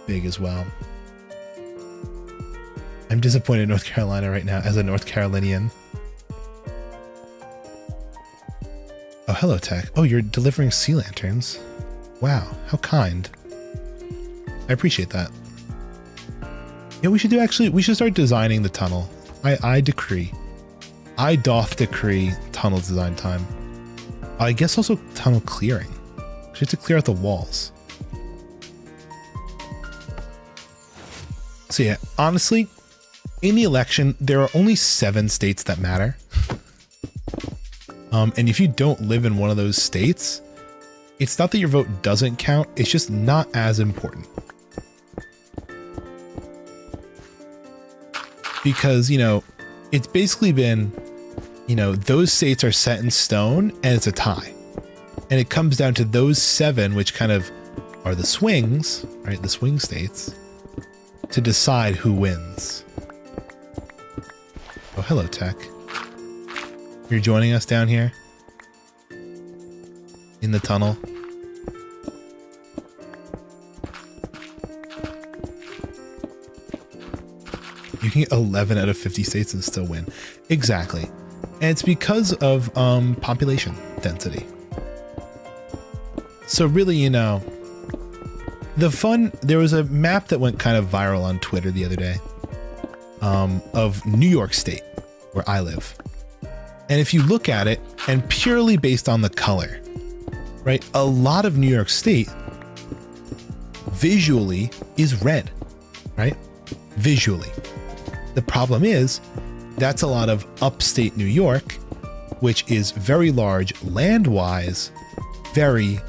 big as well. I'm disappointed in North Carolina right now as a North Carolinian. Oh, hello, Tech. Oh, you're delivering sea lanterns. Wow, how kind. I appreciate that. Yeah, we should start designing the tunnel. I decree. I doth decree tunnel design time. I guess also tunnel clearing. We have to clear out the walls. So yeah, honestly, in the election, there are only 7 states that matter. And if you don't live in one of those states, it's not that your vote doesn't count, it's just not as important. Because, you know, it's basically been, you know, those states are set in stone and it's a tie. And it comes down to those 7, which kind of are the swings, right? The swing states, to decide who wins. Oh, hello, Tech. You're joining us down here in the tunnel. You can get 11 out of 50 states and still win. Exactly. And it's because of population density. So really, you know, there was a map that went kind of viral on Twitter the other day of New York State, where I live. And if you look at it, and purely based on the color, right? A lot of New York State visually is red, right? Visually. The problem is that's a lot of upstate New York, which is very large land-wise, very,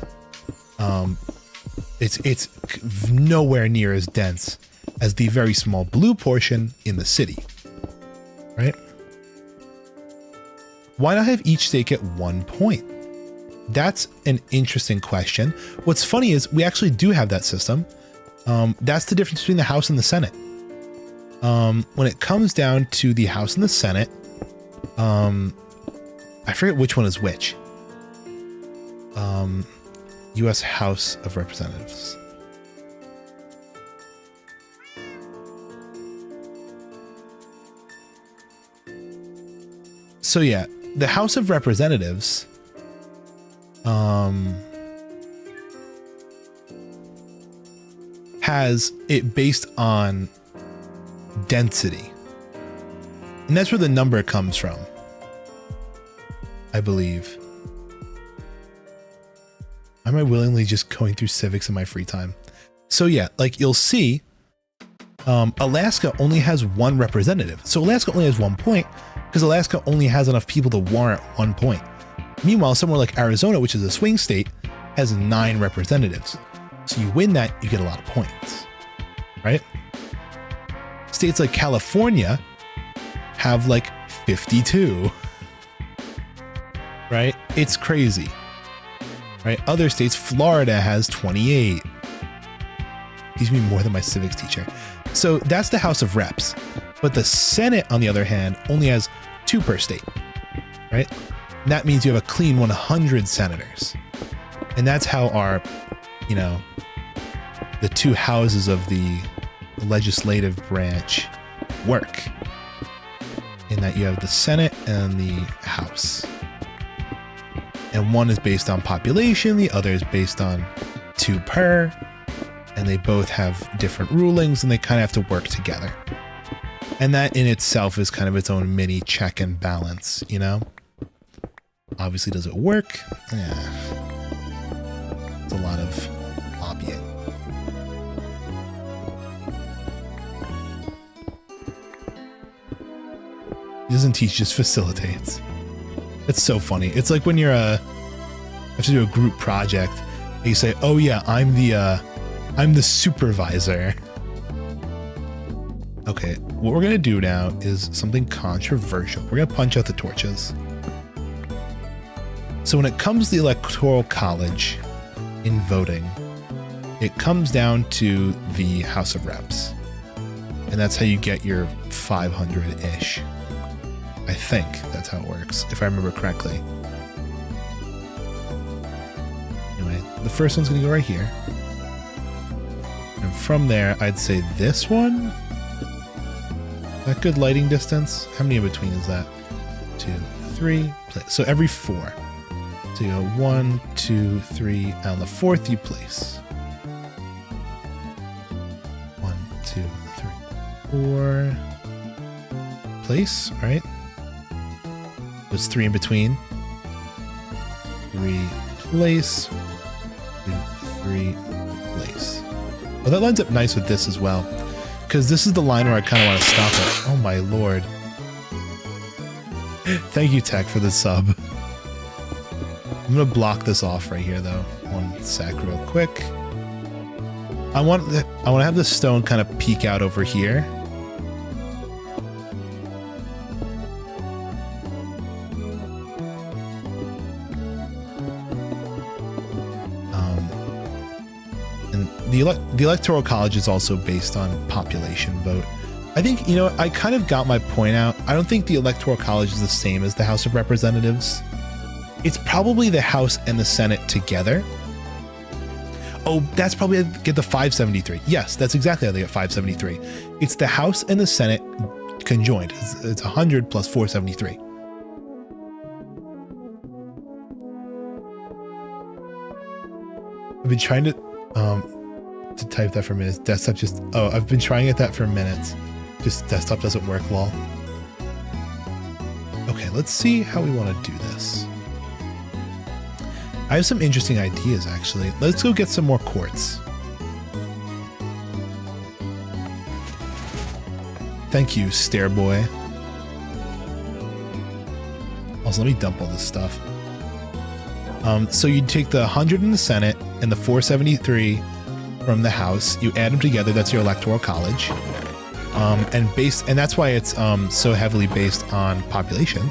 it's nowhere near as dense as the very small blue portion in the city, right? Why not have each state get 1 point? That's an interesting question. What's funny is we actually do have that system. That's the difference between the House and the Senate. When it comes down to the House and the Senate, I forget which one is which. U.S. House of Representatives. So yeah, the House of Representatives has it based on density. And that's where the number comes from, I believe. Am I willingly just going through civics in my free time? So yeah, like you'll see, Alaska only has one representative. So Alaska only has 1 point because Alaska only has enough people to warrant 1 point. Meanwhile, somewhere like Arizona, which is a swing state, has 9 representatives. So you win that, you get a lot of points, right? States like California have like 52, right? It's crazy, right? Other states, Florida has 28. Gives me more than my civics teacher. So that's the House of Reps. But the Senate, on the other hand, only has 2 per state, right? And that means you have a clean 100 senators. And that's how our, you know, the 2 houses of the legislative branch work. In that you have the Senate and the House. And one is based on population, the other is based on 2 per. And they both have different rulings and they kind of have to work together. And that in itself is kind of its own mini check and balance, you know? Obviously, does it work? Yeah. It's a lot of lobbying. He doesn't teach, just facilitates. It's so funny. It's like when you're have to do a group project and you say, oh yeah, I'm the supervisor. Okay, what we're gonna do now is something controversial. We're gonna punch out the torches. So when it comes to the Electoral College in voting, it comes down to the House of Reps. And that's how you get your 500-ish. I think that's how it works, if I remember correctly. Anyway, the first one's gonna go right here. And from there, I'd say this one. That good lighting distance? How many in between is that? 2, 3, place. So every 4. So you go 1, 2, 3, and on the 4th you place. 1, 2, 3, 4. Place, right? There's 3 in between. 3, place. 2, 3, place. Oh, that lines up nice with this as well. Because this is the line where I kind of want to stop it. Oh my lord. Thank you, Tech, for the sub. I'm going to block this off right here, though. 1 sec real quick. I want to have the stone kind of peek out over here. The Electoral College is also based on population vote. I think, you know, I kind of got my point out. I don't think the Electoral College is the same as the House of Representatives. It's probably the House and the Senate together. Oh, that's probably how they get the 573. Yes, that's exactly how they get 573. It's the House and the Senate conjoined. It's 100 plus 473. I've been trying to type that for minutes. Desktop just, oh, I've been trying at that for minutes. Just desktop doesn't work, lol. Okay, let's see how we want to do this. I have some interesting ideas, actually. Let's go get some more quartz. Thank you, Stairboy. Also, let me dump all this stuff. So you take the 100 in the Senate and the 473 from the House. You add them together. That's your Electoral College. And that's why it's so heavily based on population.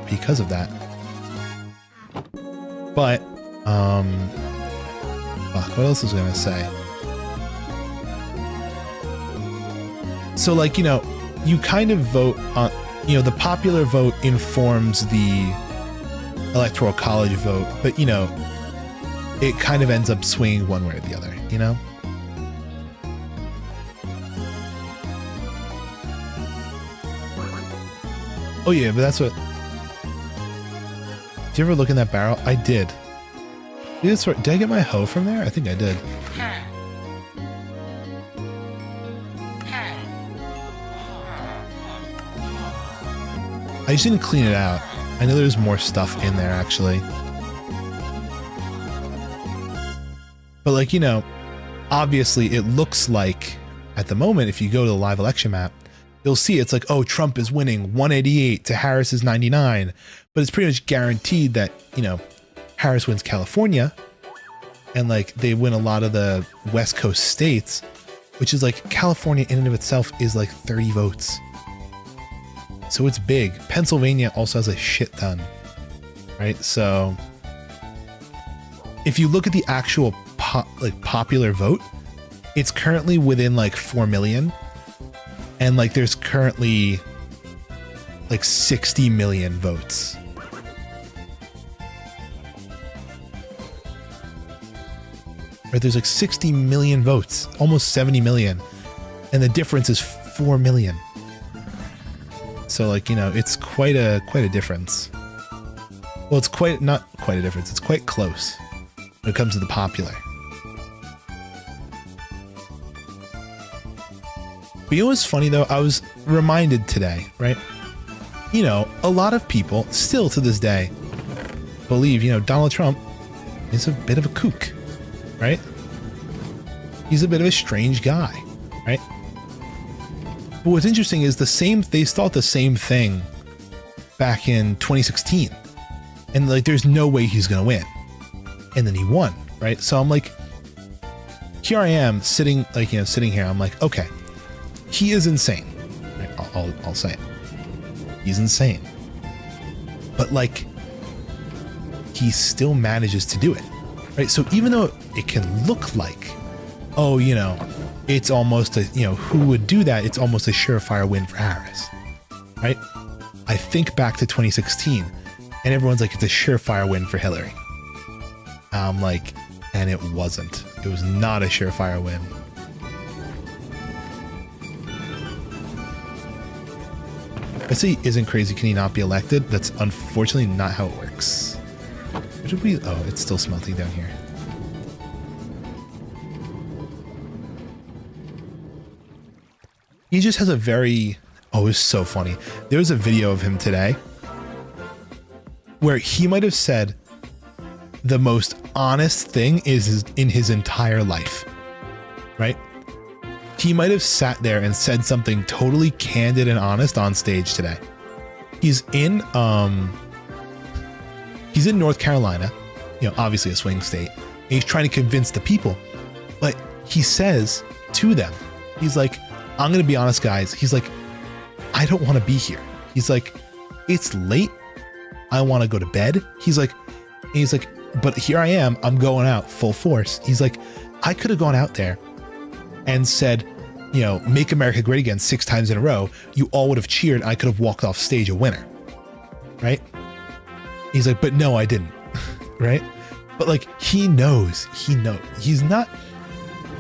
Because of that. But fuck, what else was I gonna say? So, like, you know, you kind of vote on, you know, the popular vote informs the Electoral College vote, but, you know, it kind of ends up swinging one way or the other, you know? Oh yeah, but that's what... Did you ever look in that barrel? I did. Did I get my hoe from there? I think I did. I just didn't clean it out. I know there's more stuff in there, actually. But, like, you know, obviously it looks like, at the moment, if you go to the live election map, you'll see it's like, oh, Trump is winning 188 to Harris's 99. But it's pretty much guaranteed that, you know, Harris wins California. And, like, they win a lot of the West Coast states, which is like California in and of itself is like 30 votes. So it's big. Pennsylvania also has a shit ton, right? So if you look at the actual popular vote, it's currently within like 4 million. And like there's currently like 60 million votes. Right, there's like 60 million votes, almost 70 million. And the difference is 4 million. So like, you know, it's quite a difference. Well, it's not quite a difference. It's quite close when it comes to the popular. But you know what's funny though? I was reminded today, right? You know, a lot of people still to this day believe, you know, Donald Trump is a bit of a kook, right? He's a bit of a strange guy, right? But what's interesting is they thought the same thing back in 2016. And like, there's no way he's going to win. And then he won, right? So I'm like, here I am sitting here. I'm like, okay, he is insane. Right? I'll say it. He's insane. But like, he still manages to do it, right? So even though it can look like, oh, you know, it's almost a, you know, who would do that? It's almost a surefire win for Harris, right? I think back to 2016 and everyone's like, it's a surefire win for Hillary. I'm like, and it wasn't. It was not a surefire win. I say isn't crazy, can he not be elected? That's unfortunately not how it works. What did we, oh, it's still smelting down here. He just has a very, oh, it's so funny. There was a video of him today where he might have said the most honest thing in his entire life, right? He might have sat there and said something totally candid and honest on stage today. He's in North Carolina, you know, obviously a swing state, and he's trying to convince the people, but he says to them, he's like, I'm going to be honest, guys. He's like, I don't want to be here. He's like, it's late. I want to go to bed. He's like, but here I am. I'm going out full force. He's like, I could have gone out there and said, you know, make America great again 6 times in a row. You all would have cheered. I could have walked off stage a winner. Right? He's like, but no, I didn't. Right? But like, he knows. He's not.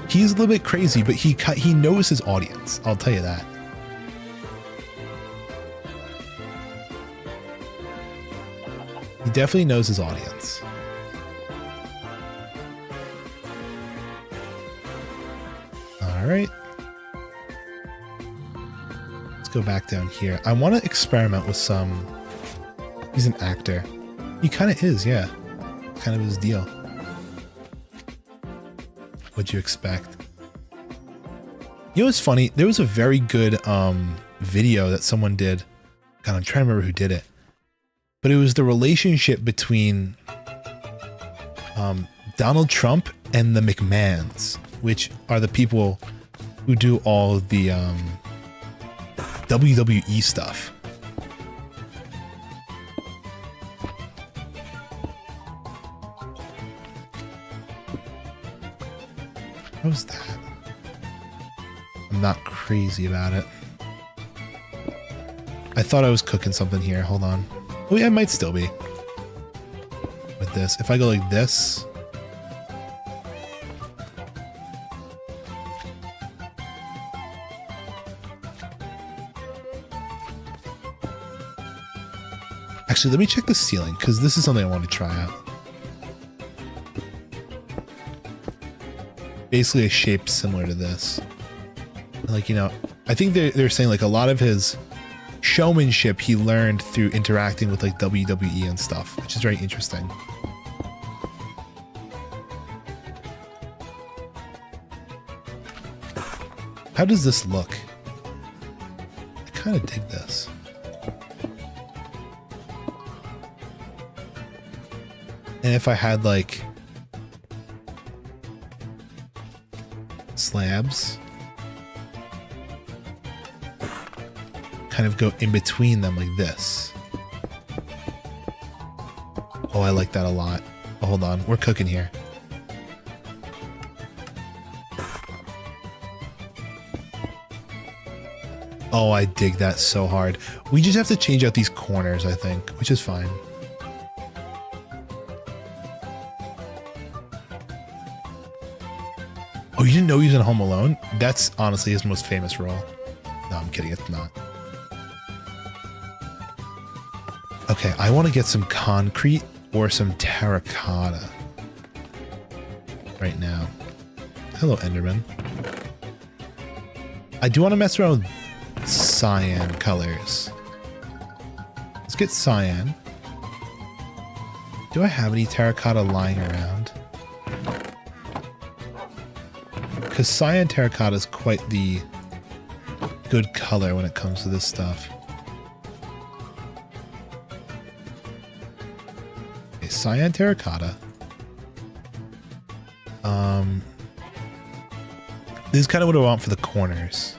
He's a little bit crazy, but he knows his audience. I'll tell you that. He definitely knows his audience. All right. Let's go back down here. I want to experiment with some. He's an actor. He kind of is, yeah. Kind of his deal. What'd you expect? You know what's funny? There was a very good video that someone did. God, I'm trying to remember who did it. But it was the relationship between Donald Trump and the McMahons, which are the people who do all the WWE stuff. What was that? I'm not crazy about it. I thought I was cooking something here. Hold on. Oh yeah, I might still be. With this. If I go like this. Actually, let me check the ceiling because this is something I want to try out. Basically a shape similar to this. Like, you know, I think they're saying like a lot of his showmanship he learned through interacting with like WWE and stuff, which is very interesting. How does this look? I kind of dig this. And if I had like slabs, kind of go in between them like this. Oh, I like that a lot. Oh, hold on, we're cooking here. Oh, I dig that so hard. We just have to change out these corners, I think, which is fine. Oh, you didn't know he was in Home Alone? That's honestly his most famous role. No, I'm kidding, it's not. Okay, I want to get some concrete or some terracotta right now. Hello, Enderman. I do want to mess around with cyan colors. Let's get cyan. Do I have any terracotta lying around? Because cyan terracotta is quite the good color when it comes to this stuff. Okay, cyan terracotta. This is kind of what I want for the corners.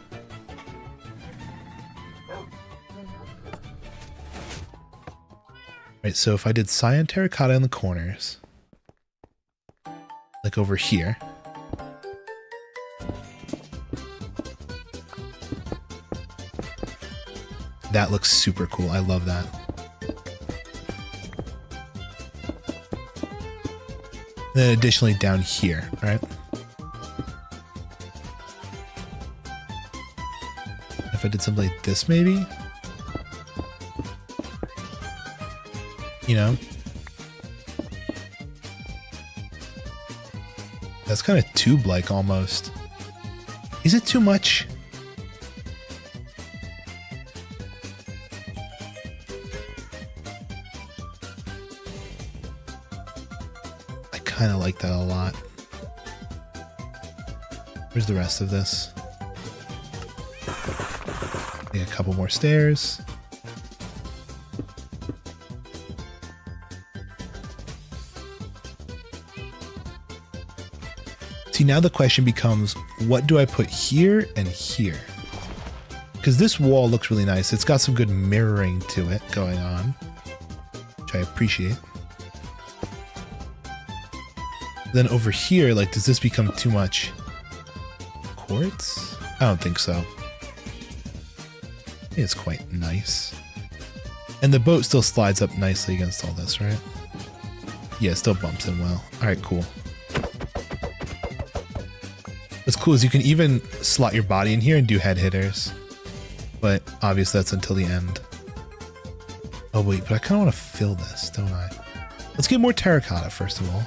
Right, so if I did cyan terracotta in the corners, like over here. That looks super cool. I love that. And then additionally down here, right? If I did something like this, maybe? You know? That's kind of tube-like almost. Is it too much? I kind of like that a lot. Where's the rest of this? Need a couple more stairs. See, now the question becomes, what do I put here and here? Because this wall looks really nice. It's got some good mirroring to it going on, which I appreciate. Then over here, like, does this become too much quartz? I don't think so. It's quite nice. And the boat still slides up nicely against all this, right? Yeah, it still bumps in well. All right, cool. What's cool is you can even slot your body in here and do head hitters. But obviously that's until the end. Oh wait, but I kind of want to fill this, don't I? Let's get more terracotta first of all.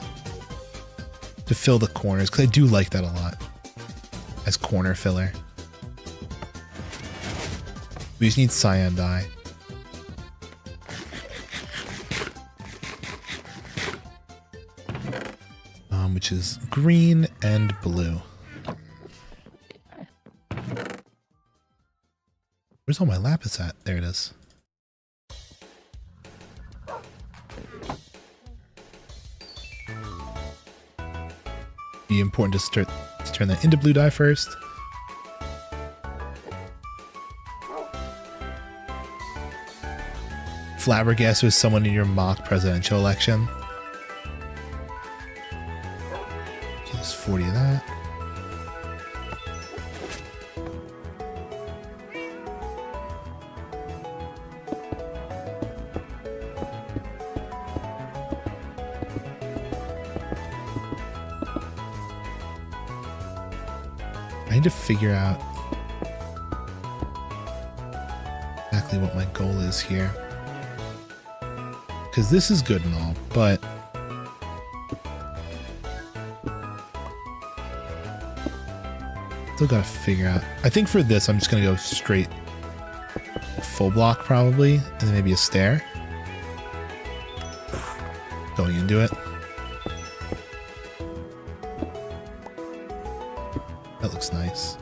To fill the corners, because I do like that a lot. As corner filler. We just need cyan dye. Which is green and blue. Where's all my lapis at? There it is. Be important to turn that into blue dye first. Flabbergasted with someone in your mock presidential election. Just 40 of that. I need to figure out exactly what my goal is here. because this is good and all, but still gotta figure out. I think for this, I'm just gonna go straight full block probably, and then maybe a stair going into it. That looks nice.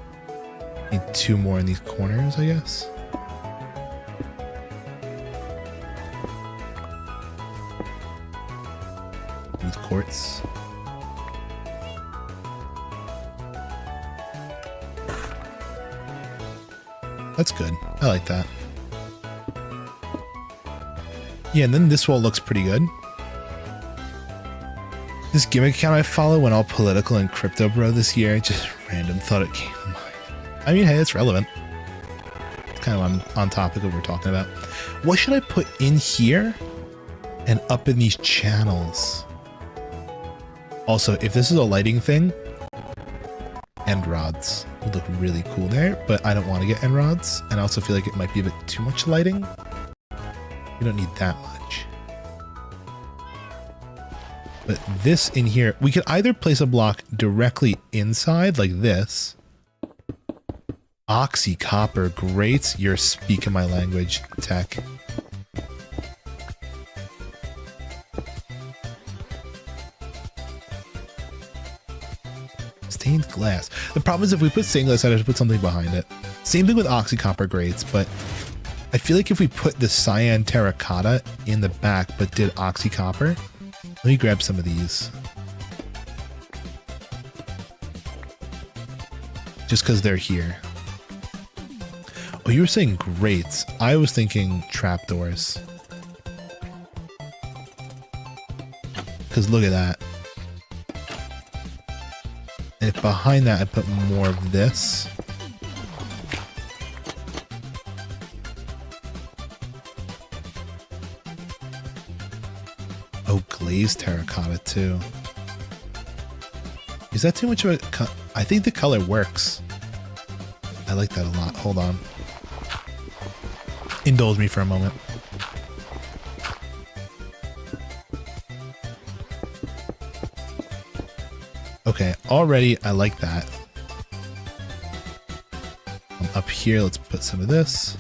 Need 2 more in these corners, I guess. With quartz. That's good. I like that. Yeah, and then this wall looks pretty good. This gimmick account I follow went all political and crypto bro this year. Just random thought it came to mind. I mean, hey, it's relevant. It's kind of on topic of what we're talking about. What should I put in here and up in these channels? Also, if this is a lighting thing, end rods would look really cool there, but I don't want to get end rods, and I also feel like it might be a bit too much lighting. You don't need that much. But this in here, we could either place a block directly inside like this. Oxy copper, great. You're speaking my language, tech. Stained glass. The problem is if we put stained glass, I have to put something behind it. Same thing with oxy copper grates, but I feel like if we put the cyan terracotta in the back but did oxy copper, let me grab some of these. Just because they're here. Oh, you were saying grates. I was thinking trapdoors. Because look at that. And if behind that I put more of this. Oh, glazed terracotta too. Is that too much of a... I think the color works. I like that a lot. Hold on. Indulge me for a moment. Okay, already I like that. Up here, let's put some of this.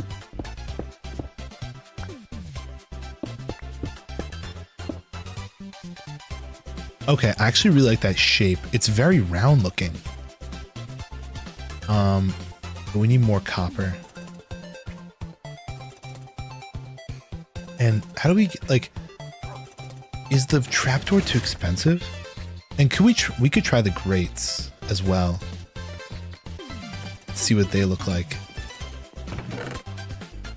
Okay, I actually really like that shape. It's very round looking. But we need more copper. And how do we get, like, is the trapdoor too expensive? And could we could try the grates as well. See what they look like.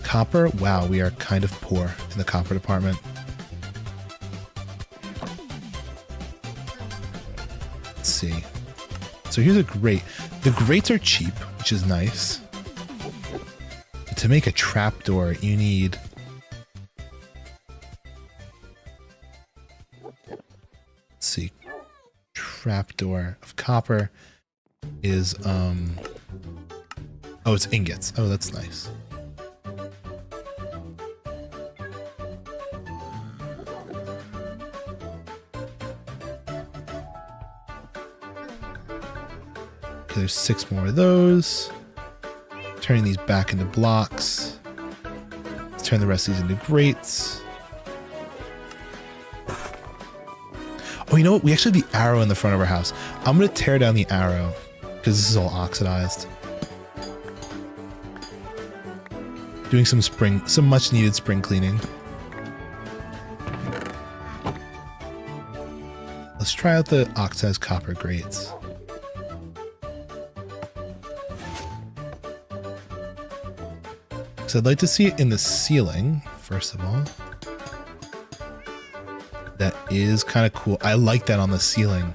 Copper? Wow, we are kind of poor in the copper department. Let's see. So here's a grate. The grates are cheap, which is nice. But to make a trapdoor, you need... Let's see. Trapdoor of copper is, oh, it's ingots. Oh, that's nice. Okay, there's 6 more of those. Turning these back into blocks. Let's turn the rest of these into grates. Oh, you know what? We actually have the arrow in the front of our house. I'm going to tear down the arrow because this is all oxidized. Doing some much needed spring cleaning. Let's try out the oxidized copper grates. So I'd like to see it in the ceiling, first of all. That is kind of cool. I like that on the ceiling.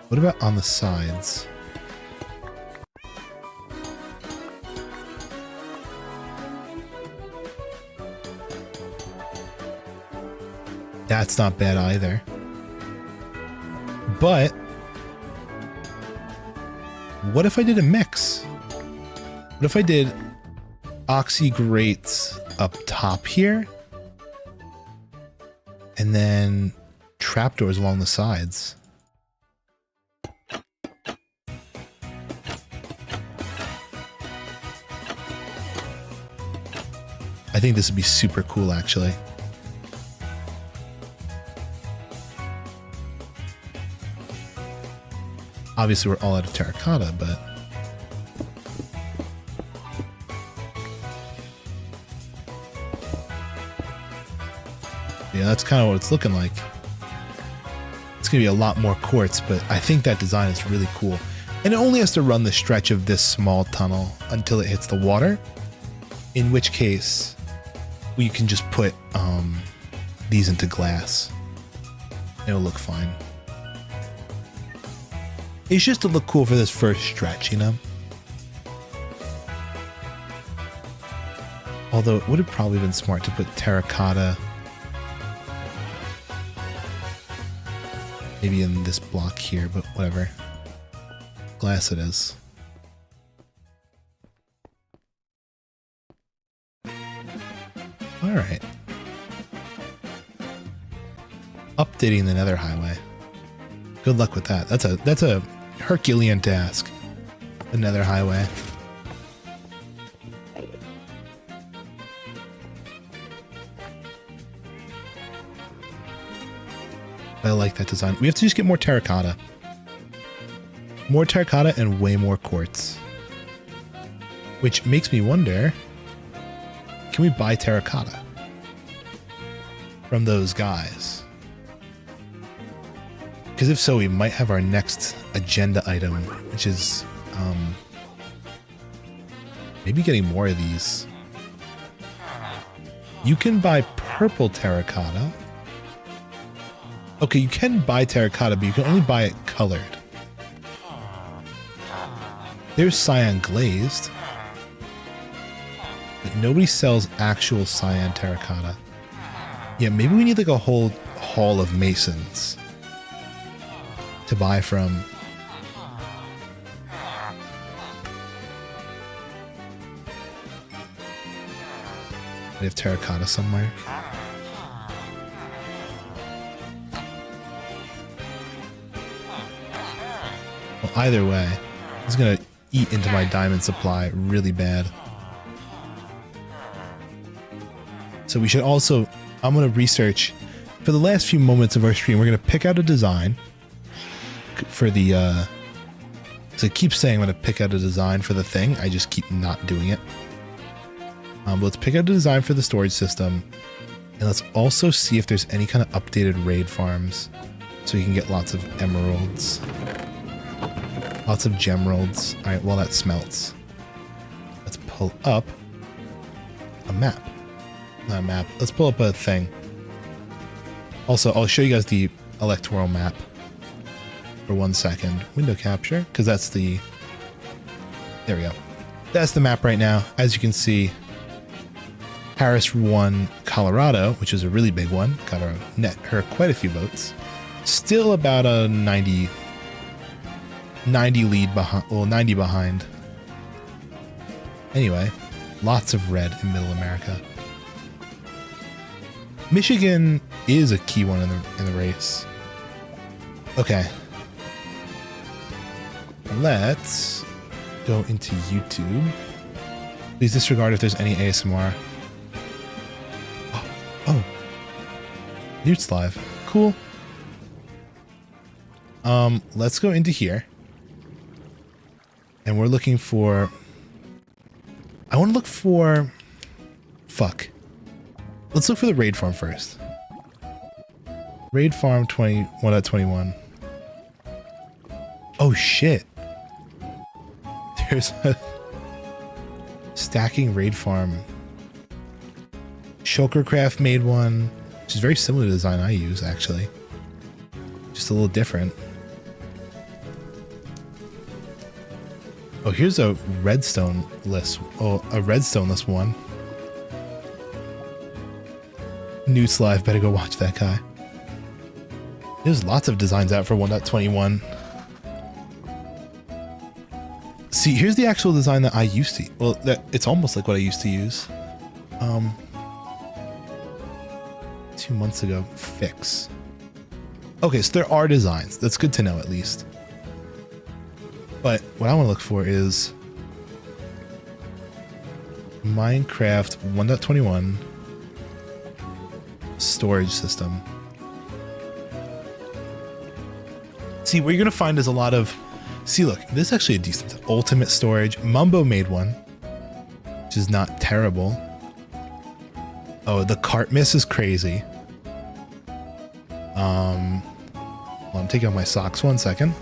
What about on the sides? That's not bad either. But what if I did a mix? What if I did oxy grates up top here. And then trapdoors along the sides. I think this would be super cool, actually. Obviously, we're all out of terracotta, but... yeah, that's kind of what it's looking like. It's going to be a lot more quartz, but I think that design is really cool. And it only has to run the stretch of this small tunnel until it hits the water, in which case we can just put these into glass. It'll look fine. It's just to look cool for this first stretch, you know? Although it would have probably been smart to put terracotta maybe in this block here, but whatever. Glass it is. Alright. Updating the nether highway. Good luck with that. That's a Herculean task. The nether highway. I like that design. We have to just get more terracotta. More terracotta and way more quartz. Which makes me wonder, can we buy terracotta from those guys? Because if so, we might have our next agenda item, which is maybe getting more of these. You can buy purple terracotta. Okay, you can buy terracotta, but you can only buy it colored. There's cyan glazed. But nobody sells actual cyan terracotta. Yeah, maybe we need like a whole hall of masons to buy from. We have terracotta somewhere. Well, either way, it's gonna eat into my diamond supply really bad. So we should also, I'm gonna research, for the last few moments of our stream, we're gonna pick out a design for the, so I keep saying I'm gonna pick out a design for the thing, I just keep not doing it. But let's pick out a design for the storage system, and let's also see if there's any kind of updated raid farms, so we can get lots of emeralds. Lots of gemeralds. Alright, well that smelts. Let's pull up a map. Not a map. Let's pull up a thing. Also, I'll show you guys the electoral map for 1 second. Window capture, because that's the... there we go. That's the map right now. As you can see, Harris won Colorado, which is a really big one. Got her quite a few votes. Still about a 90 lead behind, well, 90 behind. Anyway, lots of red in Middle America. Michigan is a key one in the race. Okay. Let's go into YouTube. Please disregard if there's any ASMR. Oh. Newt's live. Cool. Let's go into here. And we're looking for... I want to look for... Fuck. Let's look for the raid farm first. Raid farm 21.21. Oh shit. There's a stacking raid farm. Shulkercraft made one, which is very similar to the design I use, actually. Just a little different. Oh, here's a redstone list. Oh, a redstone-less one. Newt's live, better go watch that guy. There's lots of designs out for 1.21. See, here's the actual design that I used to... well, it's almost like what I used to use. 2 months ago. Fix. Okay, so there are designs. That's good to know at least. But what I want to look for is Minecraft 1.21 storage system. See, what you're going to find is a lot of... See, look, this is actually a decent ultimate storage. Mumbo made one, which is not terrible. Oh, the cart miss is crazy. Well, I'm taking off my socks 1 second.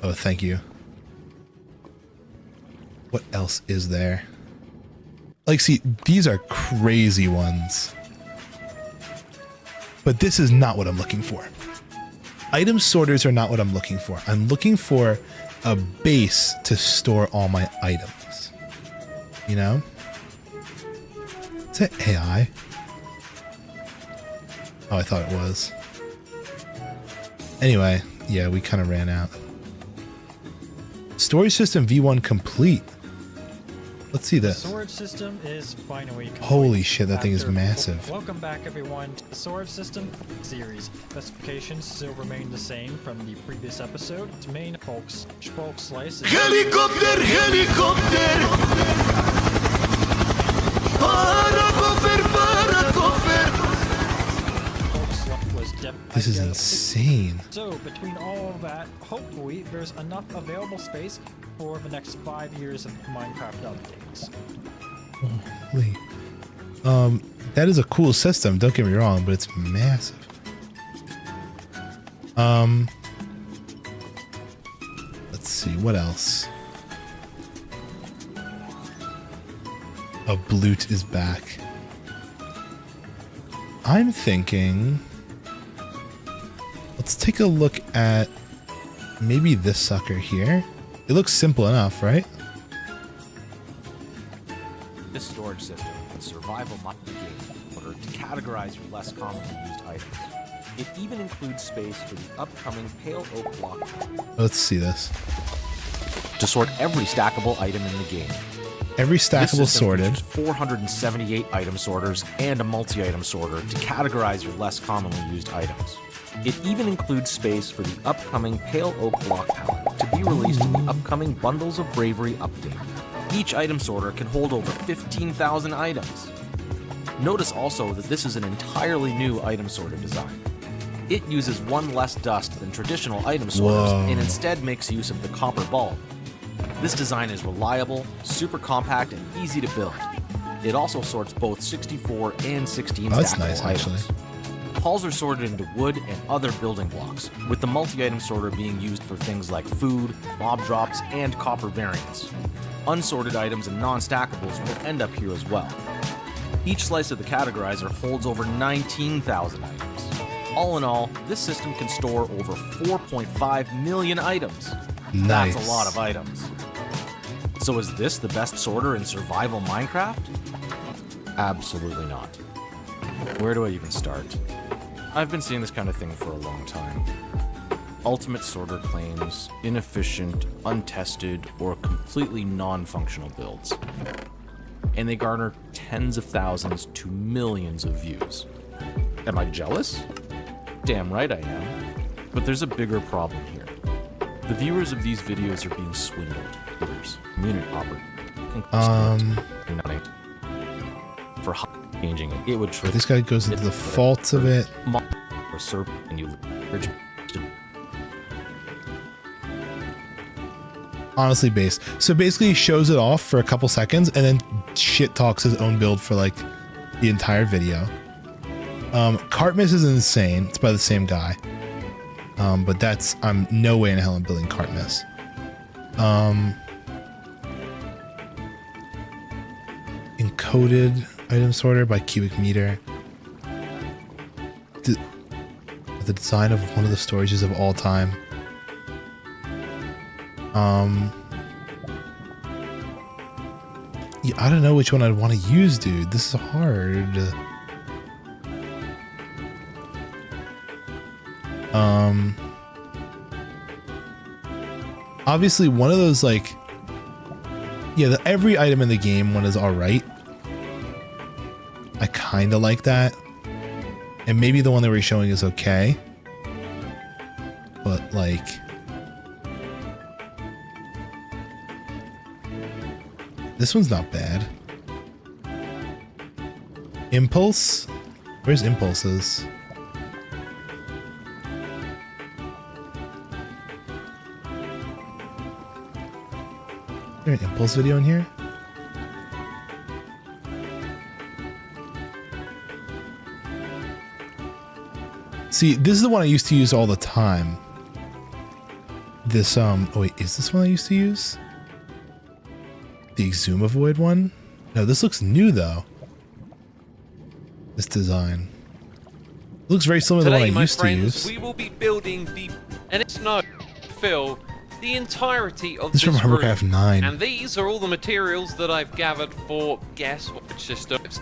Oh, thank you. What else is there? Like, see, these are crazy ones. But this is not what I'm looking for. Item sorters are not what I'm looking for. I'm looking for a base to store all my items. You know? Is that AI? Oh, I thought it was. Anyway, yeah, we kind of ran out. Storage system V1 complete. Let's see this. The storage system is finally complete. Holy shit, that thing is massive. Welcome back everyone to the storage system series. Specifications still remain the same from the previous episode. Its main bulk slice is Helicopter, helicopter. Para This is insane. So between all of that, hopefully there's enough available space for the next 5 years of Minecraft updates. Holy. That is a cool system, don't get me wrong, but it's massive. Let's see, what else? A Bloot is back. I'm thinking... Let's take a look at maybe this sucker here. It looks simple enough, right? This storage system is survival mode game in order to categorize your less commonly used items. It even includes space for the upcoming Pale Oak block Let's see this. to sort every stackable item in the game. Every This stackable system sorted. features 478 item sorters and a multi-item sorter to categorize your less commonly used items. It even includes space for the upcoming Pale Oak block palette to be released in the upcoming Bundles of Bravery update. Each item sorter can hold over 15,000 items. Notice also that this is an entirely new item sorter design. It uses one less dust than traditional item sorters and instead makes use of the copper bulb. This design is reliable, super compact, and easy to build. It also sorts both 64 and 16 That's stackable nice, items. actually. Hulls are sorted into wood and other building blocks, with the multi-item sorter being used for things like food, mob drops, and copper variants. Unsorted items and non-stackables will end up here as well. Each slice of the categorizer holds over 19,000 items. All in all, this system can store over 4.5 million items. Nice. That's a lot of items. So is this the best sorter in survival Minecraft? Absolutely not. Where do I even start? I've been seeing this kind of thing for a long time. Ultimate sorter claims inefficient, untested, or completely non-functional builds. And they garner tens of thousands to millions of views. Am I jealous? Damn right I am. But there's a bigger problem here. The viewers of these videos are being swindled. There's community for changing it. It would trip. This guy goes into the faults of it. Or serp and you Honestly based. So basically he shows it off for a couple seconds and then shit talks his own build for like the entire video. Cart miss is insane. It's by the same guy. But that's, I'm no way in hell I'm building cart miss. Encoded item sorter by cubic meter. The design of one of the storages of all time. Yeah, I don't know which one I'd want to use, dude. This is hard. Obviously one of those, like, Yeah, every item in the game one is alright. I kind of like that. And maybe the one that we're showing is okay. But like... this one's not bad. Impulse? Where's Impulses? Is there an Impulse video in here? See, this is the one I used to use all the time. This, oh wait, is this one I used to use? The Exhume Avoid one? No, this looks new though. This design. Looks very similar to the one I used to use. We will be building the, and it's no, fill the entirety of This is from room. Hovercraft 9. And these are all the materials that I've gathered for guess what systems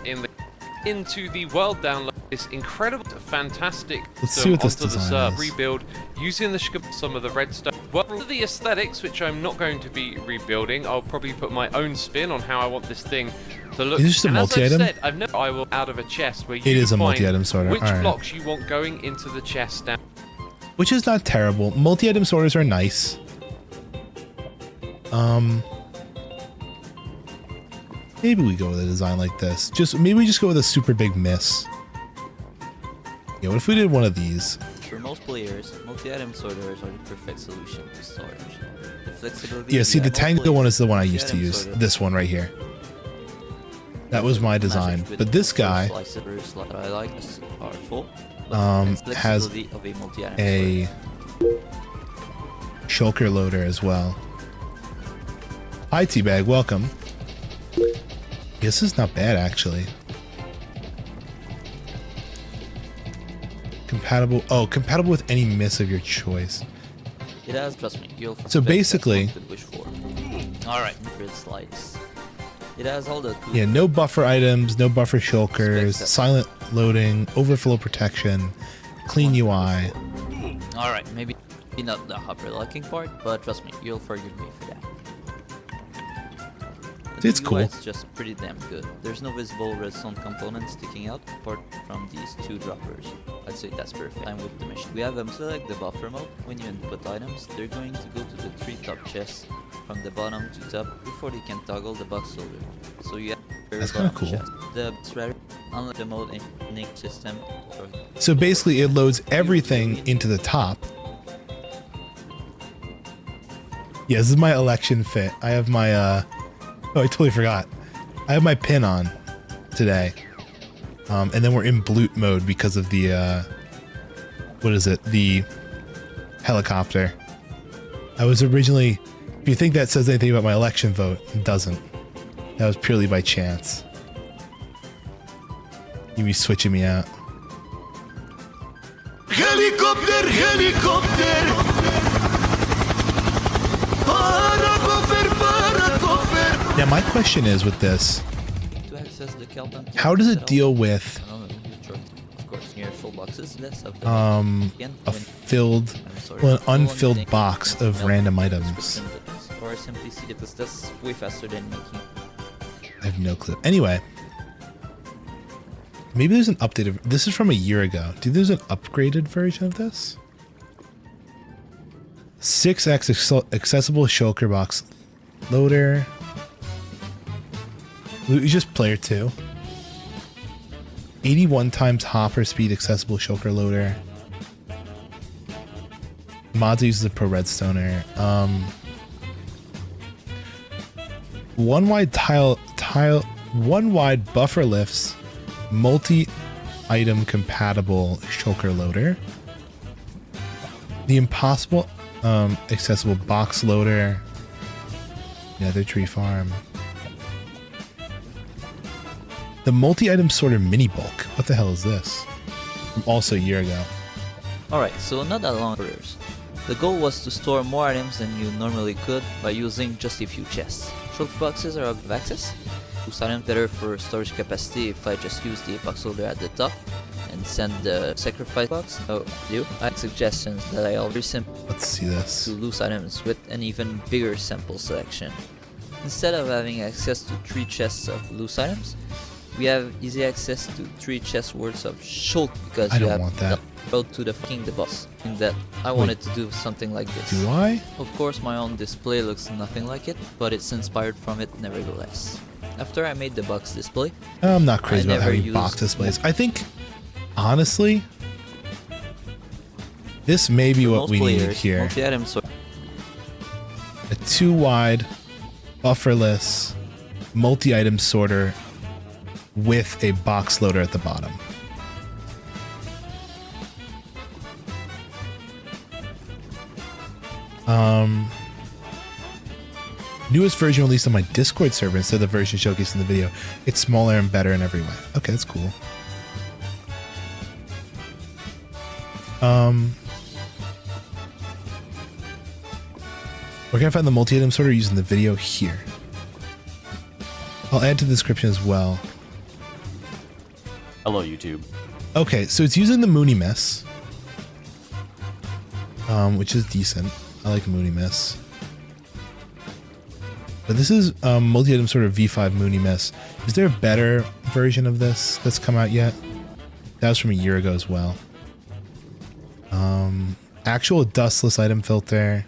into the world download. This incredible, fantastic Let's see what this onto design is. rebuild using some of the redstone. Well, for the aesthetics, which I'm not going to be rebuilding, I'll probably put my own spin on how I want this thing to look. Is this just a and multi-item? as I've said, I've never I will out of a chest where you It is a find multi-item sorter. which Alright. blocks you want going into the chest down. Which is not terrible. Multi-item sorters are nice. Maybe we go with a design like this. Maybe we just go with a super big miss. Yeah, what if we did one of these? For most players, multi-item sorters are the perfect solution to storage. The flexibility. Yeah, see, the most Tango players, one is the one I used to multi-item use. sorter This one right here. That was my design. magic with But this guy slicers that I like is powerful. has Of a multi-item a shulker loader as well. Hi, Teabag. Welcome. This is not bad, actually. Compatible. Oh, compatible with any miss of your choice. It has, trust me, you'll So basically, wish for. All right, slice. It has all the yeah, no buffer items, no buffer shulkers, silent loading, overflow protection, clean UI. All right, maybe not the hopper locking part, but trust me, you'll forgive me for that. It's The UI cool. is just pretty damn good. There's no visible redstone components sticking out apart from these two droppers. I'd say that's perfect. Time with the machine. We have them select the buffer mode. When you input items, they're going to go to the 3 top chests from the bottom to top before they can toggle the box loader. So you have That's kinda cool. The thread unlike the mode in Nick system. So basically, it loads everything into the top. Yeah, this is my election fit. I have my oh, I totally forgot. I have my pin on today. And then we're in bloot mode because of the what is it? The helicopter. I was originally, if you think that says anything about my election vote, it doesn't. That was purely by chance. You be switching me out. Helicopter, helicopter. Now my question is with this, To access the Kelton how does it deal with of course, near full boxes, less of the a filled, well, an unfilled box of random items? Or simply see it, that's way faster than making. I have no clue. Anyway, maybe there's an updated. This is from a year ago. Do there's an upgraded version of this? 6x accessible shulker box loader. Loot is just player 2. 81 times hopper speed accessible shulker loader. Mods uses a pro redstoner. One wide buffer lifts, multi-item compatible shulker loader. The impossible accessible box loader. Nether tree farm. The multi-item sorter mini bulk. What the hell is this? From also a year ago. Alright, so not that long orders. The goal was to store more items than you normally could by using just a few chests. Shulk boxes are of access. Boost items better for storage capacity if I just use the box loader at the top and send the sacrifice box. Oh, I have suggestions that I already simple Let's see this. to loose items with an even bigger sample selection. Instead of having access to 3 chests of loose items, we have easy access to 3 chests worth of shulk because I you don't have want that. the road to the fucking the boss. In that, I wanted to do something like this. Do I? Of course, my own display looks nothing like it, but it's inspired from it nevertheless. After I made the box display, I'm not crazy I about never having used- box displays. I think, honestly, this may be what most we need players, here. multi-item sort A 2-wide, bufferless, multi-item sorter with a box loader at the bottom. Newest version released on my Discord server instead of the version showcased in the video. It's smaller and better in every way. Okay, that's cool. We're gonna find the multi-item sorter using the video here. I'll add to the description as well. Hello, YouTube. Okay, so it's using the Moony Miss, which is decent. I like Moony Miss. But this is multi-item sorter V5 Moony Miss. Is there a better version of this that's come out yet? That was from a year ago as well. Actual dustless item filter.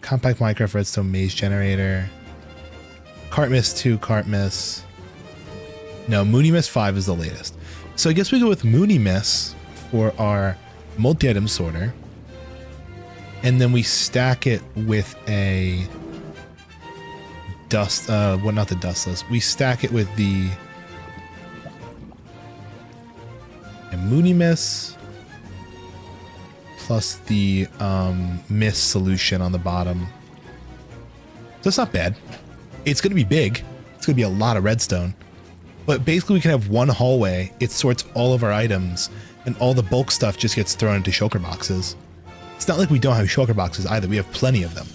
Compact Minecraft Redstone Maze Generator. Cart Miss 2, Cart Miss. No, Moony Miss 5 is the latest. So I guess we go with Moony Miss for our multi-item sorter. And then we stack it with a dust, well, not the dustless. We stack it with the Moony Miss plus the Miss solution on the bottom. So it's not bad. It's going to be big. It's going to be a lot of redstone. But basically we can have one hallway. It sorts all of our items and all the bulk stuff just gets thrown into shulker boxes. It's not like we don't have shulker boxes either. We have plenty of them.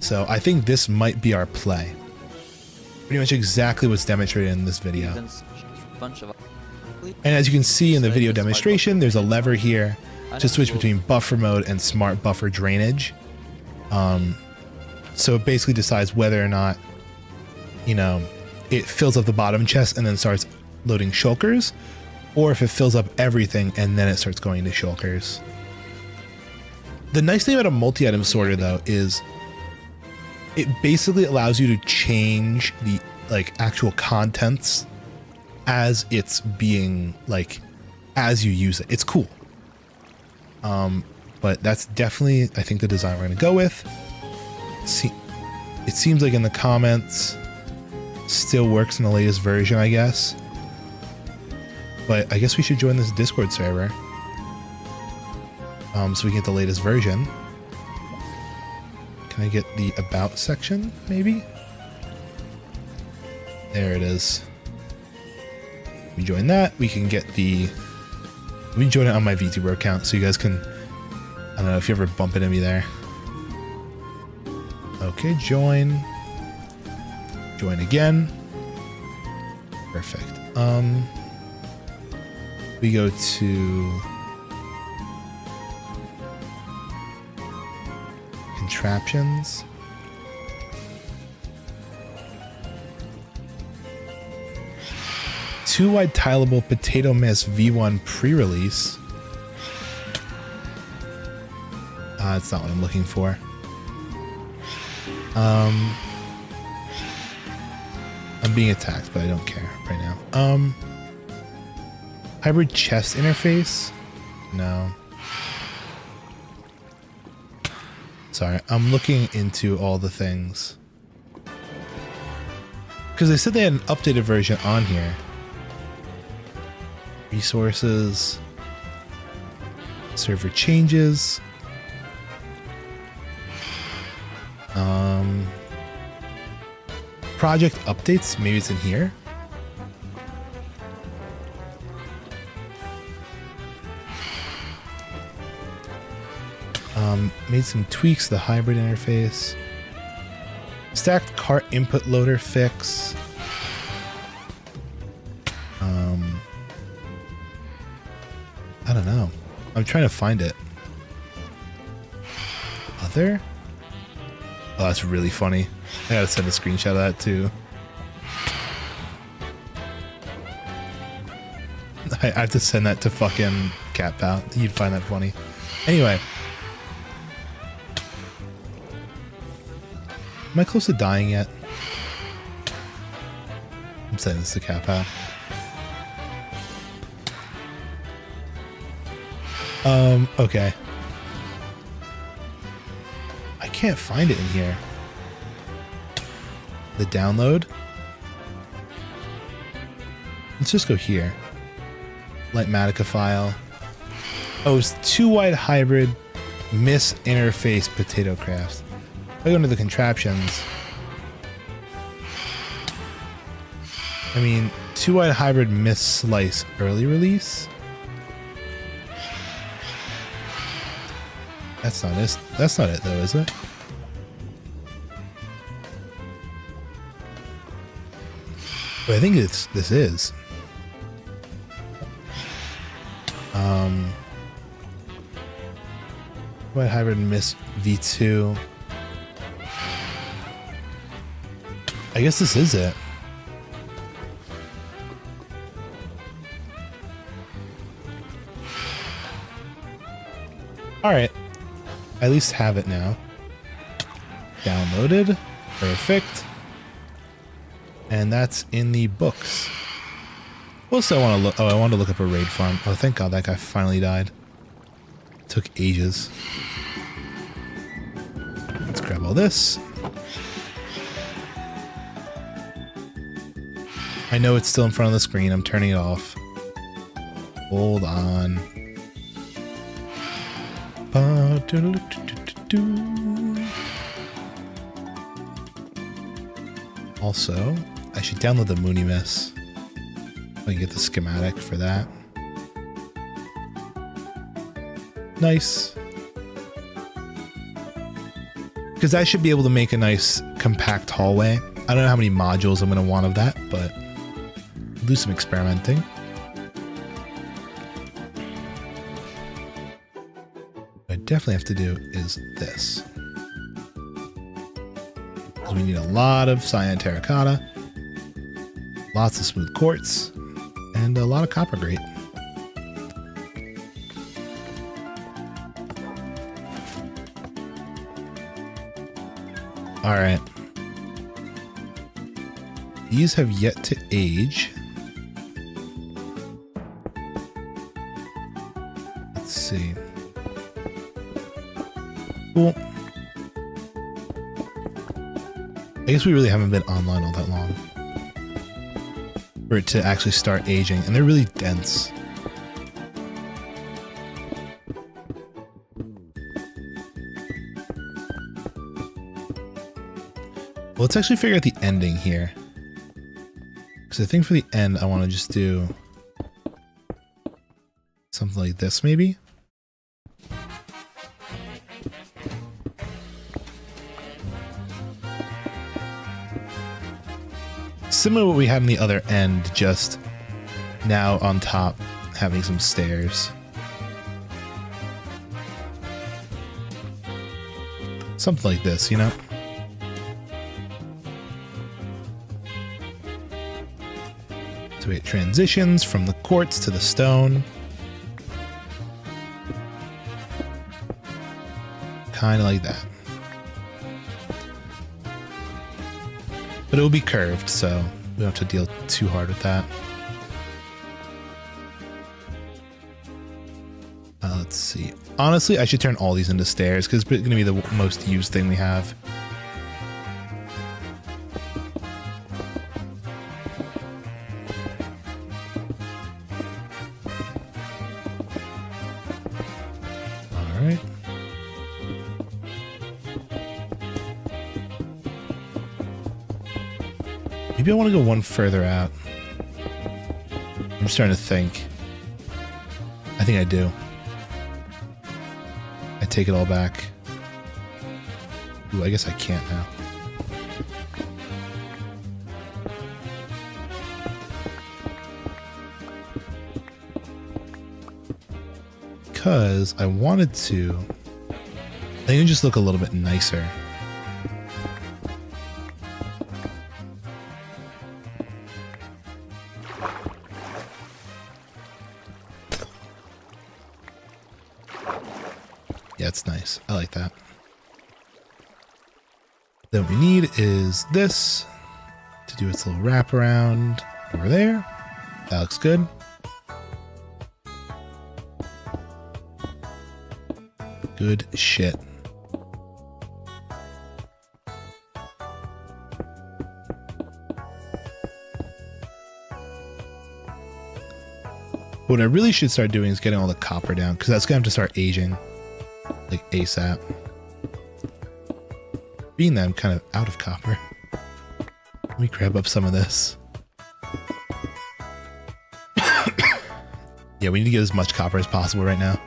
So I think this might be our play. Pretty much exactly what's demonstrated in this video. bunch of And as you can see in the video demonstration, there's a lever here to switch between buffer mode and smart buffer drainage. So it basically decides whether or not, you know, it fills up the bottom chest and then starts loading shulkers, or if it fills up everything and then it starts going into shulkers. The nice thing about a multi-item sorter though is it basically allows you to change the actual contents as it's being as you use it. It's cool. But that's definitely, I think, the design we're going to go with. See, it seems like in the comments still works in the latest version, I guess. But I guess we should join this Discord server. So we can get the latest version. Can I get the about section, maybe? There it is. We join that. We can get the... We can join it on my VTuber account so you guys can... I don't know if you ever bump into me there. Okay, join. Join again. Perfect. We go to... Contraptions. Two-wide tileable potato mist V1 pre-release. That's not what I'm looking for. I'm being attacked, but I don't care right now. Hybrid chest interface? No. Sorry, I'm looking into all the things. Because they said they had an updated version on here. Resources. Server changes. Project updates. Maybe it's in here. Made some tweaks to the hybrid interface. Stacked cart input loader fix. I don't know. I'm trying to find it. Other? Oh, that's really funny. I gotta send a screenshot of that too. I have to send that to fucking Cat Pal. You'd find that funny. Anyway. Am I close to dying yet? I'm sending this to Cat Pal. Okay. I can't find it in here. The download? Let's just go here. Lightmatica file. Oh, it's 2-wide hybrid misinterface potato crafts. If I go into the contraptions, I mean, 2-wide hybrid mis-slice early release. That's not it. That's not it though, is it? But I think this is. White hybrid miss V2. I guess this is it. All right. I at least have it now. Downloaded. Perfect. And that's in the books. Also, I want to look. Oh, I wanted to look up a raid farm. Oh, thank God that guy finally died. Took ages. Let's grab all this. I know it's still in front of the screen. I'm turning it off. Hold on. Also, I should download the Mooney Miss. I can get the schematic for that. Nice. Because I should be able to make a nice compact hallway. I don't know how many modules I'm going to want of that, but I'll do some experimenting. What I definitely have to do is this. Because we need a lot of cyan terracotta, lots of smooth quartz, and a lot of copper grate. All right. These have yet to age. Let's see. Cool. I guess we really haven't been online all that long for it to actually start aging, and they're really dense. Well, let's actually figure out the ending here. Because I think for the end, I want to just do something like this, maybe? Similar to what we had in the other end, just now on top, having some stairs. Something like this, you know? So it transitions from the quartz to the stone. Kind of like that. But it will be curved, so we don't have to deal too hard with that. Let's see. Honestly, I should turn all these into stairs because it's going to be the most used thing we have. All right. Maybe I want to go one further out. I'm just trying to think. I think I do. I take it all back. Ooh, I guess I can't now. Because I wanted to. I think it just look a little bit nicer. Yeah, it's nice. I like that. Then what we need is this to do its little wraparound over there. That looks good. Good shit. What I really should start doing is getting all the copper down, because that's going to have to start aging, like ASAP. Being that I'm kind of out of copper. Let me grab up some of this. Yeah, we need to get as much copper as possible right now.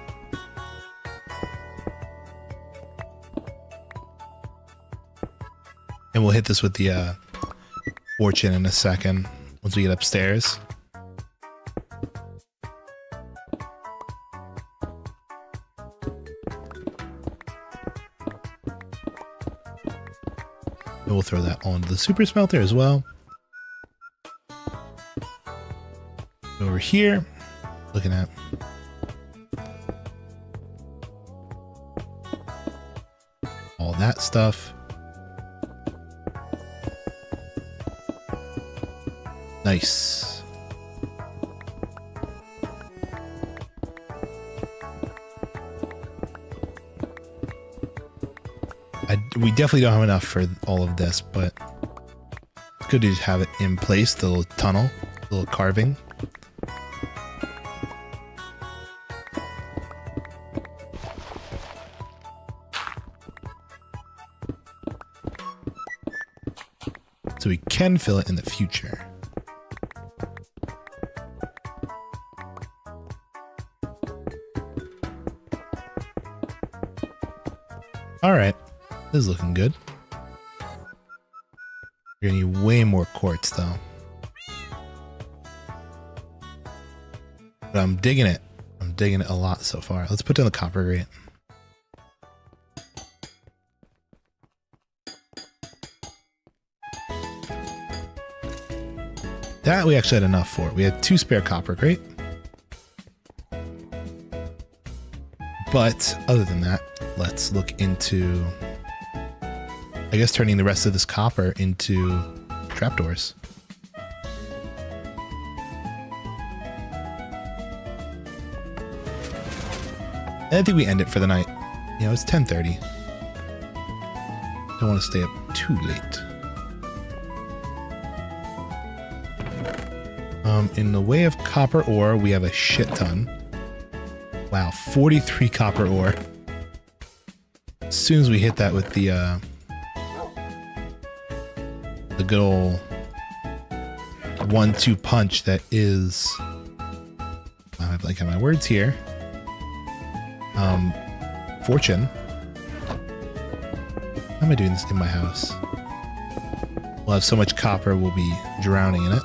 And we'll hit this with the fortune in a second, once we get upstairs. And we'll throw that onto the super smelter as well. Over here, looking at all that stuff. Nice. We definitely don't have enough for all of this, but it's good to just have it in place, the little tunnel, the little carving. So we can fill it in the future. All right, this is looking good. You're gonna need way more quartz though. But I'm digging it. I'm digging it a lot so far. Let's put down the copper grate. That we actually had enough for. We had 2 spare copper grate. But other than that, let's look into, I guess, turning the rest of this copper into trapdoors. And I think we end it for the night. You know, it's 10:30. Don't want to stay up too late. In the way of copper ore, we have a shit ton. Wow, 43 copper ore. As soon as we hit that with the good old 1-2 punch that is, I'm blanking on my words here. Fortune. How am I doing this in my house? We'll have so much copper, we'll be drowning in it.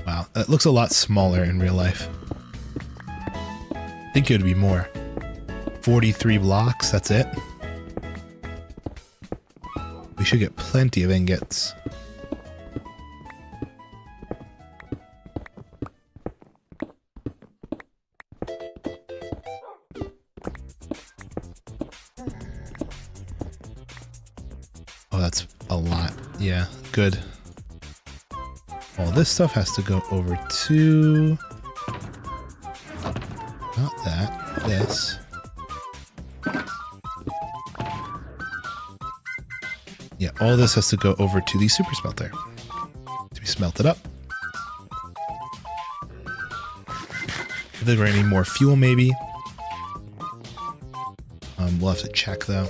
Wow, that looks a lot smaller in real life. I think it would be more. 43 blocks, that's it. We should get plenty of ingots. Oh, that's a lot. Yeah, good. All this stuff has to go over to... Not that. This. Yeah, all this has to go over to the super smelter to be smelted up. I think we're gonna need more fuel, maybe. We'll have to check though.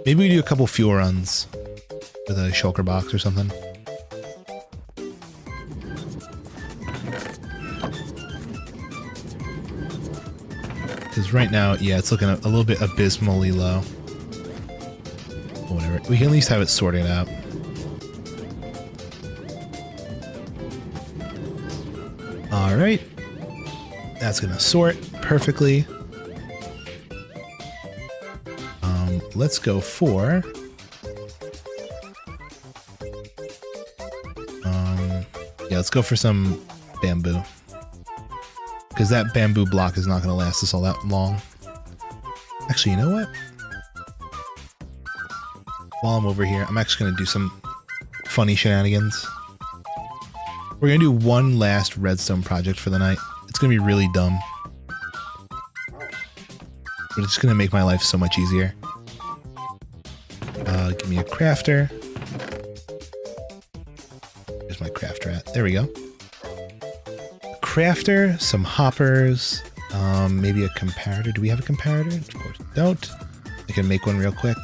Maybe we do a couple fuel runs with a shulker box or something. Because right now, yeah, it's looking a little bit abysmally low. Whatever. We can at least have it sorted out. Alright. That's going to sort perfectly. Let's go for let's go for some bamboo. Because that bamboo block is not going to last us all that long. Actually, you know what? While I'm over here, I'm actually going to do some funny shenanigans. We're going to do one last redstone project for the night. It's going to be really dumb. But it's going to make my life so much easier. Give me a crafter. There's my crafter at. There we go. Crafter, some hoppers, maybe a comparator. Do we have a comparator? Of course we don't. I can make one real quick.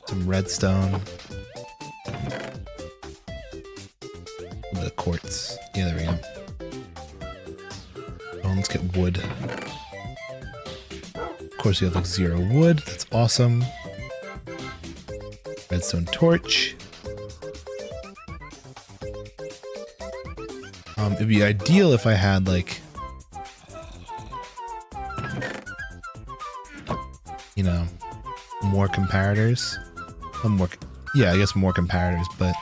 Some redstone. A bit of quartz. Yeah, there we go. Oh, let's get wood. Of course we have like 0 wood. That's awesome. Redstone torch. It'd be ideal if I had like, you know, more comparators. Yeah, I guess more comparators, but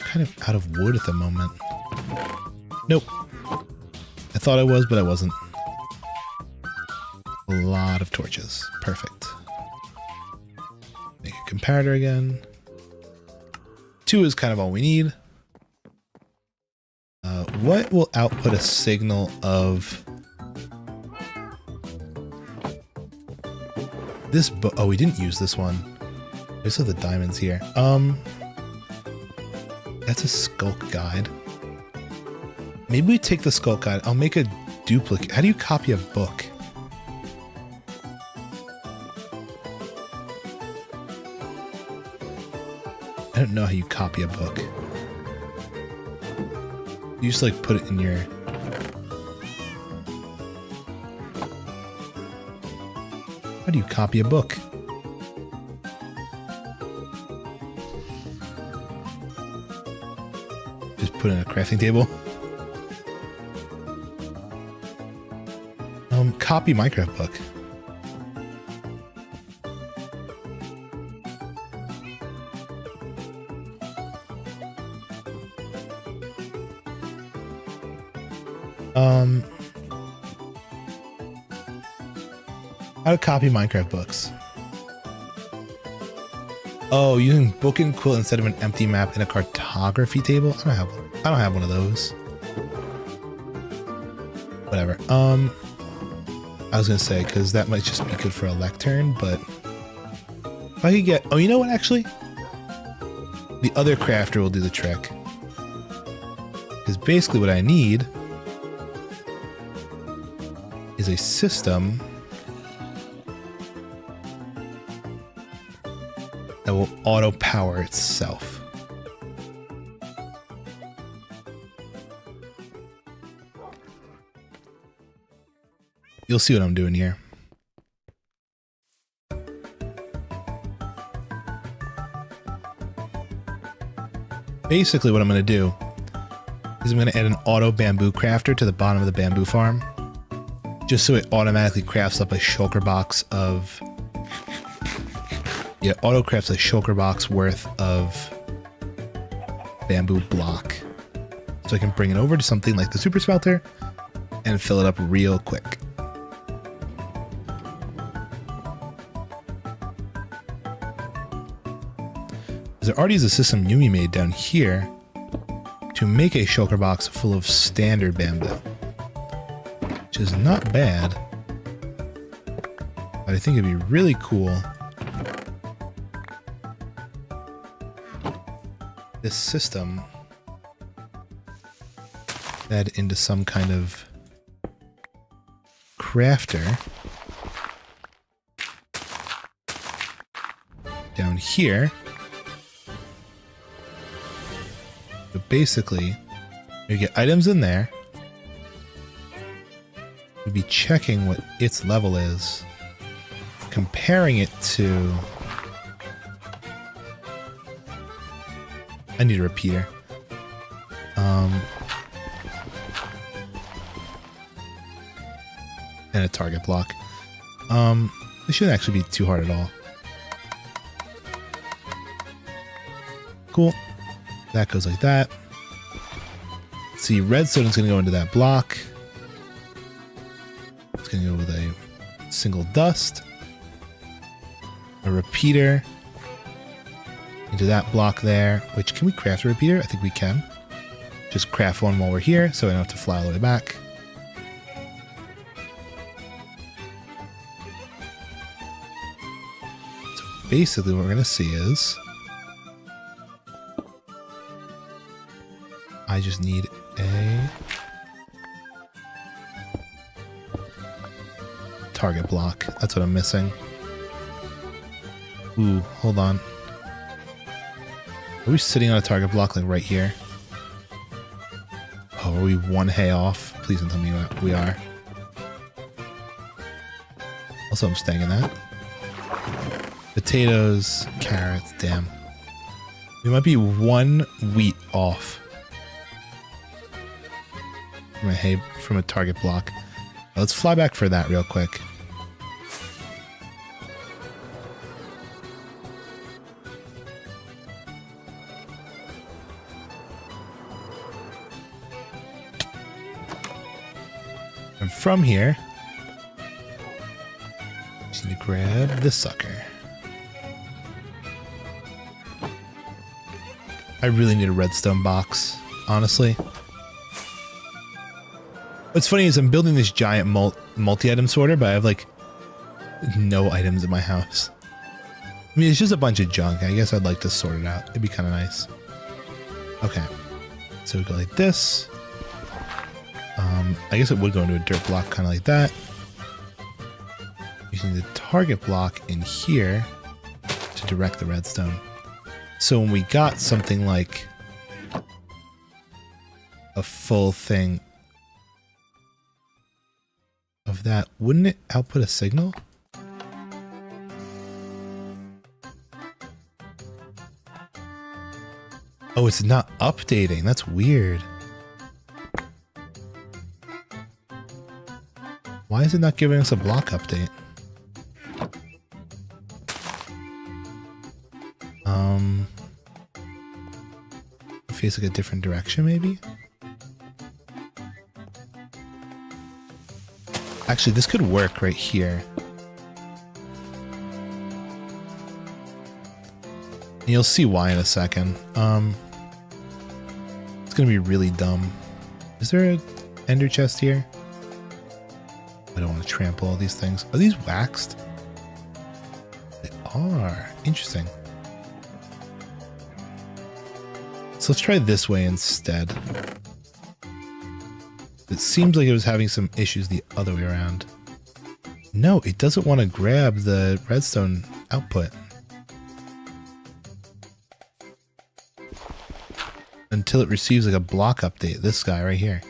kind of out of wood at the moment. Nope. I thought I was, but I wasn't. A lot of torches. Perfect. Make a comparator again. 2 is kind of all we need. What will output a signal of this? Oh, we didn't use this one. We still have the diamonds here. That's a skulk guide. Maybe we take the skulk guide. I'll make a duplicate. How do you copy a book? I don't know how you copy a book. You just like put it in your... How do you copy a book? Just put it in a crafting table. Copy Minecraft book. How to copy Minecraft books. Oh, using book and quilt instead of an empty map in a cartography table? I don't have one of those. Whatever. I was gonna say, because that might just be good for a lectern, but if I could get... Oh, you know what, actually? The other crafter will do the trick. Because basically what I need is a system that will auto power itself. You'll see what I'm doing here. Basically what I'm going to do is I'm going to add an auto bamboo crafter to the bottom of the bamboo farm, just so it automatically crafts up a shulker box of... Yeah, auto crafts a shulker box worth of bamboo block. So I can bring it over to something like the super smelter and fill it up real quick. There already is a system Yumi made down here to make a shulker box full of standard bamboo, which is not bad, but I think it'd be really cool this system fed into some kind of crafter down here. But basically, you get items in there. We'd be checking what its level is, comparing it to... I need a repeater. And a target block. This shouldn't actually be too hard at all. Cool. That goes like that. See, redstone is going to go into that block. It's going to go with a single dust. A repeater. Into that block there. Which, can we craft a repeater? I think we can. Just craft one while we're here, so I don't have to fly all the way back. So basically what we're going to see is... I just need a target block. That's what I'm missing. Ooh, hold on. Are we sitting on a target block like right here? Oh, are we one hay off? Please don't tell me we are. Also, I'm staying in that. Potatoes, carrots, damn. We might be one wheat off. From a hay, from a target block. Let's fly back for that real quick. And from here, just need to grab this sucker. I really need a redstone box, honestly. What's funny is I'm building this giant multi-item sorter, but I have like no items in my house. I mean, it's just a bunch of junk. I guess I'd like to sort it out. It'd be kind of nice. Okay, so we go like this. I guess it would go into a dirt block, kind of like that. Using the target block in here to direct the redstone. So when we got something like a full thing of that, wouldn't it output a signal? Oh, it's not updating. That's weird. Why is it not giving us a block update? Face like a different direction, maybe? Actually, this could work right here. And you'll see why in a second. It's gonna be really dumb. Is there an ender chest here? I don't want to trample all these things. Are these waxed? They are. Interesting. So let's try this way instead. It seems like it was having some issues the other way around. No, it doesn't want to grab the redstone output. Until it receives like a block update. This guy right here.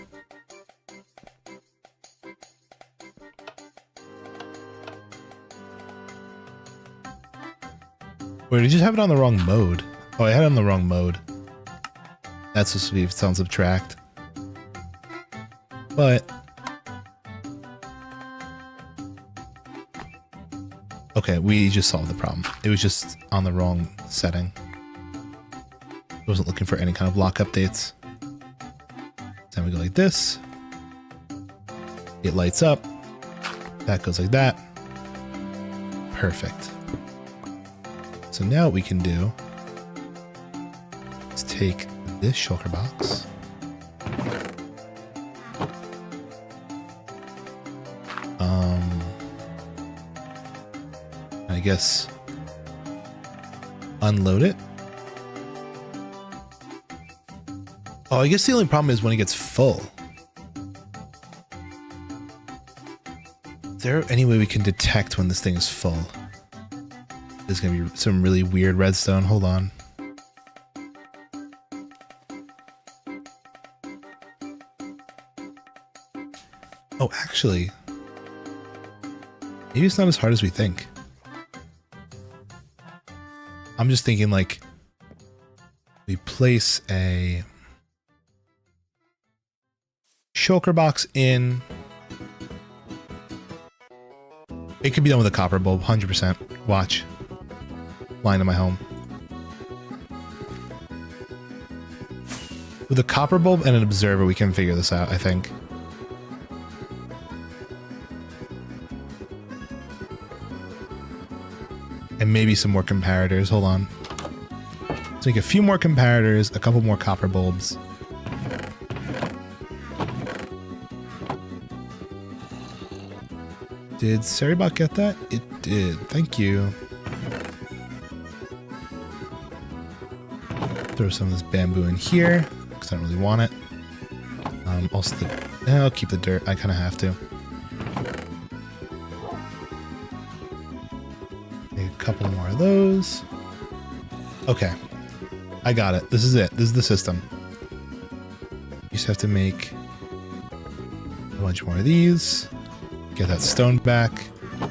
Wait, did you just have it on the wrong mode? Oh, I had it on the wrong mode. That's supposed to be sound subtract. But okay, we just solved the problem. It was just on the wrong setting. I wasn't looking for any kind of block updates. Then we go like this. It lights up. That goes like that. Perfect. So now what we can do is take this shulker box. I guess unload it. Oh, I guess the only problem is when it gets full. Is there any way we can detect when this thing is full? There's gonna be some really weird redstone. Hold on. Oh, actually, maybe it's not as hard as we think. I'm just thinking like we place a shulker box in. It could be done with a copper bulb, 100%. Watch. Line to my home. With a copper bulb and an observer, we can figure this out, I think. And maybe some more comparators. Hold on. Let's make a few more comparators, a couple more copper bulbs. Did Seribot get that? It did. Thank you. Throw some of this bamboo in here, because I don't really want it. Also, I'll keep the dirt. I kind of have to. Make a couple more of those. Okay. I got it. This is it. This is the system. You just have to make a bunch more of these. Get that stone back. Go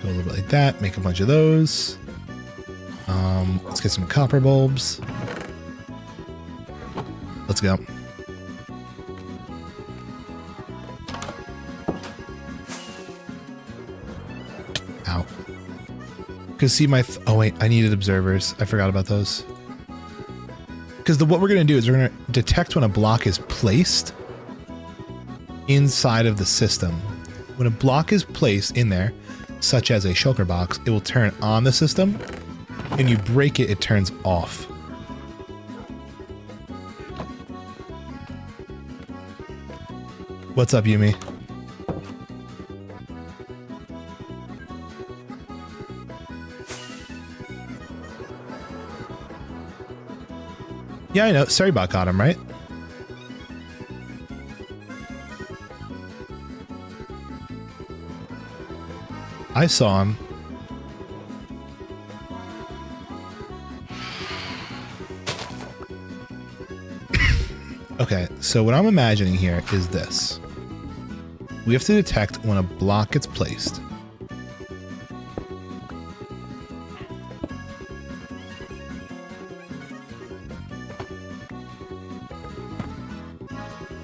a little bit like that. Make a bunch of those. Let's get some copper bulbs. Let's go. Ow. Because see my... oh wait, I needed observers. I forgot about those. Because what we're going to do is we're going to detect when a block is placed inside of the system. When a block is placed in there, such as a shulker box, it will turn on the system. And you break it, it turns off. What's up, Yumi? Yeah, I know. Seribot got him, right? I saw him. Okay, so what I'm imagining here is this. We have to detect when a block gets placed.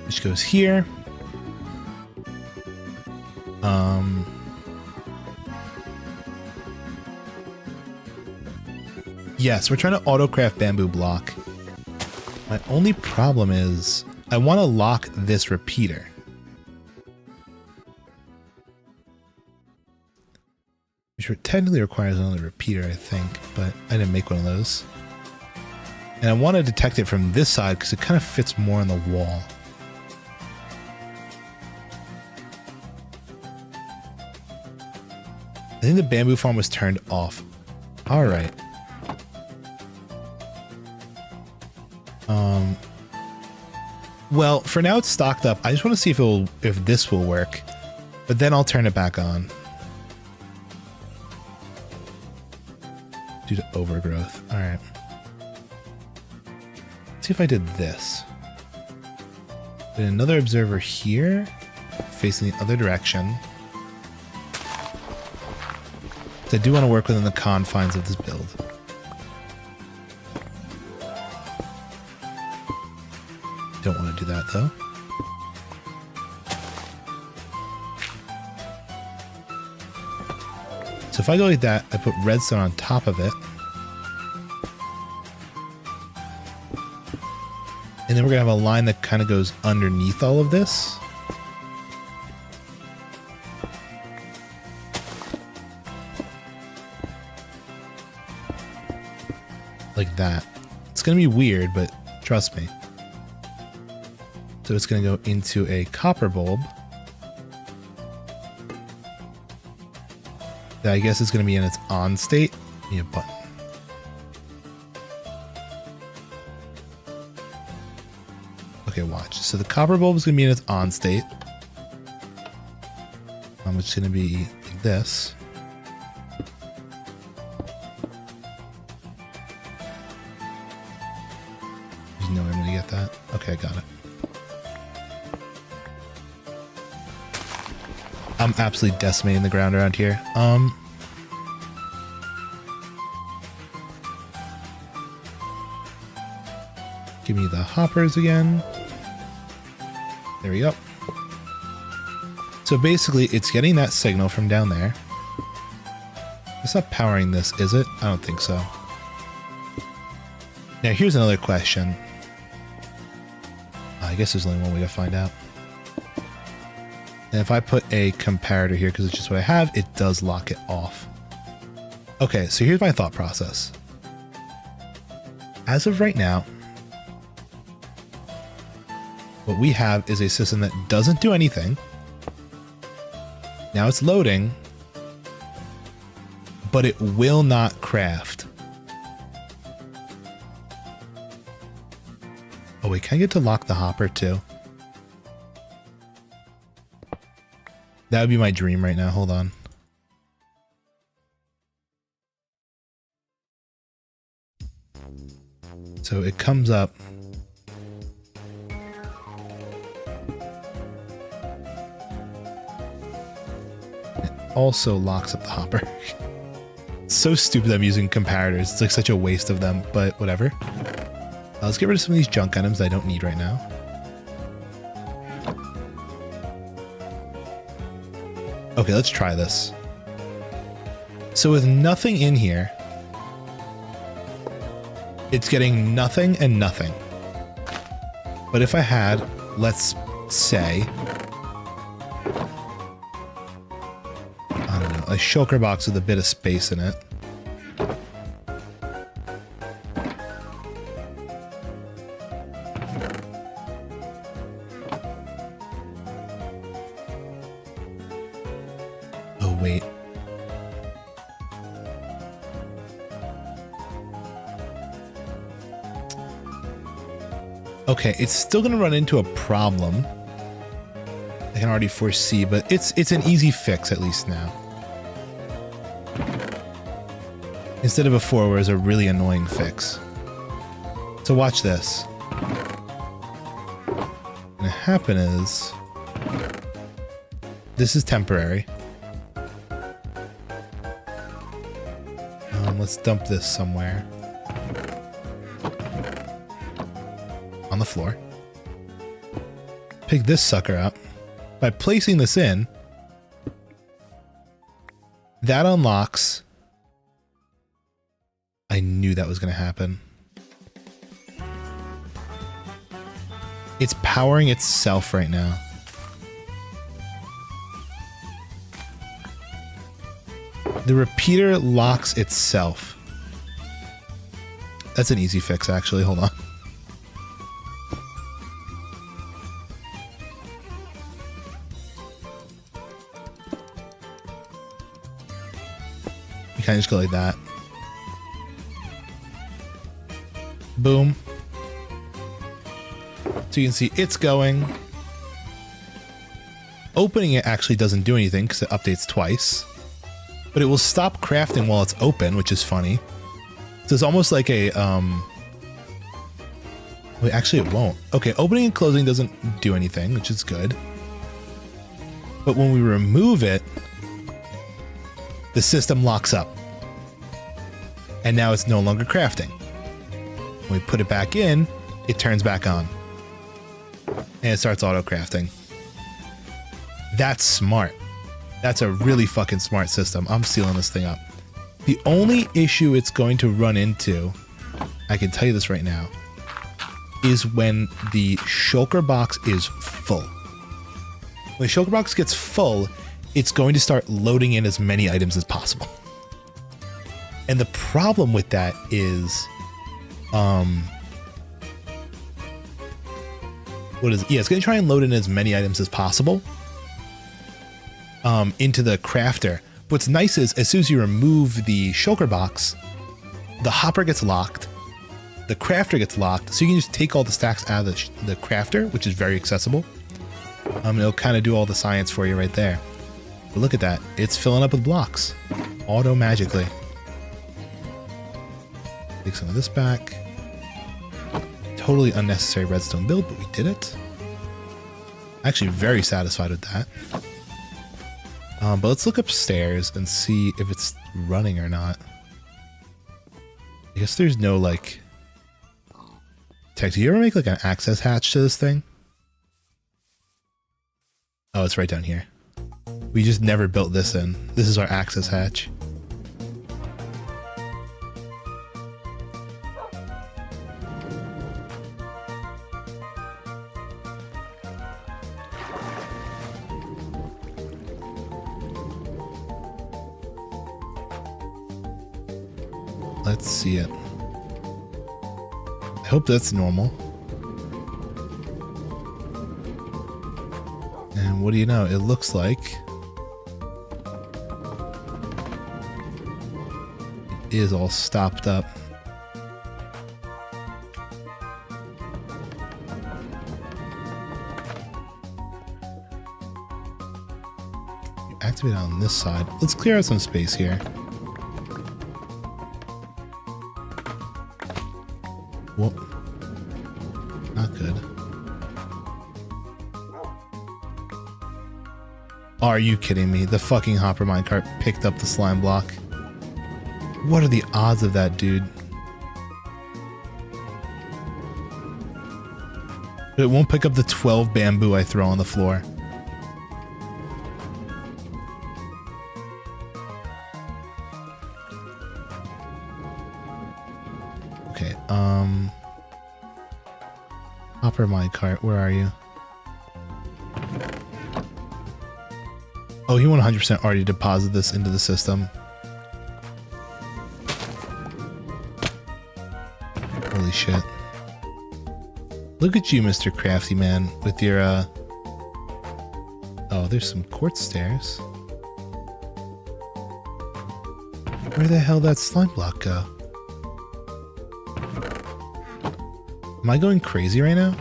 Which goes here. Yes, we're trying to autocraft bamboo block. My only problem is I want to lock this repeater. Which technically requires another repeater, I think, but I didn't make one of those. And I want to detect it from this side because it kind of fits more on the wall. I think the bamboo farm was turned off. All right. Well, for now it's stocked up. I just want to see if this will work, but then I'll turn it back on. Due to overgrowth. All right. Let's see if I did this. Did another observer here, facing the other direction. I do want to work within the confines of this build. Don't want to do that though. So if I go like that, I put redstone on top of it. And then we're going to have a line that kind of goes underneath all of this. Like that. It's going to be weird, but trust me. So it's going to go into a copper bulb. That I guess is going to be in its on state. Need a button. Okay, watch. So the copper bulb is going to be in its on state. Which is going to be like this. There's no way I'm going to get that. Okay, I got it. I'm absolutely decimating the ground around here. Give me the hoppers again. There we go. So basically, it's getting that signal from down there. It's not powering this, is it? I don't think so. Now here's another question. I guess there's only one way to find out. And if I put a comparator here, because it's just what I have, it does lock it off. Okay, so here's my thought process. As of right now, what we have is a system that doesn't do anything. Now it's loading, but it will not craft. Oh wait, can I get to lock the hopper too? That would be my dream right now. Hold on. So it comes up. It also locks up the hopper. It's so stupid I'm using comparators. It's like such a waste of them, but whatever. Let's get rid of some of these junk items that I don't need right now. Okay, let's try this. So with nothing in here, it's getting nothing and nothing. But if I had, let's say, I don't know, a shulker box with a bit of space in it. Oh, wait. Okay, it's still going to run into a problem. I can already foresee, but it's an easy fix at least now. Instead of before where it was a really annoying fix. So watch this. What's going to happen is this is temporary. Let's dump this somewhere. On the floor. Pick this sucker up. By placing this in, that unlocks. I knew that was going to happen. It's powering itself right now. The repeater locks itself. That's an easy fix, actually. Hold on. You kind of just go like that. Boom. So you can see it's going. Opening it actually doesn't do anything because it updates twice. But it will stop crafting while it's open, which is funny. So it's almost like a, wait, actually it won't. Okay, opening and closing doesn't do anything, which is good. But when we remove it, the system locks up. And now it's no longer crafting. When we put it back in, it turns back on. And it starts auto-crafting. That's smart. That's a really fucking smart system. I'm sealing this thing up. The only issue it's going to run into, I can tell you this right now, is when the shulker box is full. When the shulker box gets full, it's going to start loading in as many items as possible. And the problem with that is, it's going to try and load in as many items as possible. Into the crafter. What's nice is as soon as you remove the shulker box, the hopper gets locked, the crafter gets locked, so you can just take all the stacks out of the crafter, which is very accessible. It'll kind of do all the science for you right there. But look at that. It's filling up with blocks. Auto-magically. Take some of this back. Totally unnecessary redstone build, but we did it. Actually very satisfied with that. But let's look upstairs and see if it's running or not. I guess there's no, like... Tech, do you ever make, like, an access hatch to this thing? Oh, it's right down here. We just never built this in. This is our access hatch. Let's see it. I hope that's normal. And what do you know? It looks like it is all stopped up. You activate it on this side. Let's clear out some space here. Whoop. Not good. Are you kidding me? The fucking hopper minecart picked up the slime block. What are the odds of that, dude? It won't pick up the 12 bamboo I throw on the floor. Okay, hopper minecart, where are you? Oh, he 100% already deposited this into the system. Holy shit. Look at you, Mr. Crafty Man, with your, Oh, there's some quartz stairs. Where the hell did that slime block go? Am I going crazy right now?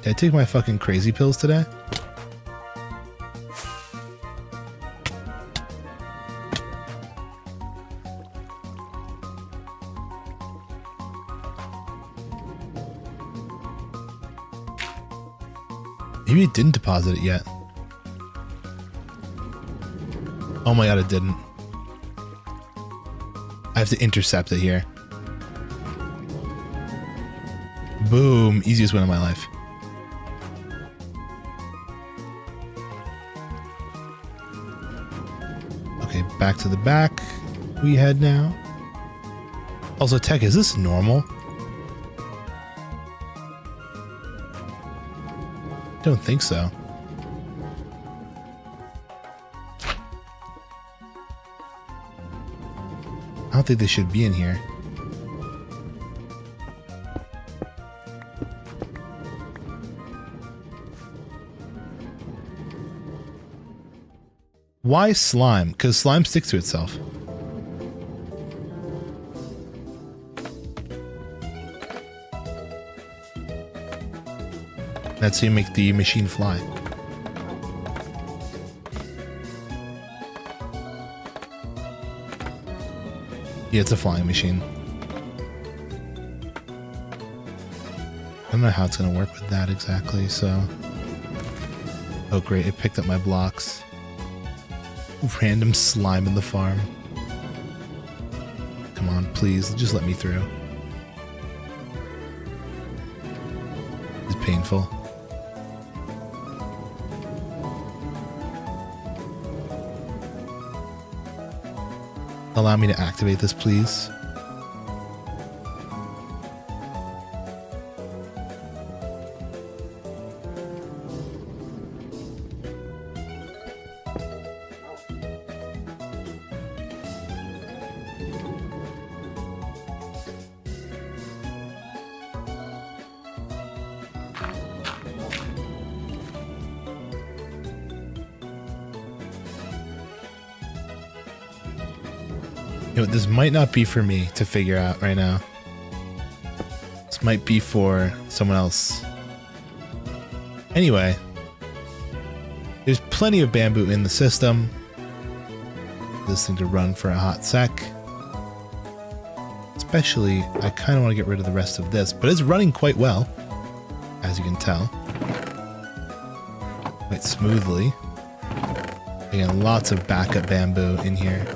Did I take my fucking crazy pills today? Maybe it didn't deposit it yet. Oh my god, it didn't. I have to intercept it here. Boom. Easiest win of my life. Okay, back to the back we head now. Also, Tech, is this normal? Don't think so. I don't think they should be in here. Why slime? Because slime sticks to itself. That's how you make the machine fly. Yeah, it's a flying machine. I don't know how it's going to work with that exactly, so... Oh great, it picked up my blocks. Random slime in the farm. Come on, please, just let me through. It's painful. Allow me to activate this, please. You know, this might not be for me to figure out right now. This might be for someone else. Anyway, there's plenty of bamboo in the system. This thing to run for a hot sec. Especially, I kind of want to get rid of the rest of this, but it's running quite well, as you can tell. Quite smoothly. Again, lots of backup bamboo in here.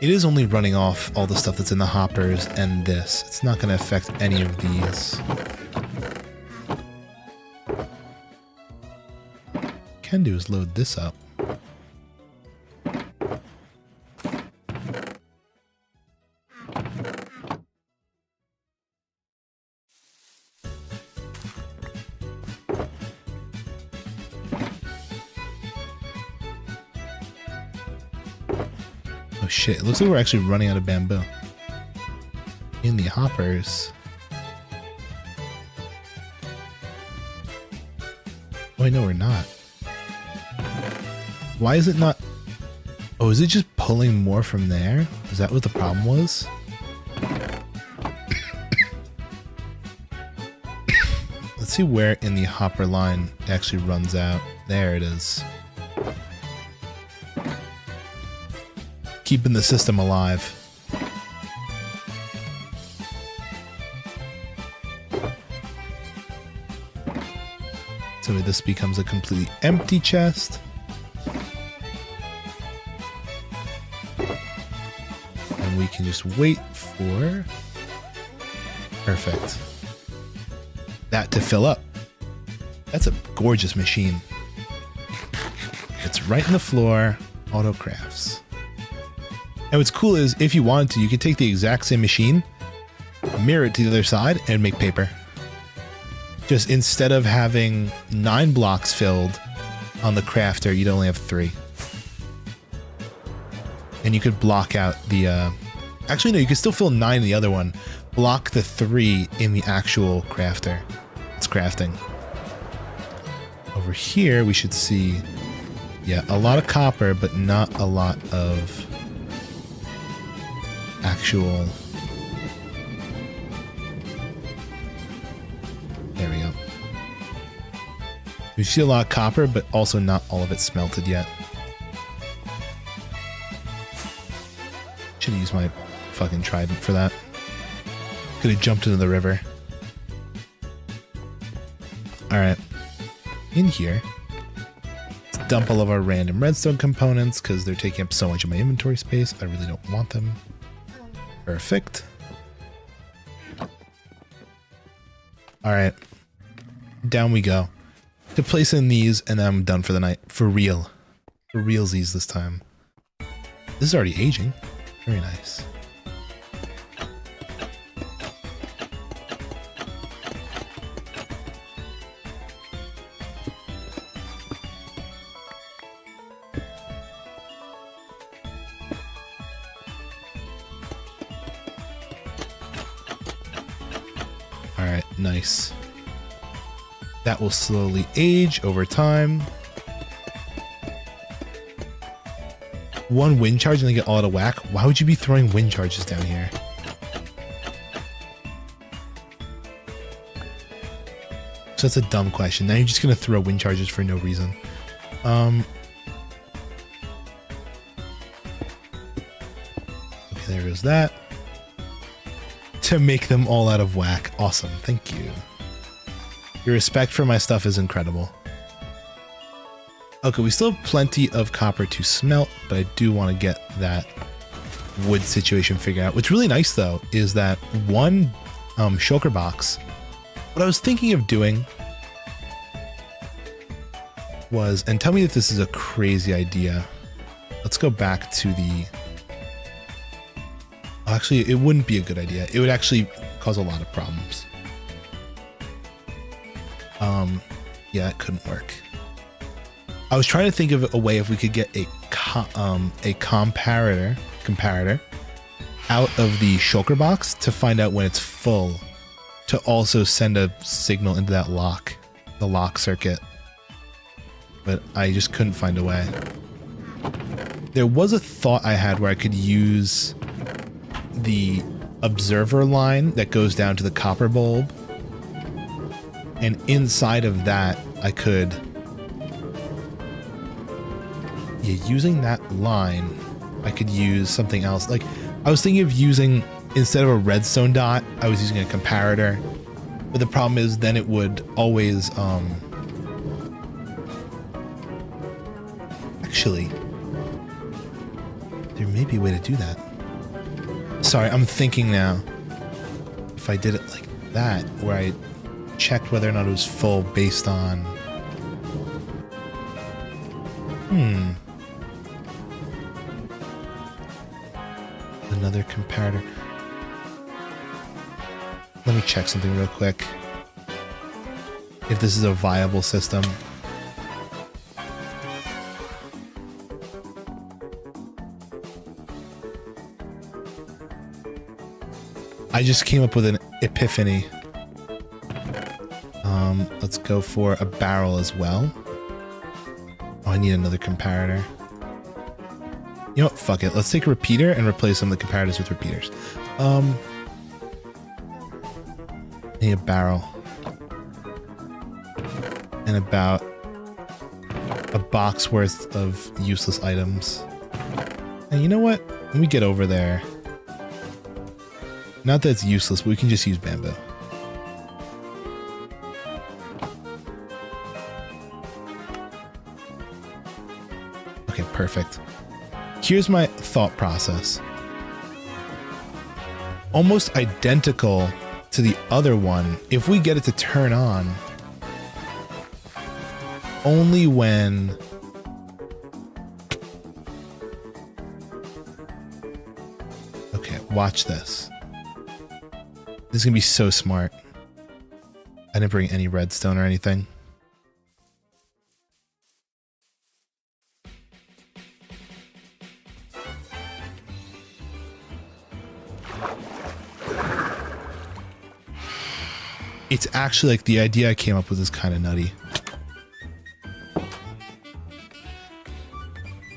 It is only running off all the stuff that's in the hoppers and this. It's not going to affect any of these. What I can do is load this up. Oh shit, it looks like we're actually running out of bamboo. In the hoppers. Oh, wait, no, we're not. Why is it not? Oh, is it just pulling more from there? Is that what the problem was? Let's see where in the hopper line it actually runs out. There it is. Keeping the system alive. So this becomes a completely empty chest. And we can just wait for... Perfect. That to fill up. That's a gorgeous machine. It's right in the floor. Auto crafts. And what's cool is if you wanted to, you could take the exact same machine, mirror it to the other side, and make paper. Just instead of having 9 blocks filled on the crafter, you'd only have 3. And you could block out the... Actually, no, you could still fill 9 in the other one. Block the 3 in the actual crafter. It's crafting. Over here, we should see... Yeah, a lot of copper, but not a lot of actual... There we go. We see a lot of copper, but also not all of it smelted yet. Should have used my fucking trident for that. Could have jumped into the river. Alright. In here, let's dump all of our random redstone components because they're taking up so much of my inventory space. I really don't want them. Perfect. Alright. Down we go. To place in these, and then I'm done for the night. For real. For realsies this time. This is already aging. Very nice. Alright, nice. That will slowly age over time. One wind charge and they get all out of whack? Why would you be throwing wind charges down here? So that's a dumb question. Now you're just going to throw wind charges for no reason. Okay, there goes that. To make them all out of whack. Awesome. Thank you. Your respect for my stuff is incredible. Okay, we still have plenty of copper to smelt, but I do want to get that wood situation figured out. What's really nice, though, is that one shulker box. What I was thinking of doing was, and tell me if this is a crazy idea. Let's go back to the... Actually, it wouldn't be a good idea. It would actually cause a lot of problems. Yeah, it couldn't work. I was trying to think of a way if we could get a comparator out of the shulker box to find out when it's full, to also send a signal into that lock, the lock circuit. But I just couldn't find a way. There was a thought I had where I could use the observer line that goes down to the copper bulb, and inside of that I could, yeah, using that line I could use something else. Like I was thinking of using, instead of a redstone dot, I was using a comparator, but the problem is then it would always actually there may be a way to do that. Sorry, I'm thinking now. If I did it like that, where I checked whether or not it was full based on... Another comparator. Let me check something real quick. If this is a viable system. I just came up with an epiphany. Let's go for a barrel as well. Oh, I need another comparator. You know what? Fuck it. Let's take a repeater and replace some of the comparators with repeaters. I need a barrel. And about a box worth of useless items. And you know what? When we get over there, not that it's useless, but we can just use bamboo. Okay, perfect. Here's my thought process. Almost identical to the other one, if we get it to turn on only when okay, watch this. This is gonna be so smart. I didn't bring any redstone or anything. It's actually like the idea I came up with is kind of nutty. And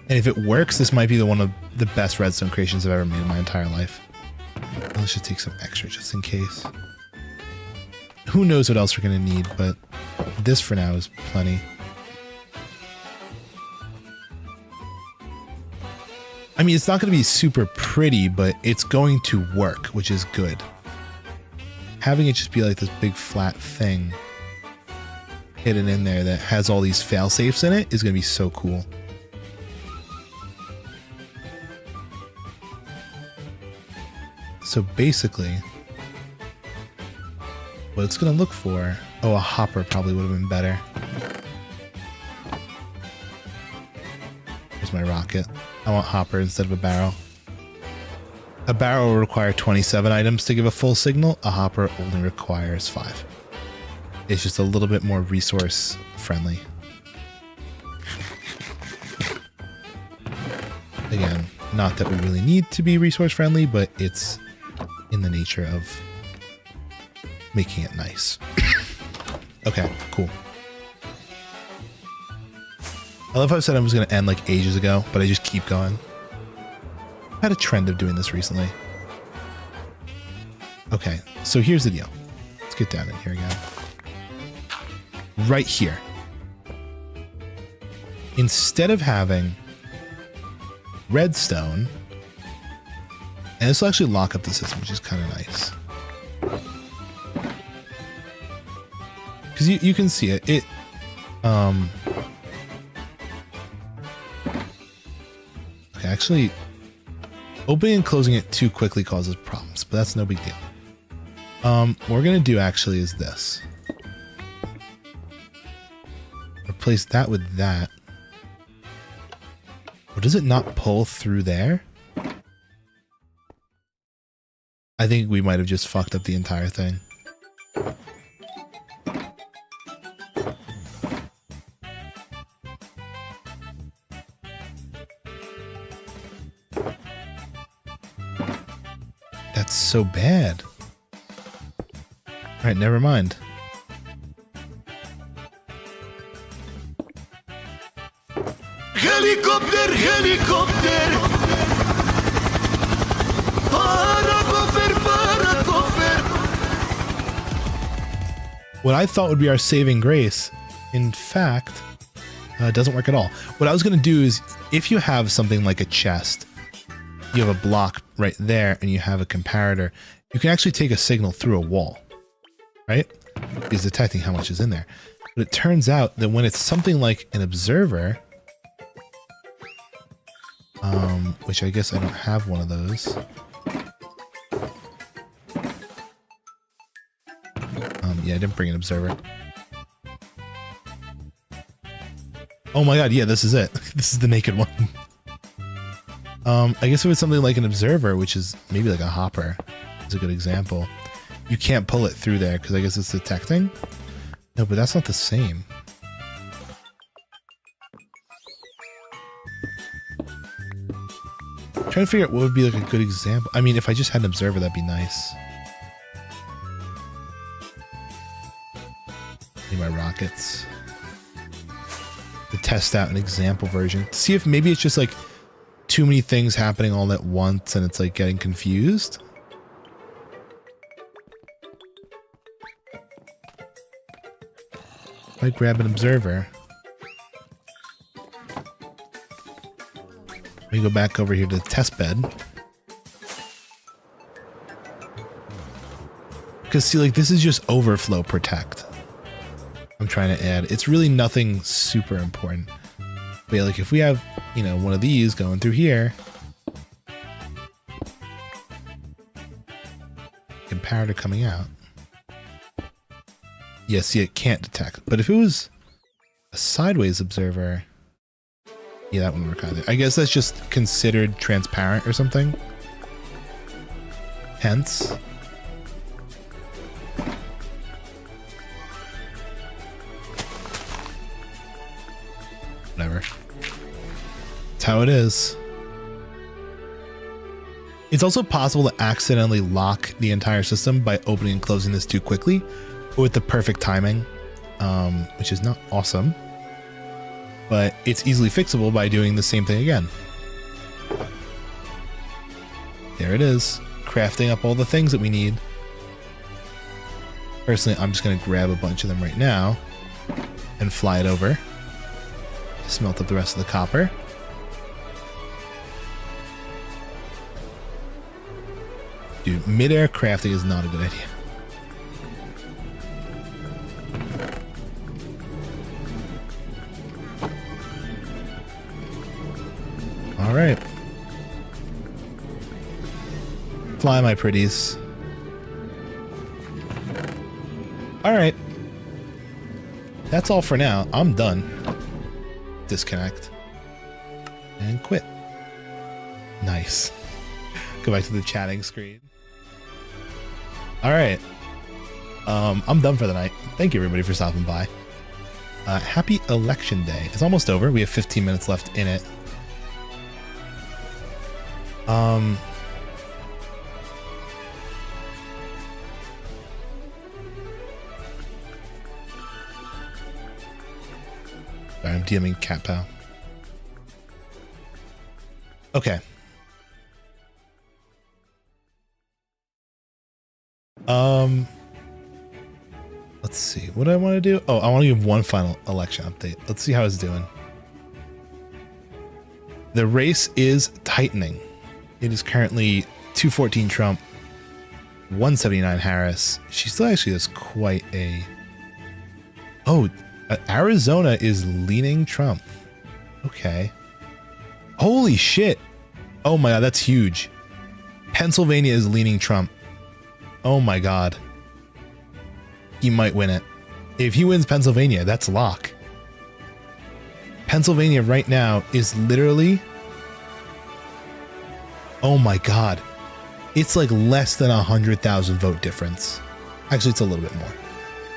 if it works, this might be one of the best redstone creations I've ever made in my entire life. Let's just take some extra just in case. Who knows what else we're going to need, but this for now is plenty. I mean, it's not going to be super pretty, but it's going to work, which is good. Having it just be like this big flat thing hidden in there that has all these fail safes in it is going to be so cool. So basically, what it's going to look for... Oh, a hopper probably would have been better. Here's my rocket. I want hopper instead of a barrel. A barrel will require 27 items to give a full signal. A hopper only requires 5. It's just a little bit more resource friendly. Again, not that we really need to be resource friendly, but it's in the nature of making it nice. Okay, cool. I love how I said I was going to end like ages ago, but I just keep going. I had a trend of doing this recently. Okay, so here's the deal. Let's get down in here again. Right here. Instead of having redstone, and this will actually lock up the system, which is kind of nice. Because you can see it. Okay, actually, opening and closing it too quickly causes problems, but that's no big deal. What we're gonna do actually is this. Replace that with that. Or does it not pull through there? I think we might have just fucked up the entire thing. That's so bad. Alright, never mind. Helicopter, helicopter. Paragopher, paragopher. What I thought would be our saving grace, in fact, doesn't work at all. What I was going to do is, if you have something like a chest, you have a block right there, and you have a comparator, you can actually take a signal through a wall, right? It's detecting how much is in there. But it turns out that when it's something like an observer, which I guess I don't have one of those. Yeah, I didn't bring an observer. Oh my god, yeah, this is it. This is the naked one. I guess if it's something like an observer, which is maybe like a hopper, is a good example. You can't pull it through there because I guess it's detecting. No, but that's not the same. I'm trying to figure out what would be like a good example. I mean, if I just had an observer, that'd be nice. Need my rockets to test out an example version. See if maybe it's just like too many things happening all at once and it's like getting confused. If I grab an observer, we go back over here to the test bed. Because see, like, this is just overflow protect. I'm trying to add. It's really nothing super important. But yeah, like if we have, you know, one of these going through here, comparator coming out. Yeah, see, it can't detect. But if it was a sideways observer, yeah, that wouldn't work either. I guess that's just considered transparent or something. Hence. Whatever. That's how it is. It's also possible to accidentally lock the entire system by opening and closing this too quickly or with the perfect timing, which is not awesome, but it's easily fixable by doing the same thing again. There it is, crafting up all the things that we need. Personally, I'm just going to grab a bunch of them right now and fly it over. Smelt up the rest of the copper. Dude, mid-air crafting is not a good idea. All right. Fly, my pretties. All right. That's all for now. I'm done. Disconnect. And quit. Nice. Go back to the chatting screen. All right. I'm done for the night. Thank you, everybody, for stopping by. Happy Election Day. It's almost over. We have 15 minutes left in it. Sorry, I'm DMing Cat Pal. Okay. Let's see. What do I want to do? Oh, I want to give one final election update. Let's see how it's doing. The race is tightening. It is currently 214 Trump, 179 Harris. She still actually has quite a... Oh, Arizona is leaning Trump. Okay. Holy shit. Oh my god, that's huge. Pennsylvania is leaning Trump. Oh my god. He might win it. If he wins Pennsylvania, that's lock. Pennsylvania right now is literally... Oh my god. It's like less than 100,000 vote difference. Actually, it's a little bit more.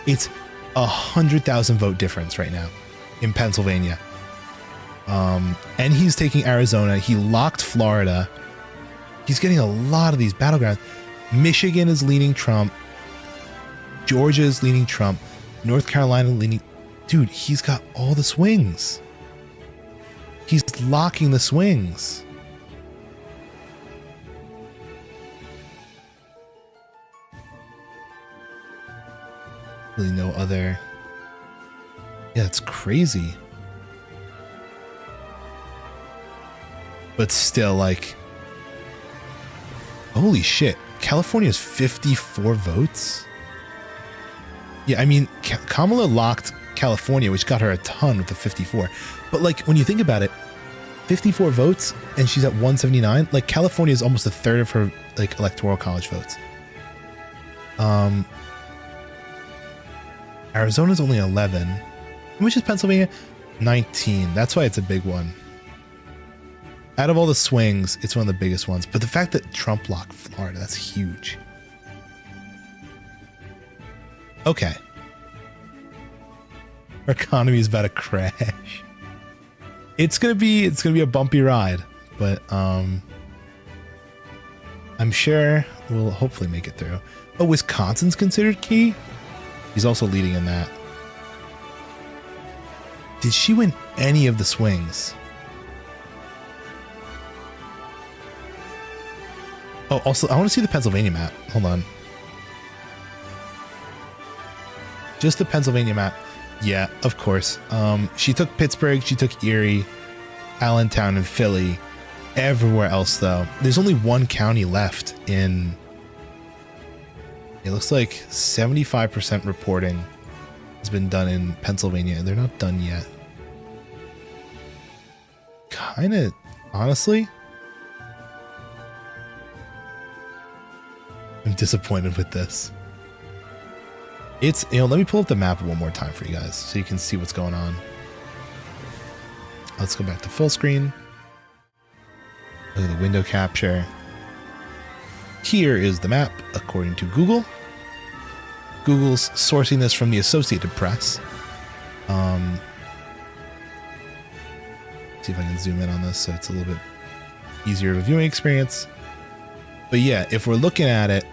It's 100,000 vote difference right now in Pennsylvania. And he's taking Arizona. He locked Florida. He's getting a lot of these battlegrounds. Michigan is leaning Trump. Georgia is leaning Trump. North Carolina leaning... Dude, he's got all the swings. He's locking the swings. Really no other... Yeah, it's crazy. But still, like... Holy shit. California's 54 votes? Yeah, I mean, Kamala locked California, which got her a ton with the 54. But, like, when you think about it, 54 votes, and she's at 179. Like, California is almost a third of her, like, electoral college votes. Arizona's only 11. How much is Pennsylvania? 19. That's why it's a big one. Out of all the swings, it's one of the biggest ones. But the fact that Trump locked Florida, that's huge. Okay. Our economy is about to crash. It's gonna be a bumpy ride, but I'm sure we'll hopefully make it through. Oh, Wisconsin's considered key? He's also leading in that. Did she win any of the swings? Oh, also, I want to see the Pennsylvania map. Hold on. Just the Pennsylvania map. Yeah, of course. She took Pittsburgh, she took Erie, Allentown, and Philly. Everywhere else, though, there's only one county left in... It looks like 75% reporting has been done in Pennsylvania. They're not done yet. Kind of, honestly, I'm disappointed with this. It's, let me pull up the map one more time for you guys so you can see what's going on. Let's go back to full screen. Look at the window capture. Here is the map according to Google. Google's sourcing this from the Associated Press. See if I can zoom in on this so it's a little bit easier of a viewing experience. But yeah, if we're looking at it,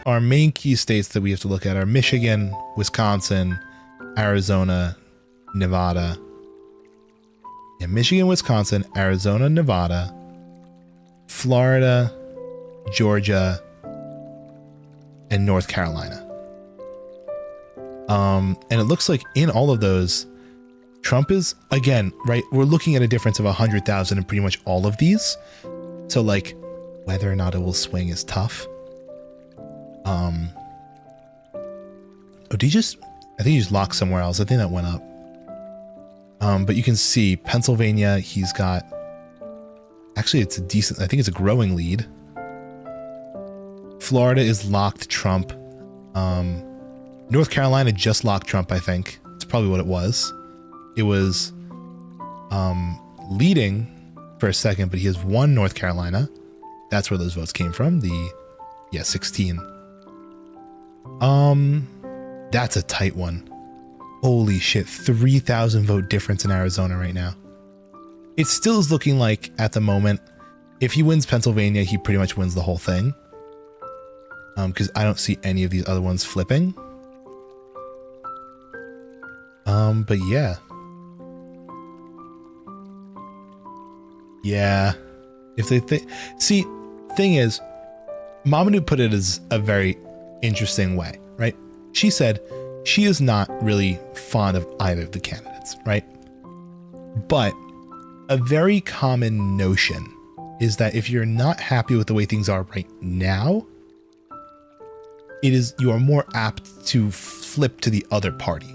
our main key states that we have to look at are Michigan, Wisconsin, Arizona, Nevada. Yeah, Michigan, Wisconsin, Arizona, Nevada, Florida, Georgia, and North Carolina. And it looks like in all of those, Trump is, again, right, we're looking at a difference of 100,000 in pretty much all of these. So, like, whether or not it will swing is tough. Oh, did he just, I think he just locked somewhere else. I think that went up. But you can see Pennsylvania, he's got, actually it's a decent, I think it's a growing lead. Florida is locked Trump. North Carolina just locked Trump, I think. It's probably what it was. It was leading for a second, but he has won North Carolina. That's where those votes came from. 16. That's a tight one. Holy shit, 3,000 vote difference in Arizona right now. It still is looking like, at the moment, if he wins Pennsylvania, he pretty much wins the whole thing. Because I don't see any of these other ones flipping. But yeah. Yeah. If they think, see, thing is, Mamadou put it as a very interesting way, right? She said she is not really fond of either of the candidates, right? But a very common notion is that if you're not happy with the way things are right now, you are more apt to flip to the other party,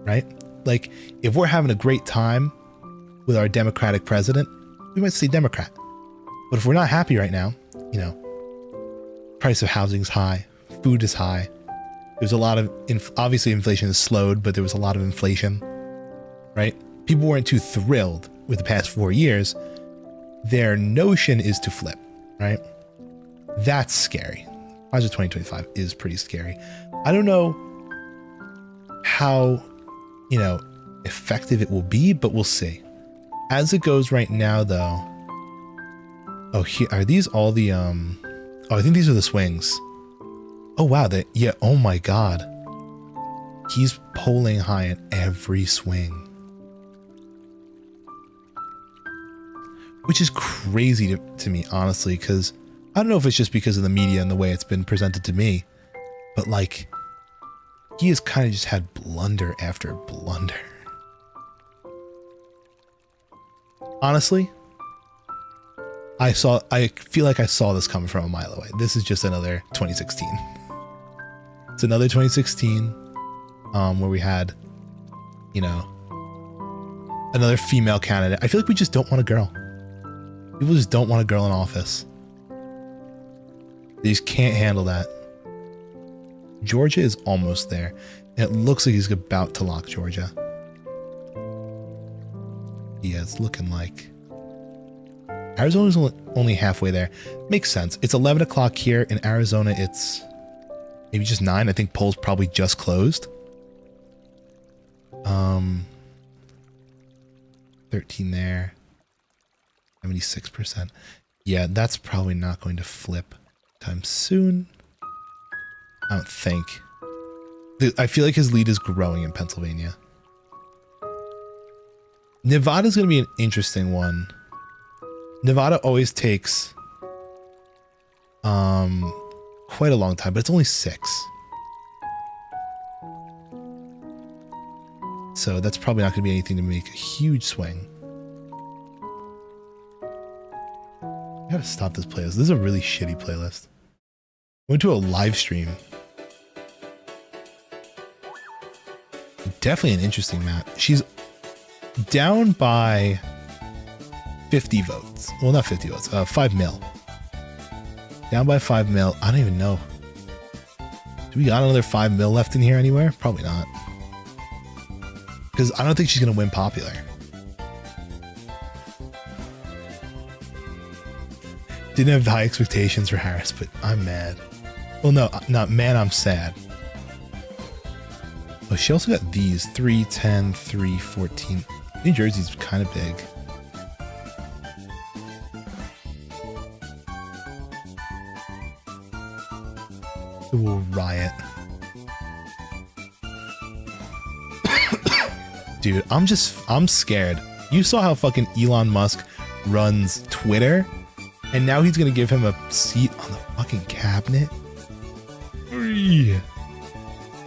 right? Like, if we're having a great time with our Democratic president, we might say Democrat. But if we're not happy right now, price of housing is high, food is high. There's a lot of, obviously inflation has slowed, but there was a lot of inflation, right? People weren't too thrilled with the past 4 years. Their notion is to flip, right? That's scary. Project 2025 is pretty scary. I don't know how, effective it will be, but we'll see. As it goes right now, though. Oh, here are these all the oh, I think these are the swings. Oh wow, oh my god. He's polling high in every swing. Which is crazy to me, honestly, because I don't know if it's just because of the media and the way it's been presented to me, but like, he has kind of just had blunder after blunder. Honestly, I feel like I saw this coming from a mile away. This is just another 2016. It's another 2016, where we had, another female candidate. I feel like we just don't want a girl. People just don't want a girl in office. They just can't handle that. Georgia is almost there. And it looks like he's about to lock Georgia. Yeah, it's looking like. Arizona's only halfway there. Makes sense. It's 11 o'clock here. In Arizona, it's maybe just 9. I think polls probably just closed. 13 there. 76%. Yeah, that's probably not going to flip time soon. I don't think. I feel like his lead is growing in Pennsylvania. Nevada's going to be an interesting one. Nevada always takes quite a long time, but it's only 6. So that's probably not going to be anything to make a huge swing. I gotta stop this playlist. This is a really shitty playlist. Went to a live stream. Definitely an interesting map. She's down by 50 votes. Well, not 50 votes. 5 mil. Down by 5 mil. I don't even know. Do we got another 5 mil left in here anywhere? Probably not. Because I don't think she's going to win popular. Didn't have high expectations for Harris, but I'm mad. Well, no, not mad, I'm sad. Oh, she also got these. 3, 10, 3, 14. New Jersey's kind of big. Ooh, riot. Dude, I'm scared. You saw how fucking Elon Musk runs Twitter, and now he's gonna give him a seat on the fucking cabinet.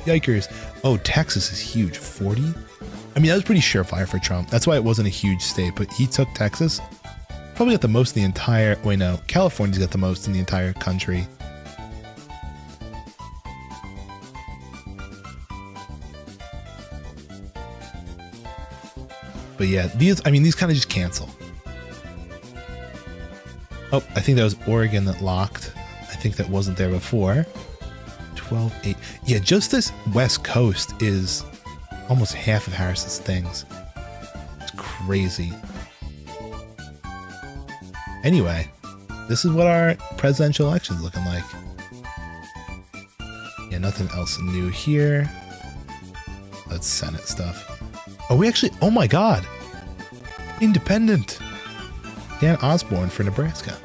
Yikers. Oh, Texas is huge. 40? I mean, that was pretty surefire for Trump. That's why it wasn't a huge state, but he took Texas. Probably got the most in the entire... Wait, no. California's got the most in the entire country. But yeah, these kind of just cancel. Oh, I think that was Oregon that locked. I think that wasn't there before. 12-8. Yeah, just this West Coast is almost half of Harris's things. It's crazy. Anyway, this is what our presidential election's looking like. Yeah, nothing else new here. That's Senate stuff. Oh, we actually, oh my God. Independent. Dan Osborne for Nebraska.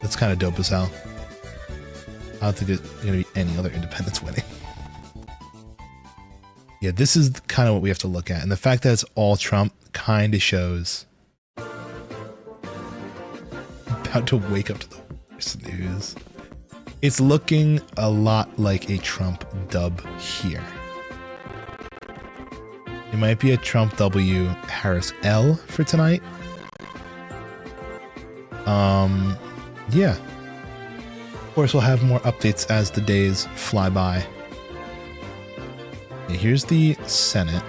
That's kind of dope as hell. I don't think there's going to be any other independents winning. Yeah, this is kind of what we have to look at. And the fact that it's all Trump kind of shows. About to wake up to the worst news. It's looking a lot like a Trump dub here. It might be a Trump W, Harris L for tonight. Yeah. Of course, we'll have more updates as the days fly by. Yeah, here's the Senate.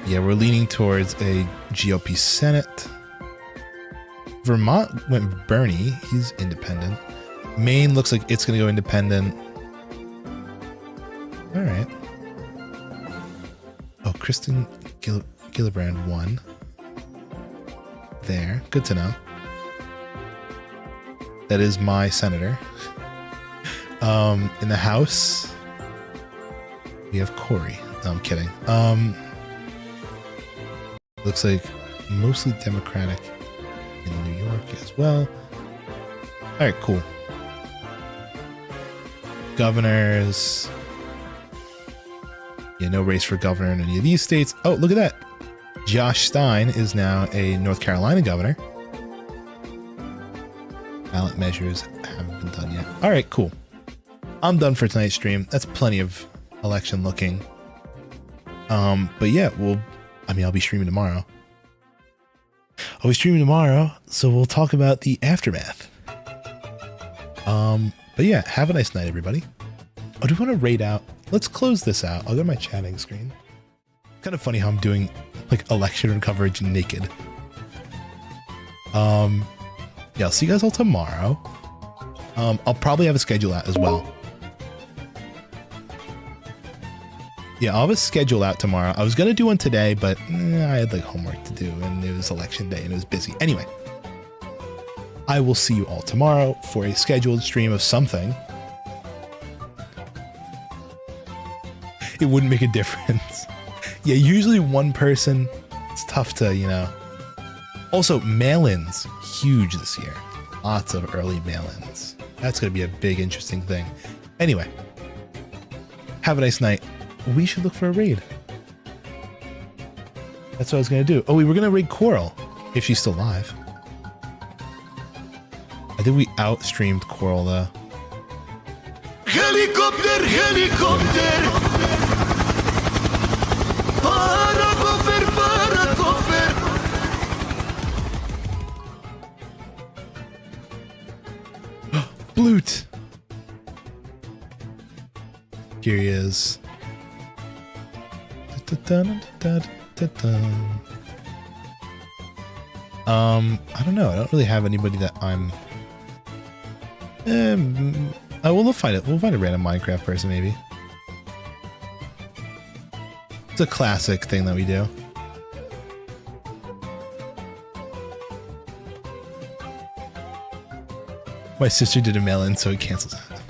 Yeah, we're leaning towards a GOP Senate. Vermont went Bernie. He's independent. Maine looks like it's going to go independent. All right. Oh, Kristen Gillibrand won. There. Good to know. That is my senator. In the House, we have Corey. No, I'm kidding. Looks like mostly Democratic in New York as well. All right, cool. Governors. Yeah, no race for governor in any of these states. Oh, look at that. Josh Stein is now a North Carolina governor. Ballot measures haven't been done yet. All right, cool. I'm done for tonight's stream. That's plenty of election looking. But yeah, I'll be streaming tomorrow. So we'll talk about the aftermath. But yeah, have a nice night, everybody. Oh, do you want to raid out? Let's close this out. I'll go to my chatting screen. Kind of funny how I'm doing like election coverage naked. Yeah, I'll see you guys all tomorrow. I'll probably have a schedule out as well. Yeah, I'll have a schedule out tomorrow. I was going to do one today, but I had like homework to do and it was election day and it was busy. Anyway, I will see you all tomorrow for a scheduled stream of something. It wouldn't make a difference. Yeah, usually one person, it's tough to, you know. Also, mail-ins, huge this year. Lots of early mail-ins. That's going to be a big, interesting thing. Anyway, have a nice night. we should look for a raid. That's what I was gonna do. Oh, we were gonna raid Coral if she's still alive. I think we outstreamed Coral though. Helicopter, helicopter. Paracofer, paracofer. Blute. Here he is. I don't know. I don't really have anybody that I'm. We'll find it. We'll find a random Minecraft person maybe. It's a classic thing that we do. My sister did a mail-in, so it cancels out.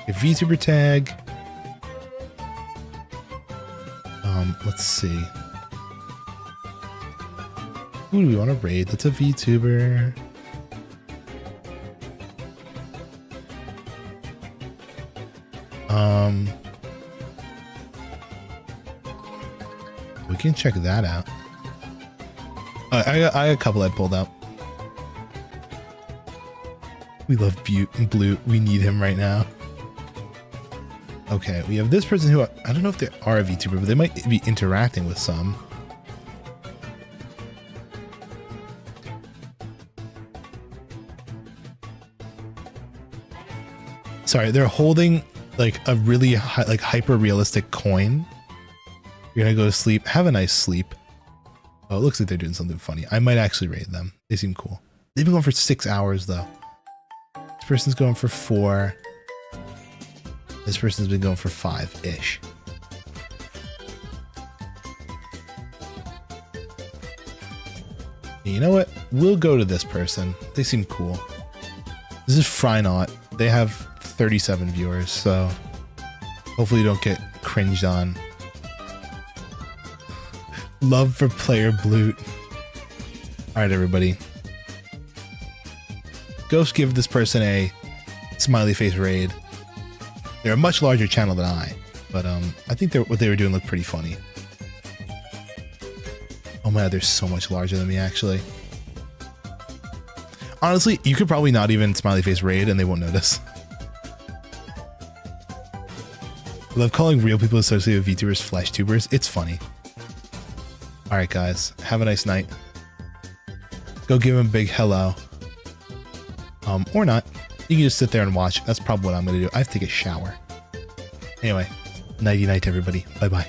A VTuber tag. Let's see. Who do we want to raid? That's a VTuber. We can check that out. I got a couple I pulled out. We love Butte and Blue. We need him right now. Okay, we have this person who I don't know if they are a VTuber, but they might be interacting with some. Sorry, they're holding like a really hyper realistic coin. You're gonna go to sleep. Have a nice sleep. Oh, it looks like they're doing something funny. I might actually raid them. They seem cool. They've been going for 6 hours though. This person's going for 4. This person's been going for 5-ish. You know what? We'll go to this person. They seem cool. This is Frynot. They have 37 viewers, so hopefully you don't get cringed on. Love for player Blute. Alright, everybody. Ghost give this person a smiley face raid. They're a much larger channel than I, but I think what they were doing looked pretty funny. Oh my god, they're so much larger than me, actually. Honestly, you could probably not even smiley face raid and they won't notice. I love calling real people associated with VTubers flesh tubers. It's funny. Alright guys, have a nice night. Go give him a big hello. Or not. You can just sit there and watch. That's probably what I'm going to do. I have to take a shower. Anyway, nighty night everybody. Bye bye.